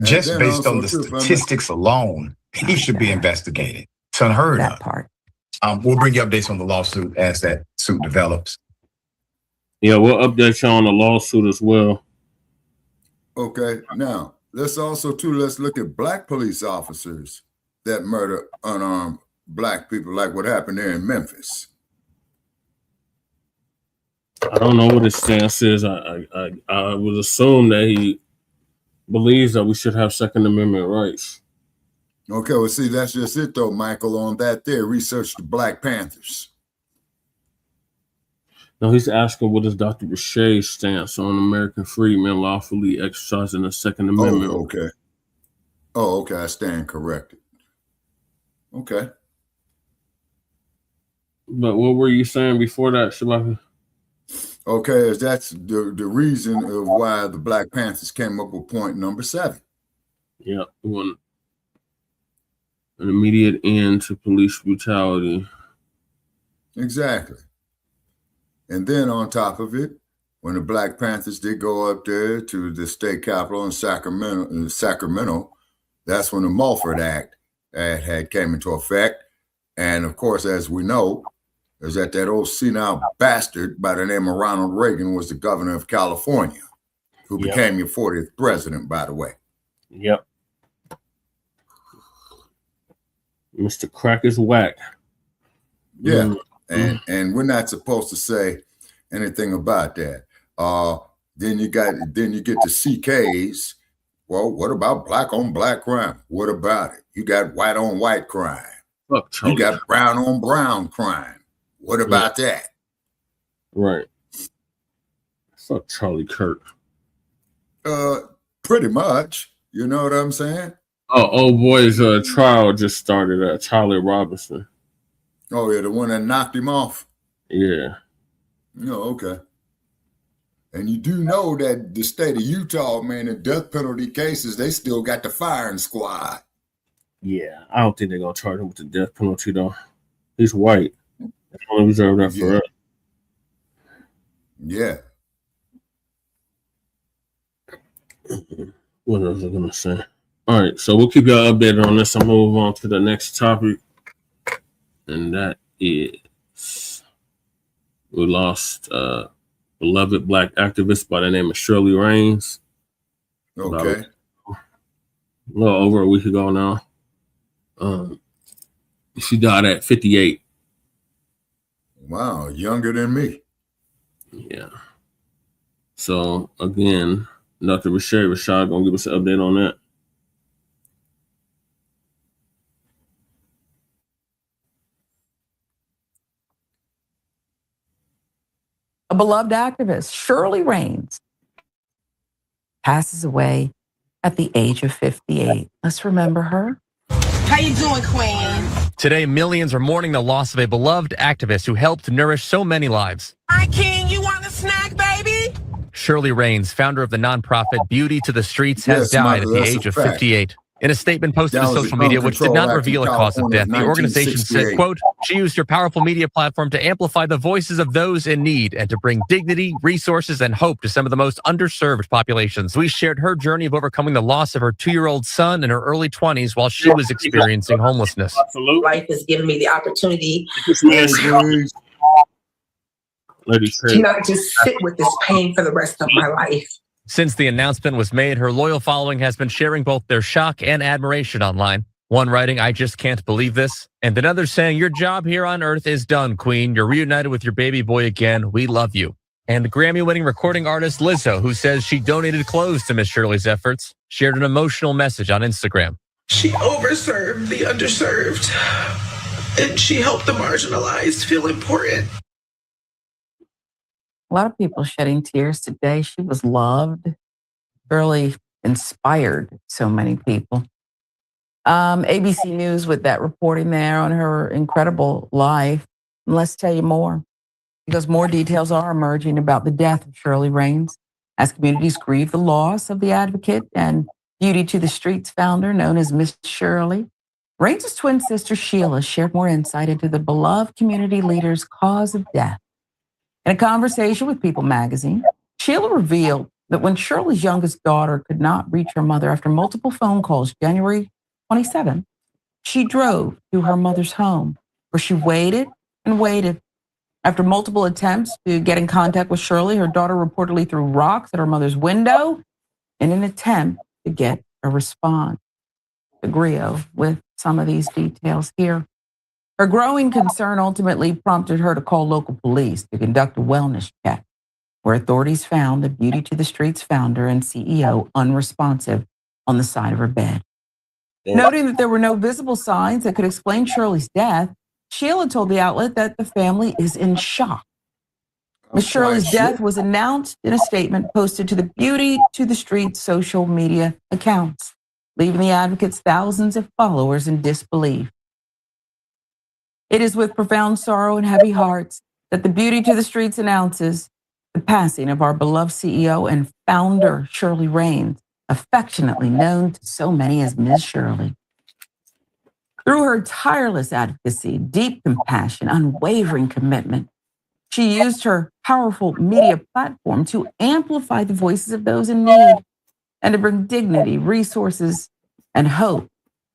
just based on the statistics alone, he should be investigated. It's unheard of. That part. We'll bring you updates on the lawsuit as that suit develops. Yeah, we'll update you on the lawsuit as well. Okay, now let's look at Black police officers that murder unarmed Black people, like what happened there in Memphis. I don't know what his stance is. I would assume that he believes that we should have Second Amendment rights. Okay, well, see, that's just it, though, Michael. On that there, research the Black Panthers. No, he's asking what is Dr. Bashir's stance on American freedmen lawfully exercising the Second Amendment. Oh, okay. Oh, okay, I stand corrected. Okay. But what were you saying before that, Shabaka? Okay, that's the reason of why the Black Panthers came up with point number 7. Yeah, an immediate end to police brutality. Exactly. And then on top of it, when the Black Panthers did go up there to the state capitol in Sacramento, that's when the Mulford Act had came into effect. And of course, as we know, is that old senile bastard by the name of Ronald Reagan was the governor of California, who became your 40th president, by the way. Yep. Mr. Crack is whack. Yeah. And we're not supposed to say anything about that. Then you get the CKs. Well, what about black on black crime? What about it? You got white on white crime. You got brown on brown crime. What about that? Right. Fuck Charlie Kirk. Pretty much. You know what I'm saying? Oh, old boy's trial just started. Charlie Robinson. Oh yeah, the one that knocked him off. Yeah. Oh, okay. And you do know that the state of Utah, man, in death penalty cases, they still got the firing squad. Yeah, I don't think they're gonna charge him with the death penalty though. He's white. They only reserve that for us. Yeah. What else was I gonna say? All right, so we'll keep y'all updated on this. I'll move on to the next topic, and that is we lost beloved Black activist by the name of Shirley Raines. Okay. A little over a week ago now. She died at 58. Wow, younger than me. Yeah. So again, Dr. Rashad gonna give us an update on that. A beloved activist, Shirley Raines, passes away at the age of 58. Let's remember her. How you doing, Queen? Today, millions are mourning the loss of a beloved activist who helped nourish so many lives. Hi, King. You want a snack, baby? Shirley Raines, founder of the nonprofit Beauty to the Streets, has died at the age of 58. In a statement posted to social media, which did not reveal a cause of death, the organization said, quote, "She used her powerful media platform to amplify the voices of those in need and to bring dignity, resources, and hope to some of the most underserved populations. We shared her journey of overcoming the loss of her 2-year-old son in her early 20s while she was experiencing homelessness." Life has given me the opportunity to not just sit with this pain for the rest of my life. Since the announcement was made, her loyal following has been sharing both their shock and admiration online. One writing, "I just can't believe this." And another saying, "Your job here on Earth is done, Queen. You're reunited with your baby boy again. We love you." And the Grammy-winning recording artist Lizzo, who says she donated clothes to Miss Shirley's efforts, shared an emotional message on Instagram. She overserved the underserved, and she helped the marginalized feel important. A lot of people shedding tears today. She was loved, really inspired so many people. ABC News with that reporting there on her incredible life. And let's tell you more, because more details are emerging about the death of Shirley Raines as communities grieve the loss of the advocate and Beauty to the Streets founder known as Miss Shirley. Raines' twin sister Sheila shared more insight into the beloved community leader's cause of death. In a conversation with People magazine, Sheila revealed that when Shirley's youngest daughter could not reach her mother after multiple phone calls January 27, she drove to her mother's home, where she waited and waited. After multiple attempts to get in contact with Shirley, her daughter reportedly threw rocks at her mother's window in an attempt to get a response. Agrio with some of these details here. Her growing concern ultimately prompted her to call local police to conduct a wellness check, where authorities found the Beauty to the Streets founder and CEO unresponsive on the side of her bed. Yeah. Noting that there were no visible signs that could explain Shirley's death, Sheila told the outlet that the family is in shock. Miss Shirley's death was announced in a statement posted to the Beauty to the Streets social media accounts, leaving the advocate's thousands of followers in disbelief. It is with profound sorrow and heavy hearts that the Beauty to the Streets announces the passing of our beloved CEO and founder, Shirley Raines, affectionately known to so many as Ms. Shirley. Through her tireless advocacy, deep compassion, unwavering commitment, she used her powerful media platform to amplify the voices of those in need and to bring dignity, resources, and hope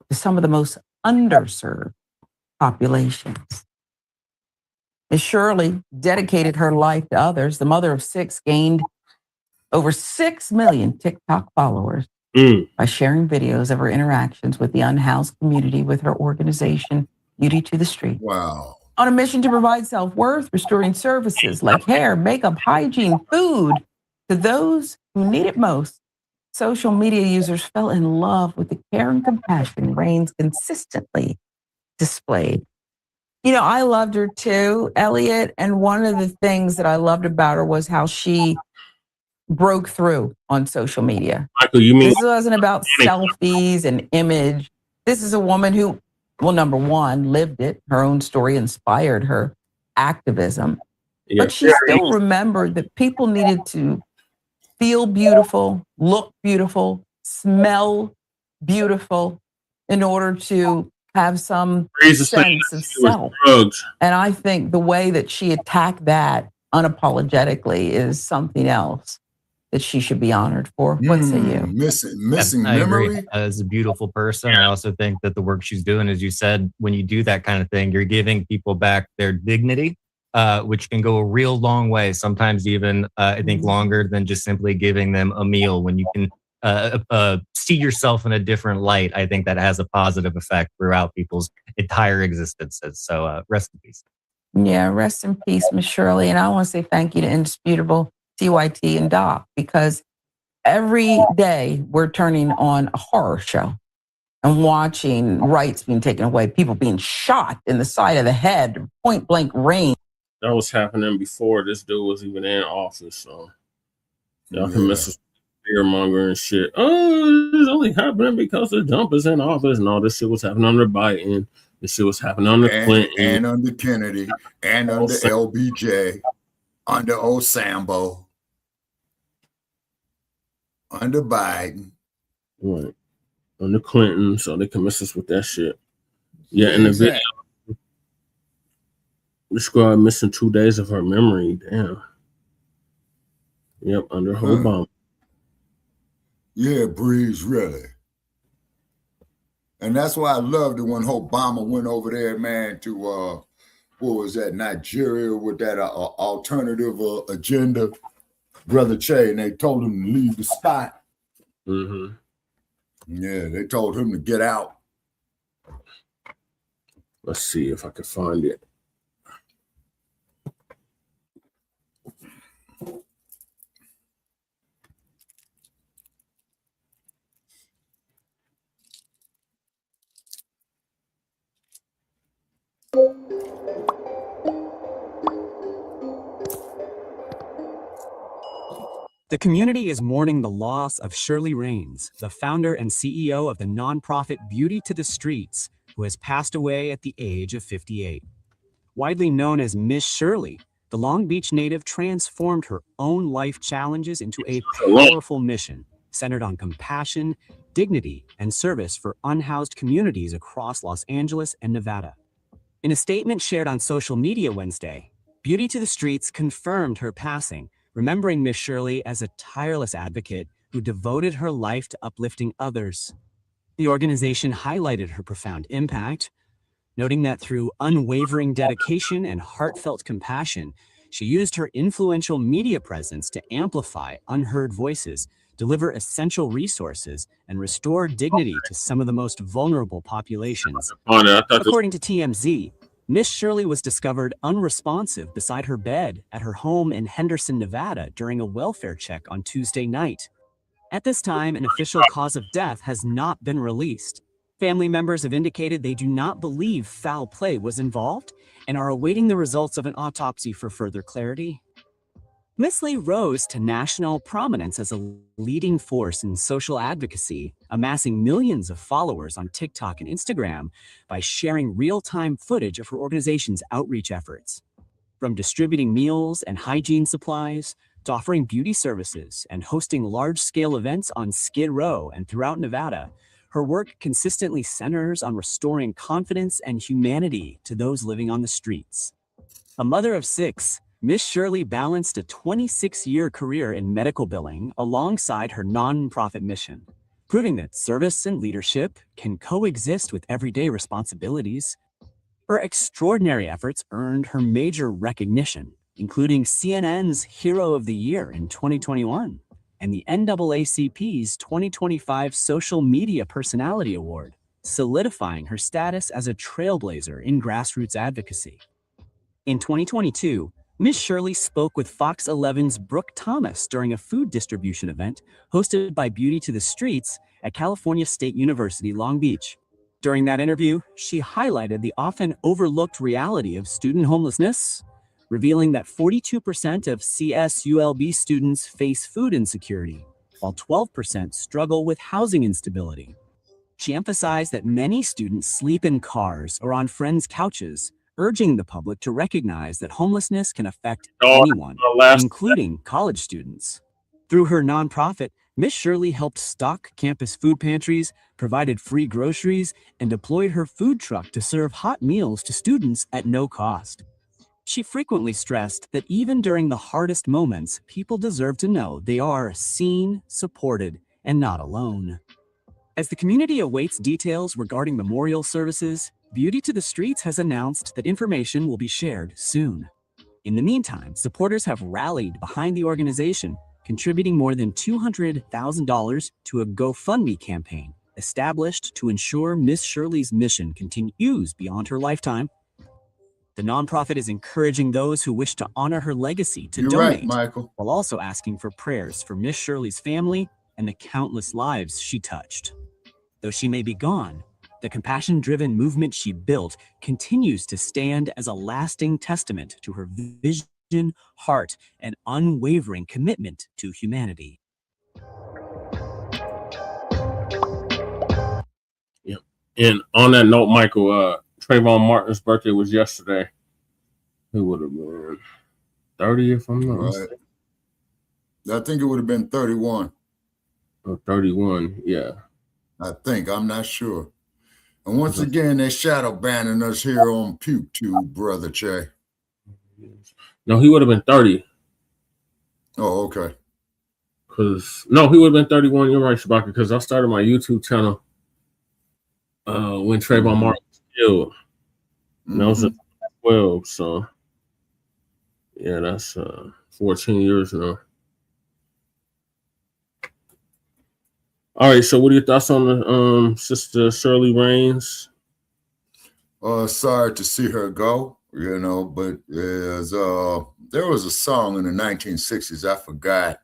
to some of the most underserved populations. Ms. Shirley dedicated her life to others. The mother of 6 gained over 6 million TikTok followers by sharing videos of her interactions with the unhoused community with her organization, Beauty to the Street. Wow. On a mission to provide self-worth, restoring services like hair, makeup, hygiene, food to those who need it most. Social media users fell in love with the care and compassion Raines consistently displayed. You know, I loved her too, Elliot. And one of the things that I loved about her was how she broke through on social media. Michael, you mean this wasn't about selfies and image. This is a woman who, well, number one, lived it. Her own story inspired her activism. Yeah. But she still remembered that people needed to feel beautiful, look beautiful, smell beautiful in order to have some sense of self. And I think the way that she attacked that unapologetically is something else that she should be honored for. What say you? Missing I memory. agree. As a beautiful person, I also think that the work she's doing, as you said, when you do that kind of thing, you're giving people back their dignity, which can go a real long way. Sometimes even, I think, longer than just simply giving them a meal. When you can see yourself in a different light, I think that has a positive effect throughout people's entire existences. So rest in peace. Yeah, rest in peace, Miss Shirley. And I want to say thank you to Indisputable, TYT, and Doc, because every day we're turning on a horror show and watching rights being taken away, people being shot in the side of the head, point blank range. That was happening before this dude was even in office. So y'all can miss us fear monger and shit. Oh, it's only happening because the Trump is in office. No, this shit was happening under Biden. This shit was happening under Clinton. And under Kennedy. And under LBJ. Under Osambo. Under Biden. Right. Under Clinton. So they can miss us with that shit. Yeah, in the video. This girl missing 2 days of her memory. Damn. Yep, under Obama. Yeah, Breeze, really. And that's why I loved it when Obama went over there, man, to, what was that, Nigeria with that alternative agenda, Brother Che, and they told him to leave the spot. Mm-hmm. Yeah, they told him to get out. Let's see if I can find it. The community is mourning the loss of Shirley Raines, the founder and CEO of the nonprofit Beauty to the Streets, who has passed away at the age of 58. Widely known as Miss Shirley, the Long Beach native transformed her own life challenges into a powerful mission centered on compassion, dignity, and service for unhoused communities across Los Angeles and Nevada. In a statement shared on social media Wednesday, Beauty to the Streets confirmed her passing, remembering Miss Shirley as a tireless advocate who devoted her life to uplifting others. The organization highlighted her profound impact, noting that through unwavering dedication and heartfelt compassion, she used her influential media presence to amplify unheard voices, deliver essential resources, and restore dignity to some of the most vulnerable populations. According to TMZ, Miss Shirley was discovered unresponsive beside her bed at her home in Henderson, Nevada during a welfare check on Tuesday night. At this time, an official cause of death has not been released. Family members have indicated they do not believe foul play was involved and are awaiting the results of an autopsy for further clarity. Miss Lee rose to national prominence as a leading force in social advocacy, amassing millions of followers on TikTok and Instagram by sharing real-time footage of her organization's outreach efforts. From distributing meals and hygiene supplies, to offering beauty services and hosting large-scale events on Skid Row and throughout Nevada, her work consistently centers on restoring confidence and humanity to those living on the streets. A mother of 6, Miss Shirley balanced a 26-year career in medical billing alongside her nonprofit mission, proving that service and leadership can coexist with everyday responsibilities. Her extraordinary efforts earned her major recognition, including CNN's Hero of the Year in 2021 and the NAACP's 2025 Social Media Personality Award, solidifying her status as a trailblazer in grassroots advocacy. In 2022, Ms. Shirley spoke with Fox 11's Brooke Thomas during a food distribution event hosted by Beauty to the Streets at California State University, Long Beach. During that interview, she highlighted the often overlooked reality of student homelessness, revealing that 42% of CSULB students face food insecurity, while 12% struggle with housing instability. She emphasized that many students sleep in cars or on friends' couches, urging the public to recognize that homelessness can affect anyone, including college students. Through her nonprofit, Ms. Shirley helped stock campus food pantries, provided free groceries, and deployed her food truck to serve hot meals to students at no cost. She frequently stressed that even during the hardest moments, people deserve to know they are seen, supported, and not alone. As the community awaits details regarding memorial services, Beauty to the Streets has announced that information will be shared soon. In the meantime, supporters have rallied behind the organization, contributing more than $200,000 to a GoFundMe campaign established to ensure Miss Shirley's mission continues beyond her lifetime. The nonprofit is encouraging those who wish to honor her legacy to donate, Michael. while also asking for prayers for Miss Shirley's family and the countless lives she touched. Though she may be gone, the compassion-driven movement she built continues to stand as a lasting testament to her vision, heart, and unwavering commitment to humanity. Yep. And on that note, Michael, Trayvon Martin's birthday was yesterday. Who would have been 30 if I'm not mistaken? I think it would have been 31. Or 31, yeah. I think. I'm not sure. And once again, they're shadow banning us here on PewTube, Brother Che. No, he would have been 30. Oh, okay. No, he would have been 31. You're right, Shabaka, because I started my YouTube channel when Trayvon Martin was killed. And that was in 12, so yeah, that's 14 years now. All right, so what are your thoughts on the Sister Shirley Raines? Sorry to see her go, but there was a song in the 1960s, I forgot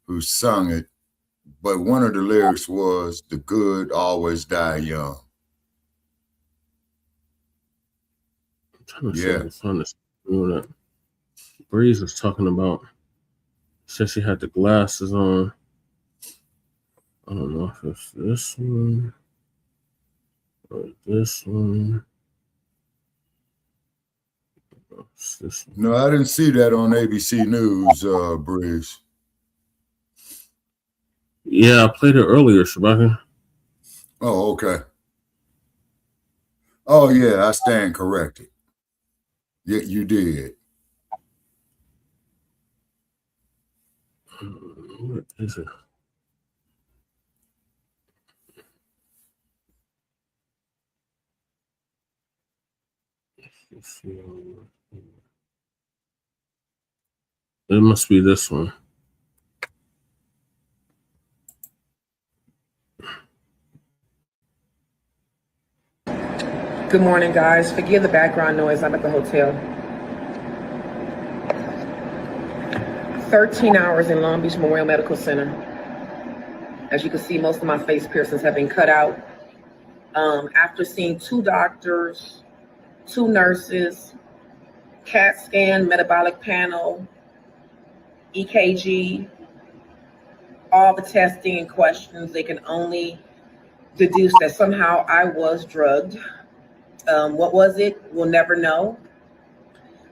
who sung it, but one of the lyrics was, "The good always die young." I'm trying to find this. That Breeze was talking about. Said she had the glasses on. I don't know if it's this one or this one. It's this one. No, I didn't see that on ABC News, Breeze. Yeah, I played it earlier, Shabaka. Oh, okay. Oh, yeah, I stand corrected. Yeah, you did. What is it? It must be this one. Good morning, guys. Forgive the background noise. I'm at the hotel. 13 hours in Long Beach Memorial Medical Center. As you can see, most of my face piercings have been cut out. After seeing 2 doctors, 2 nurses, CAT scan, metabolic panel, EKG, all the testing and questions, they can only deduce that somehow I was drugged. What was it? We'll never know.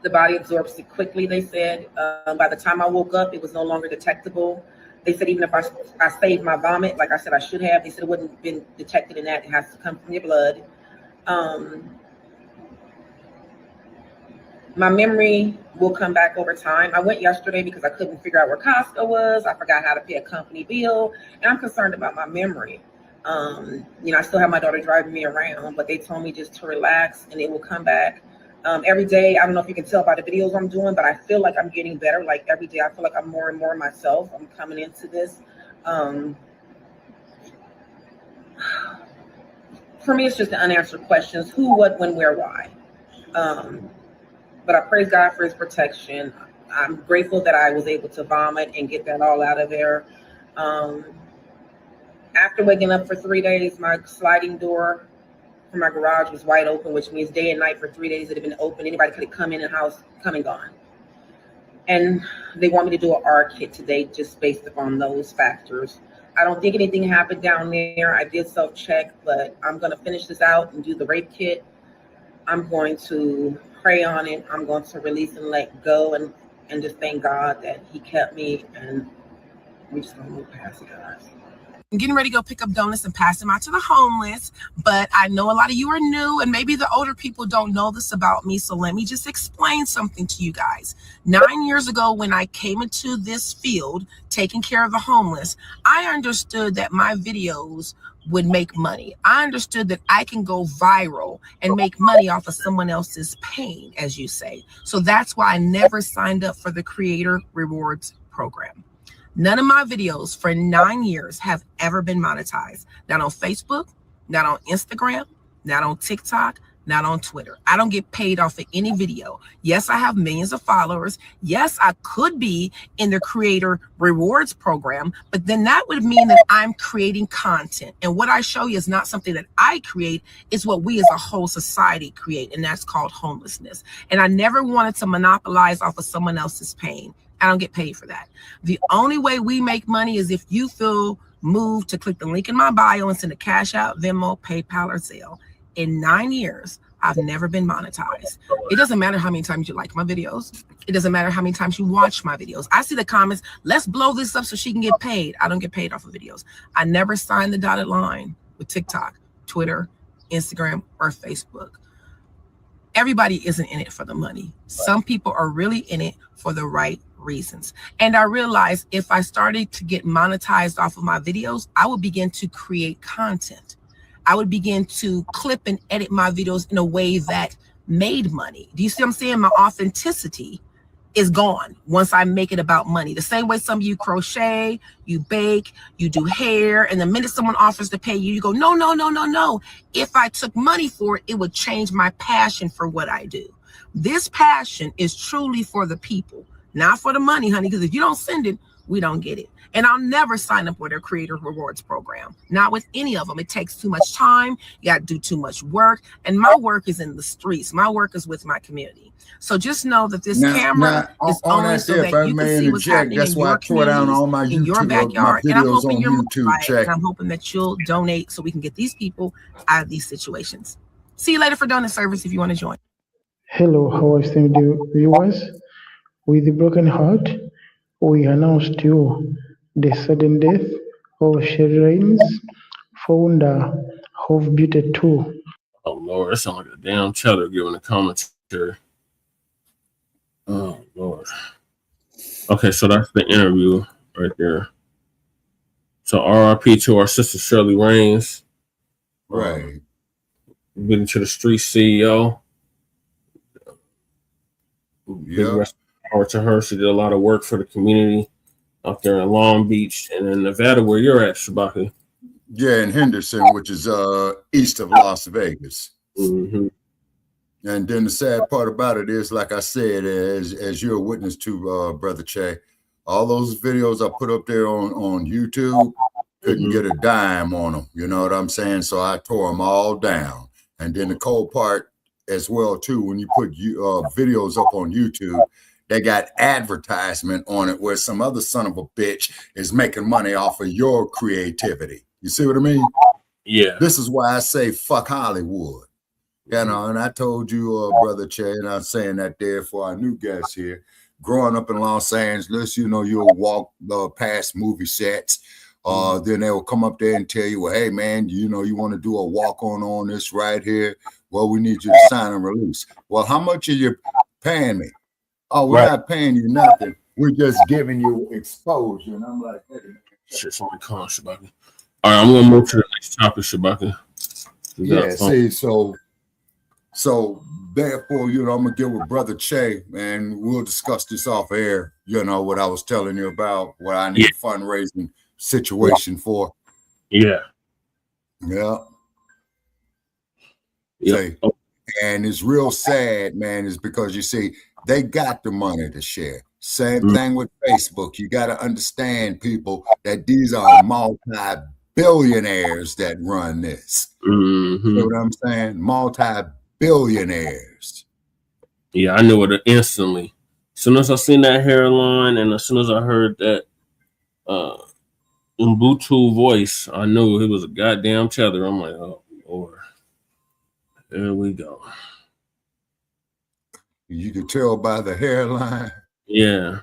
The body absorbs it quickly, they said. By the time I woke up, it was no longer detectable. They said even if I saved my vomit, like I said I should have, they said it wouldn't have been detected in that. It has to come from your blood. My memory will come back over time. I went yesterday because I couldn't figure out where Costco was. I forgot how to pay a company bill, and I'm concerned about my memory. You know, I still have my daughter driving me around, but they told me just to relax and it will come back. Every day, I don't know if you can tell by the videos I'm doing, but I feel like I'm getting better. Like every day, I feel like I'm more and more myself. I'm coming into this. For me, it's just the unanswered questions: who, what, when, where, why. But I praise God for his protection. I'm grateful that I was able to vomit and get that all out of there. After waking up for 3 days, my sliding door for my garage was wide open, which means day and night for 3 days it had been open. Anybody could have come in the house, come and gone. And they want me to do an R kit today just based upon those factors. I don't think anything happened down there. I did self-check, but I'm going to finish this out and do the rape kit. I'm going to pray on it. I'm going to release and let go and just thank God that he kept me, and we just going to move past it, guys. I'm getting ready to go pick up donuts and pass them out to the homeless, but I know a lot of you are new and maybe the older people don't know this about me, so let me just explain something to you guys. 9 years ago, when I came into this field, taking care of the homeless, I understood that my videos would make money. I understood that I can go viral and make money off of someone else's pain, as you say. So that's why I never signed up for the Creator Rewards program. None of my videos for 9 years have ever been monetized. Not on Facebook, not on Instagram, not on TikTok, not on Twitter. I don't get paid off of any video. Yes, I have millions of followers. Yes, I could be in the Creator Rewards program, but then that would mean that I'm creating content. And what I show you is not something that I create, it's what we as a whole society create, and that's called homelessness. And I never wanted to monopolize off of someone else's pain. I don't get paid for that. The only way we make money is if you feel moved to click the link in my bio and send a cash out, Venmo, PayPal, or Zelle. In 9 years, I've never been monetized. It doesn't matter how many times you like my videos. It doesn't matter how many times you watch my videos. I see the comments, let's blow this up so she can get paid. I don't get paid off of videos. I never signed the dotted line with TikTok, Twitter, Instagram, or Facebook. Everybody isn't in it for the money. Some people are really in it for the right reasons. And I realized if I started to get monetized off of my videos, I would begin to create content. I would begin to clip and edit my videos in a way that made money. Do you see what I'm saying? My authenticity is gone once I make it about money. The same way some of you crochet, you bake, you do hair, and the minute someone offers to pay you, you go, no, no, no, no, no. If I took money for it, it would change my passion for what I do. This passion is truly for the people, not for the money, honey, because if you don't send it, we don't get it. And I'll never sign up with a Creator Rewards program. Not with any of them. It takes too much time. You got to do too much work. And my work is in the streets. My work is with my community. So just know that this camera is only so that you can see what's happening in your community, in your backyard. And I'm hoping you're motivated, and I'm hoping that you'll donate so we can get these people out of these situations. See you later for donor service if you want to join. Hello, how esteemed viewers. With a broken heart, we announce to you the sudden death of Shirley, founder of Beauty 2. Oh Lord, that sounds like a damn cheddar giving a commentary. Oh Lord. Okay, so that's the interview right there. So RIP to our sister Shirley Raines. Right. Getting to the street CEO. Yeah. Power to her. She did a lot of work for the community out there in Long Beach and in Nevada, where you're at, Shabaka. Yeah, in Henderson, which is east of Las Vegas. Mm-hmm. And then the sad part about it is, like I said, as you're a witness to, Brother Che, all those videos I put up there on YouTube, couldn't get a dime on them. You know what I'm saying? So I tore them all down. And then the cold part as well, too, when you put videos up on YouTube, they got advertisement on it where some other son of a bitch is making money off of your creativity. You see what I mean? Yeah. This is why I say fuck Hollywood. You know, and I told you, Brother Che, and I'm saying that there for our new guests here. Growing up in Los Angeles, you know, you'll walk past movie sets. Then they will come up there and tell you, well, hey, man, you know, you want to do a walk-on this right here? Well, we need you to sign and release. Well, how much are you paying me? Oh, we're not paying you nothing. We're just giving you exposure. And I'm like, hey, shit, somebody calling Shabaka. All right, I'm going to move to the next topic, Shabaka. Yeah, see, so therefore, you know, I'm gonna get with Brother Che, and we'll discuss this off air. You know what I was telling you about, what I need a fundraising situation for. Yeah. Yeah. See, and it's real sad, man, is because you see, they got the money to share. Same thing with Facebook. You got to understand, people, that these are multi-billionaires that run this. You know what I'm saying? Multi-billionaires. Yeah, I knew it instantly. As soon as I seen that hairline, and as soon as I heard that Ubuntu voice, I knew it was a goddamn tether. I'm like, oh Lord, there we go. You could tell by the hairline. Yeah.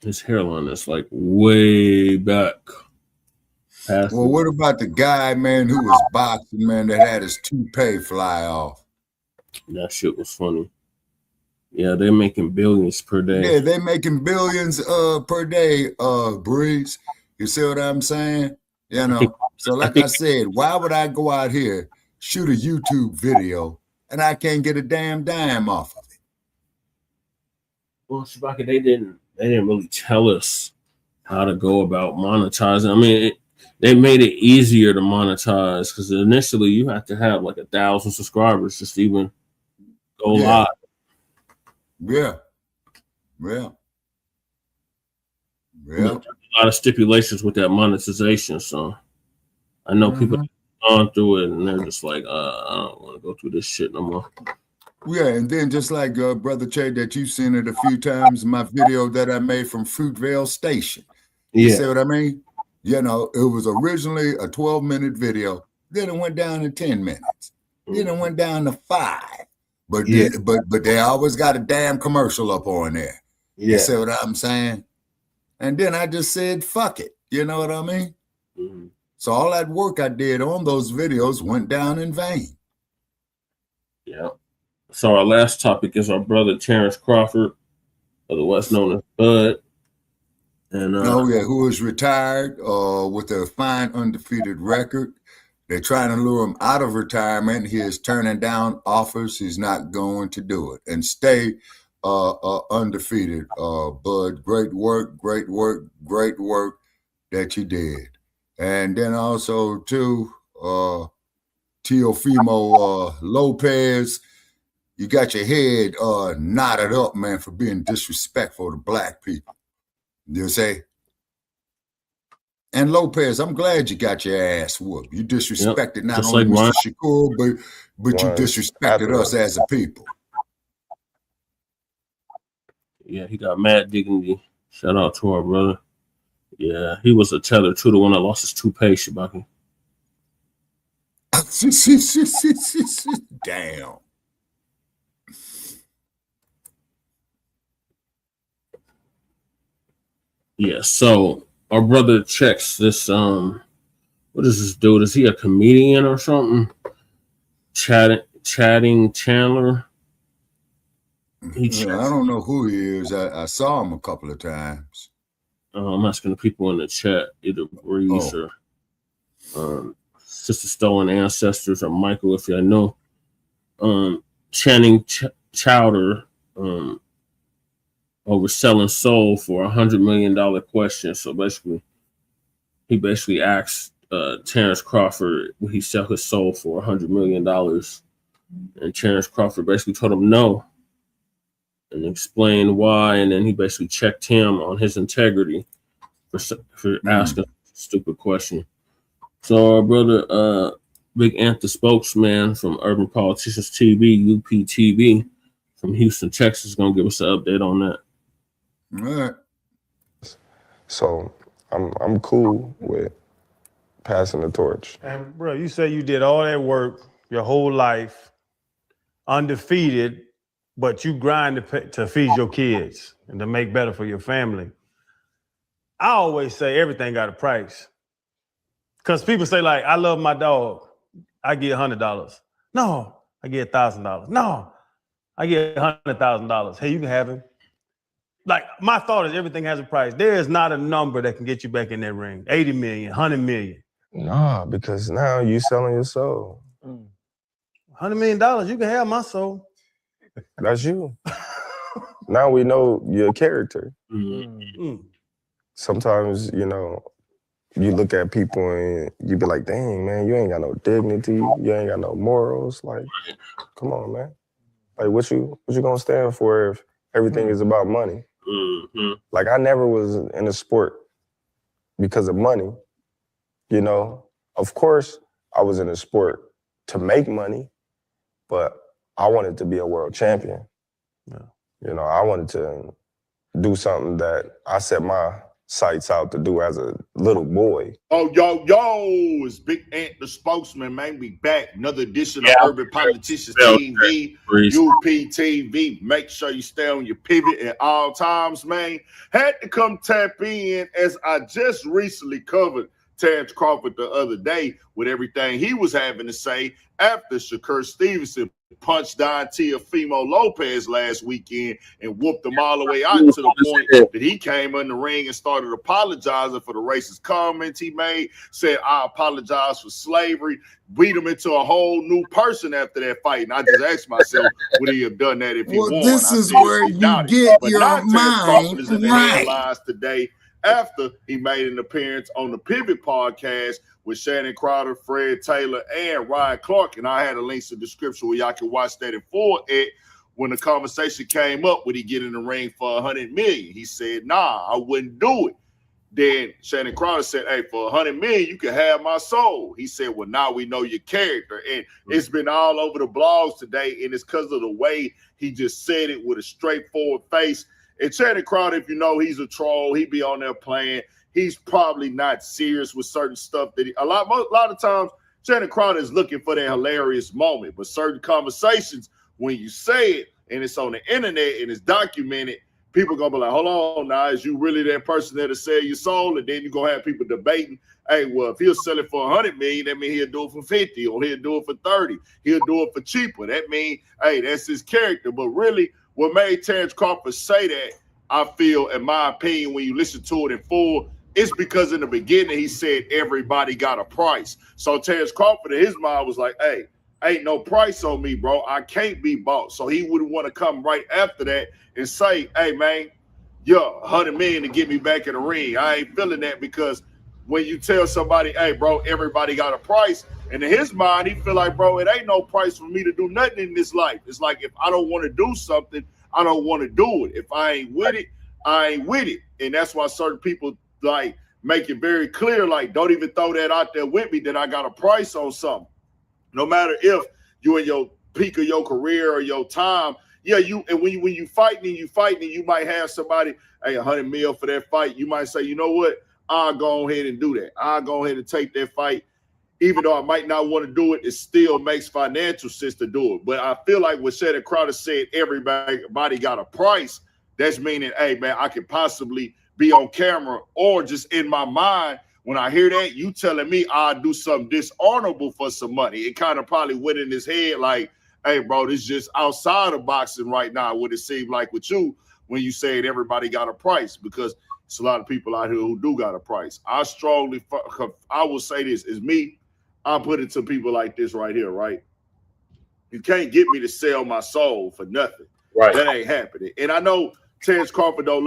His hairline is like way back. Well, what about the guy, man, who was boxing, man, that had his toupee fly off? That shit was funny. Yeah, they're making billions per day. Yeah, they're making billions per day, Breeze. You see what I'm saying? You know, so like I said, why would I go out here, shoot a YouTube video, and I can't get a damn dime off of it? Well, Shabaka, they didn't really tell us how to go about monetizing. I mean, they made it easier to monetize because initially you have to have like 1,000 subscribers just to even go live. Yeah. A lot of stipulations with that monetization. So I know people have gone through it and they're just like, I don't want to go through this shit no more. Yeah, and then just like Brother Che, that you've seen it a few times, my video that I made from Fruitvale Station. You see what I mean? You know, it was originally a 12-minute video. Then it went down to 10 minutes. Then it went down to 5. But they always got a damn commercial up on there. You see what I'm saying? And then I just said, fuck it. You know what I mean? So all that work I did on those videos went down in vain. Yeah. So our last topic is our brother Terence Crawford, otherwise known as Bud. And who is retired with a fine undefeated record. They're trying to lure him out of retirement. He is turning down offers. He's not going to do it and stay undefeated. Bud, great work that you did. And then also too, Teofimo Lopez, you got your head knotted up, man, for being disrespectful to black people. You say? And Lopez, I'm glad you got your ass whooped. You disrespected not just only like Mr. Shakur, but you disrespected us as a people. Yeah, he got mad dignity. Shout out to our brother. Yeah, he was a tether too, the one that lost his toupee, Shabaka. Damn. Yeah, so our brother checks this. What is this dude? Is he a comedian or something? Chatting Chandler. I don't know who he is. I saw him a couple of times. I'm asking the people in the chat, either Breeze or Sister Stolen Ancestors or Michael, if you know. Channing Chowder over selling soul for $100 million question. So basically, he basically asked Terence Crawford, would he sell his soul for $100 million? And Terence Crawford basically told him no and explained why. And then he basically checked him on his integrity for asking a stupid question. So our brother, Big Ant, the spokesman from Urban Politicians TV, UPTV, from Houston, Texas, is going to give us an update on that. All right. So I'm cool with passing the torch. And bro, you say you did all that work your whole life, undefeated, but you grind to feed your kids and to make better for your family. I always say everything got a price. Because people say, like, I love my dog. I get $100. No, I get $1,000. No, I get $100,000. Hey, you can have him. like my thought is everything has a price. There is not a number that can get you back in that ring. 80 million, 100 million. Nah, because now you selling your soul. $100 million, you can have my soul. That's you. Now we know your character. Sometimes, you know, you look at people and you be like, dang, man, you ain't got no dignity. You ain't got no morals. Like, come on, man. Like, what you gonna stand for if everything is about money? Like, I never was in a sport because of money. You know, of course, I was in a sport to make money, but I wanted to be a world champion. Yeah. You know, I wanted to do something that I set my sights out to do as a little boy. Oh, yo, it's Big Ant, the spokesman, man. We back. Another edition of Urban Politicians TV, UPTV. Make sure you stay on your pivot at all times, man. Had to come tap in as I just recently covered Terence Crawford the other day with everything he was having to say after Shakur Stevenson punched Don Teofimo Lopez last weekend and whooped him all the way out to the point that he came in the ring and started apologizing for the racist comments he made, said, I apologize for slavery, beat him into a whole new person after that fight. And I just asked myself, would he have done that if he won? This is where you get your mind is in the headlines today after he made an appearance on the Pivot podcast with Shannon Crowder, Fred Taylor, and Ryan Clark. And I had a link to the description where y'all can watch that in full. When the conversation came up, would he get in the ring for $100 million? He said, nah, I wouldn't do it. Then Shannon Crowder said, hey, for $100 million, you can have my soul. He said, well, now we know your character. And it's been all over the blogs today, and it's because of the way he just said it with a straightforward face. And Shannon Crowder, if you know, he's a troll. He be on there playing. He's probably not serious with certain stuff that a lot of times Shannon Crowder is looking for that hilarious moment. But certain conversations, when you say it and it's on the internet and it's documented, people gonna be like, hold on now, is you really that person that'll sell your soul? And then you're gonna have people debating, hey, well, if he'll sell it for $100 million, that means he'll do it for 50, or he'll do it for 30. He'll do it for cheaper. That means, hey, that's his character. But really, what made Terence Crawford say that, I feel, in my opinion, when you listen to it in full, it's because in the beginning he said everybody got a price. So Terence Crawford in his mind was like, hey, ain't no price on me, bro. I can't be bought. So he would want to come right after that and say, hey, man, $100 million to get me back in the ring. I ain't feeling that, because when you tell somebody, hey, bro, everybody got a price, and in his mind, he feel like, bro, it ain't no price for me to do nothing in this life. It's like, if I don't want to do something, I don't want to do it. If I ain't with it, I ain't with it. And that's why certain people like make it very clear, like, don't even throw that out there with me that I got a price on something. No matter if you in your peak of your career or your time, and when you fighting, you might have somebody, hey, $100 million for that fight. You might say, you know what, I'll go ahead and do that. I'll go ahead and take that fight. Even though I might not want to do it, it still makes financial sense to do it. But I feel like when Shannon Crowder said everybody got a price, that's meaning, hey, man, I could possibly be on camera, or just in my mind, when I hear that, you telling me I'll do something dishonorable for some money. It kind of probably went in his head like, hey, bro, this is just outside of boxing right now, what it seemed like with you when you said everybody got a price, because it's a lot of people out here who do got a price. I will say this, is me, I'll put it to people like this right here, right? You can't get me to sell my soul for nothing. Right. That ain't happening. And I know Terence Crawford don't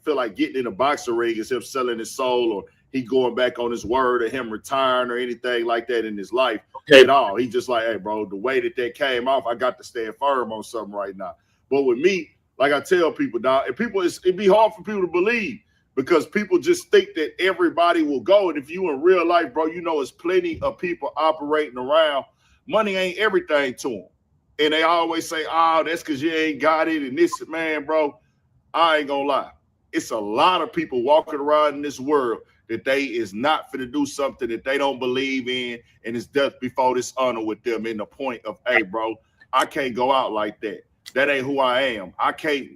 feel like getting in a boxing ring is him selling his soul, or he going back on his word, or him retiring, or anything like that in his life at all. He just like, hey, bro, the way that came off, I got to stand firm on something right now. But with me, like I tell people, dog, and people, it'd be hard for people to believe, because people just think that everybody will go. And if you in real life, bro, you know, there's plenty of people operating around. Money ain't everything to them. And they always say, oh, that's because you ain't got it. And this, man, bro, I ain't gonna lie. It's a lot of people walking around in this world that they is not finna do something that they don't believe in, and it's death before dishonor with them, in the point of, hey, bro, I can't go out like that. That ain't who I am. I can't,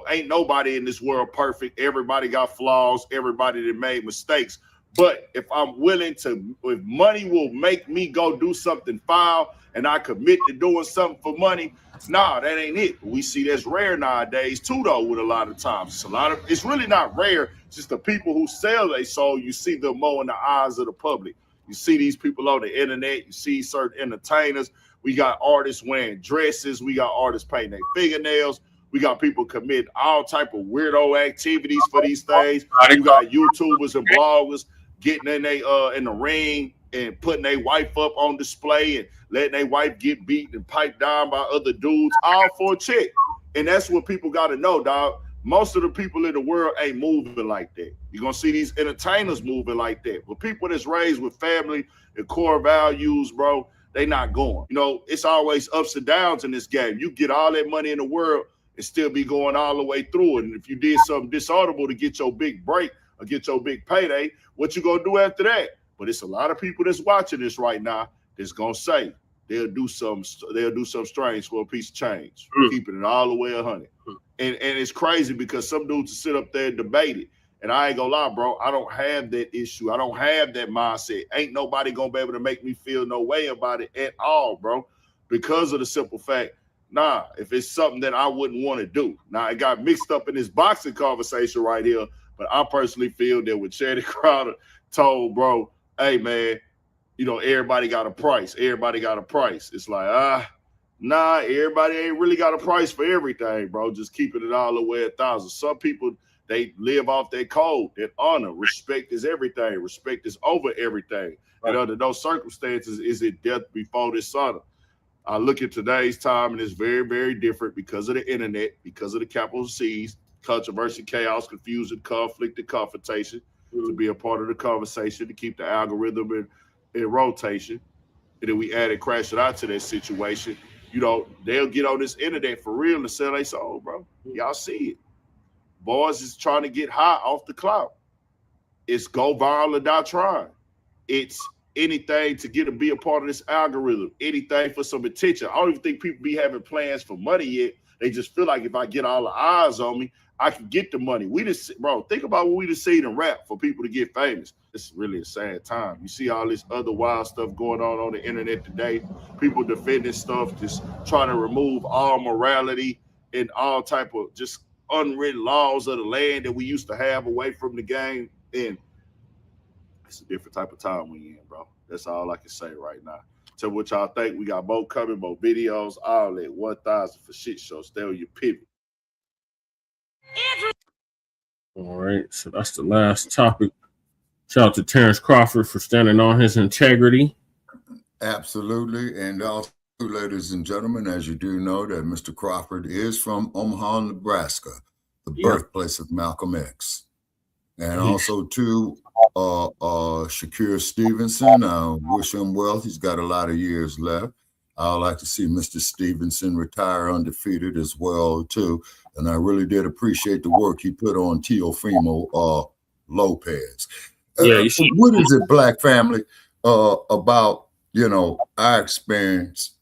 ain't nobody in this world perfect. Everybody got flaws. Everybody that made mistakes. But if I'm willing to, if money will make me go do something foul and I commit to doing something for money, nah, that ain't it. We see that's rare nowadays too, though, with a lot of times. It's really not rare, it's just the people who sell their soul, you see them more in the eyes of the public. You see these people on the internet, you see certain entertainers. We got artists wearing dresses, we got artists painting their fingernails, we got people commit all type of weirdo activities for these things. You got YouTubers and bloggers getting in the ring and putting their wife up on display and letting their wife get beat and piped down by other dudes, all for a check. And that's what people got to know, dog. Most of the people in the world ain't moving like that. You're going to see these entertainers moving like that. But people that's raised with family and core values, bro, they not going. You know, it's always ups and downs in this game. You get all that money in the world and still be going all the way through it. And if you did something dishonorable to get your big break or get your big payday, what you going to do after that? But it's a lot of people that's watching this right now that's going to say they'll do something strange for a piece of change, keeping it all the way 100. And it's crazy because some dudes will sit up there and debate it. And I ain't gonna lie, bro, I don't have that issue. I don't have that mindset. Ain't nobody gonna be able to make me feel no way about it at all, bro, because of the simple fact, nah, if it's something that I wouldn't want to do. Now, it got mixed up in this boxing conversation right here, but I personally feel that when Channing Crowder told, bro, hey, man, you know, everybody got a price. Everybody got a price. It's like, nah, everybody ain't really got a price for everything, bro. Just keeping it all the way 1,000. Some people, they live off their code, that honor. Respect is everything. Respect is over everything. Right. And under those circumstances, is it death before dishonor? I look at today's time, and it's very, very different because of the internet, because of the capital C's, controversy, chaos, confusion, conflict, and confrontation, to be a part of the conversation, to keep the algorithm in rotation. And then we add and crash it out to that situation. You know, they'll get on this internet for real and sell their soul, bro. Y'all see it. Boys is trying to get high off the cloud. It's go viral or die trying. It's anything to be a part of this algorithm. Anything for some attention. I don't even think people be having plans for money yet. They just feel like if I get all the eyes on me, I can get the money. Bro, think about what we just seen in rap for people to get famous. It's really a sad time. You see all this other wild stuff going on the internet today. People defending stuff, just trying to remove all morality and all type of just unwritten laws of the land that we used to have away from the game. And it's a different type of time we in, bro. That's all I can say right now. Tell what y'all think. We got more coming, more videos, all that. 1,000 for shit show. Stay on your pivot. All right, so that's the last topic. Shout out to Terence Crawford for standing on his integrity. Absolutely. And also, ladies and gentlemen, as you do know, that Mr. Crawford is from Omaha, Nebraska, the birthplace of Malcolm X. And also, too, Shakir Stevenson, I wish him well. He's got a lot of years left. I would like to see Mr. Stevenson retire undefeated as well, too. And I really did appreciate the work he put on Teofimo Lopez. What is it, Black family, about, you know, our experience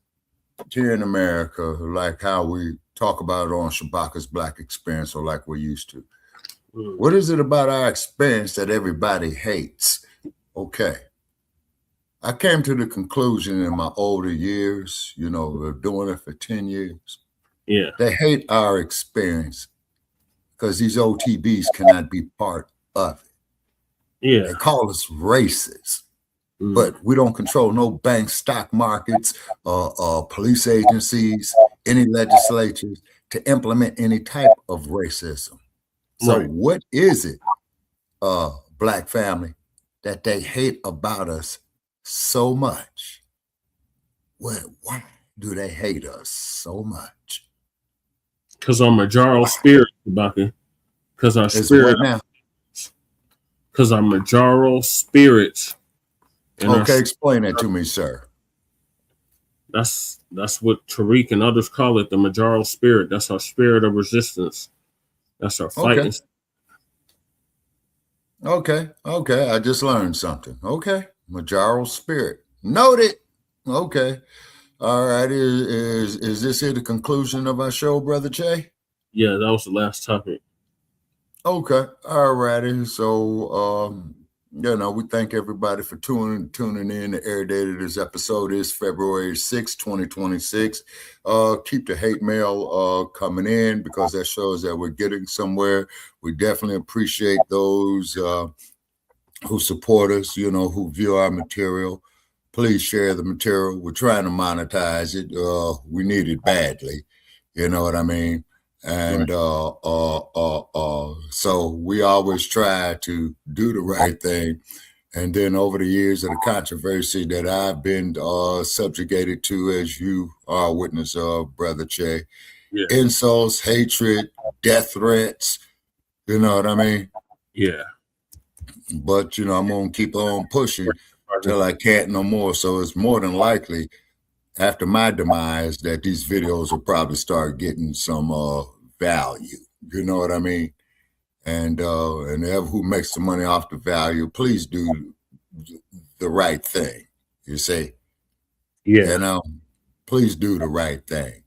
here in America, like how we talk about it on Shabaka's Black Experience, or like we used to? What is it about our experience that everybody hates? Okay. I came to the conclusion in my older years, you know, doing it for 10 years. Yeah. They hate our experience because these OTBs cannot be part of it. Yeah. They call us racist, but we don't control no bank, stock markets, police agencies, any legislatures to implement any type of racism. So what is it, Black family, that they hate about us so much? Why do they hate us so much? Because our majority spirit, Bacc. Because our spirit now. Because our majority spirit. Okay, explain that to me, sir. That's what Tariq and others call it, the majority spirit. That's our spirit of resistance. That's our fighting. Okay. I just learned something. Okay. Majority spirit. Noted. Okay. All right. Is this here the conclusion of our show, Brother Che? Yeah, that was the last topic. Okay. All righty. So we thank everybody for tuning in. The air date of this episode is February 6, 2026. Keep the hate mail coming in, because that shows that we're getting somewhere. We definitely appreciate those who support us, who view our material. Please share the material. We're trying to monetize it. We need it badly. You know what I mean? And so we always try to do the right thing. And then over the years of the controversy that I've been subjugated to, as you are a witness of, Brother Che, insults, hatred, death threats, you know what I mean? Yeah. But, I'm going to keep on pushing till I can't no more. So it's more than likely, after my demise, that these videos will probably start getting some value. You know what I mean? And whoever who makes the money off the value, please do the right thing. You see? Yeah. Please do the right thing.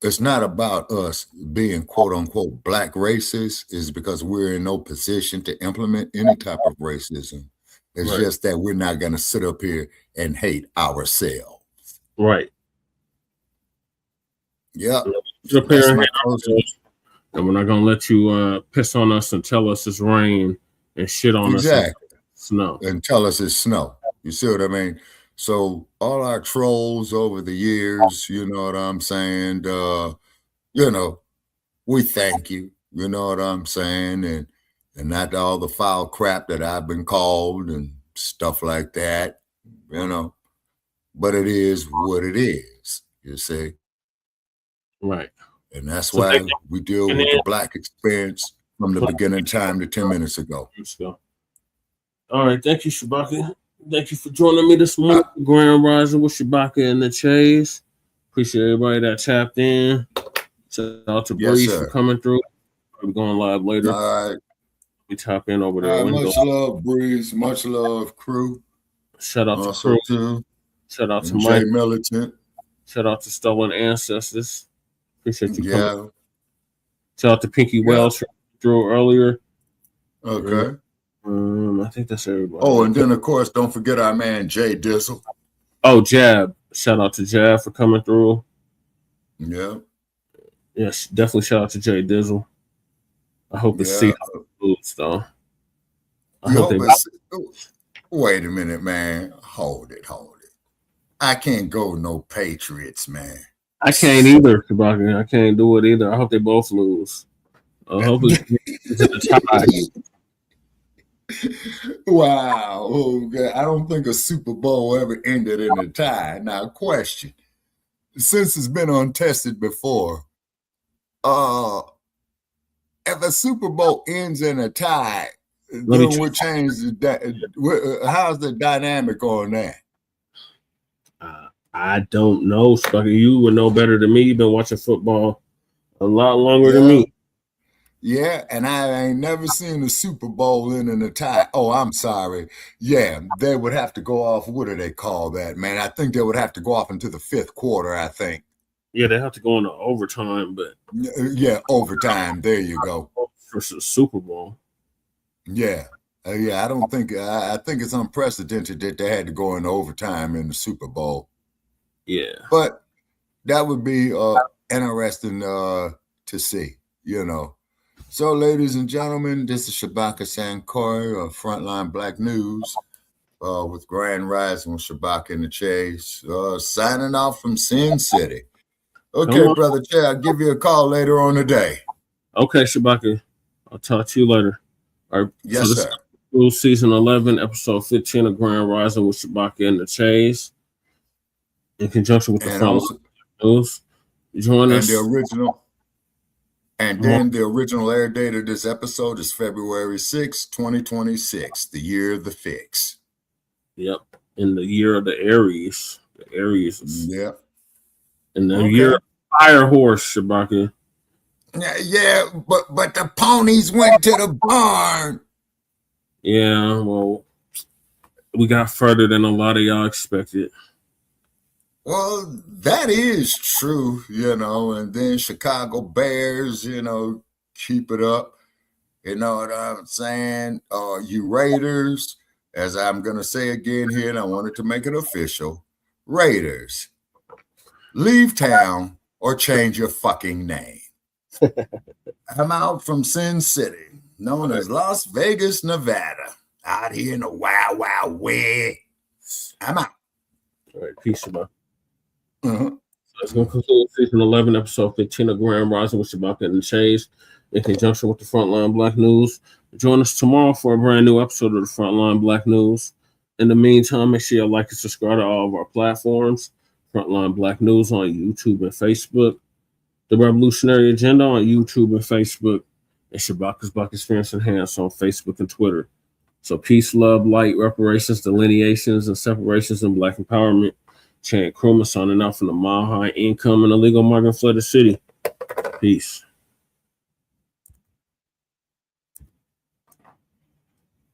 It's not about us being quote unquote black racist. It's because we're in no position to implement any type of racism. It's just that we're not going to sit up here and hate ourselves. Right. Yeah. And we're not going to let you piss on us and tell us it's rain and shit on us. Snow. And tell us it's snow. You see what I mean? So all our trolls over the years, you know what I'm saying? We thank you. You know what I'm saying? And not all the foul crap that I've been called and stuff like that, but it is what it is, you see? Right. And that's why we deal with the Black experience from the beginning time to 10 minutes ago. Let's go. All right. Thank you, Shabaka. Thank you for joining me this morning. Grand Rising with Shabaka and the Chase. Appreciate everybody that tapped in. Shout out to Breeze for coming through. We're going live later. All right. We tap in over there. Much love, Breeze. Much love, crew. Shout out to crew. Too. Shout out to and Mike. Jay Militant. Shout out to Stolen Ancestors. Appreciate you coming. Shout out to Pinky Wells for through earlier. Okay. I think that's everybody. Oh, and then of course, don't forget our man Jay Dizzle. Oh, Jab. Shout out to Jab for coming through. Yeah. Yes, definitely shout out to Jay Dizzle. I hope the Seahawks lose, though. Wait a minute, man. Hold it. I can't go no Patriots, man. I can't either, Shabaka. I can't do it either. I hope they both lose. I hope it's a tie. Wow. Okay. I don't think a Super Bowl ever ended in a tie. Now, question. Since it's been untested before, if a Super Bowl ends in a tie, then what changes how's the dynamic on that? I don't know, Shabaka. You would know better than me. You've been watching football a lot longer than me. Yeah, and I ain't never seen a Super Bowl in a tie. Oh, I'm sorry. Yeah, they would have to go off. What do they call that, man? I think they would have to go off into the fifth quarter, I think. Yeah, they have to go into overtime, but... Yeah, overtime. There you go. Versus Super Bowl. Yeah. I don't think... I think it's unprecedented that they had to go into overtime in the Super Bowl. Yeah. But that would be interesting to see, So, ladies and gentlemen, this is Shabaka Sankori of Frontline Black News with Grand Rising with Shabaka and the Chase, signing off from Sin City. Okay, Brother Che, I'll give you a call later on today. Okay, Shabaka. I'll talk to you later. All right. Yes, so sir. Season 11, Episode 15 of Grand Rising with Shabaka and the Chase. In conjunction with the Frontline News. Join us. And then the original air date of this episode is February 6, 2026, the year of the fix. Yep. In the year of the Aries. The Aries. Yep. In the year of Fire Horse, Shabaka. Yeah, but the ponies went to the barn. Yeah, well, we got further than a lot of y'all expected. Well, that is true, and then Chicago Bears, keep it up. You know what I'm saying? You Raiders, as I'm going to say again here, and I wanted to make it official, Raiders, leave town or change your fucking name. I'm out from Sin City, known as Las Vegas, Nevada, out here in the Wild Wild West. I'm out. All right, peace, Shabaka. So that's going to conclude season 11, episode 15 of Grand Rising with Shabaka and the Chase, in conjunction with the Frontline Black News. Join us tomorrow for a brand new episode of the Frontline Black News. In the meantime, make sure you like and subscribe to all of our platforms. Frontline Black News on YouTube and Facebook. The Revolutionary Agenda on YouTube and Facebook. And Shabaka's Black Experience Enhanced on Facebook and Twitter. So peace, love, light, reparations, delineations, and separations in Black empowerment. Chan Krumah signing out from the Mile High Income and Illegal Migrant Flooded City. Peace.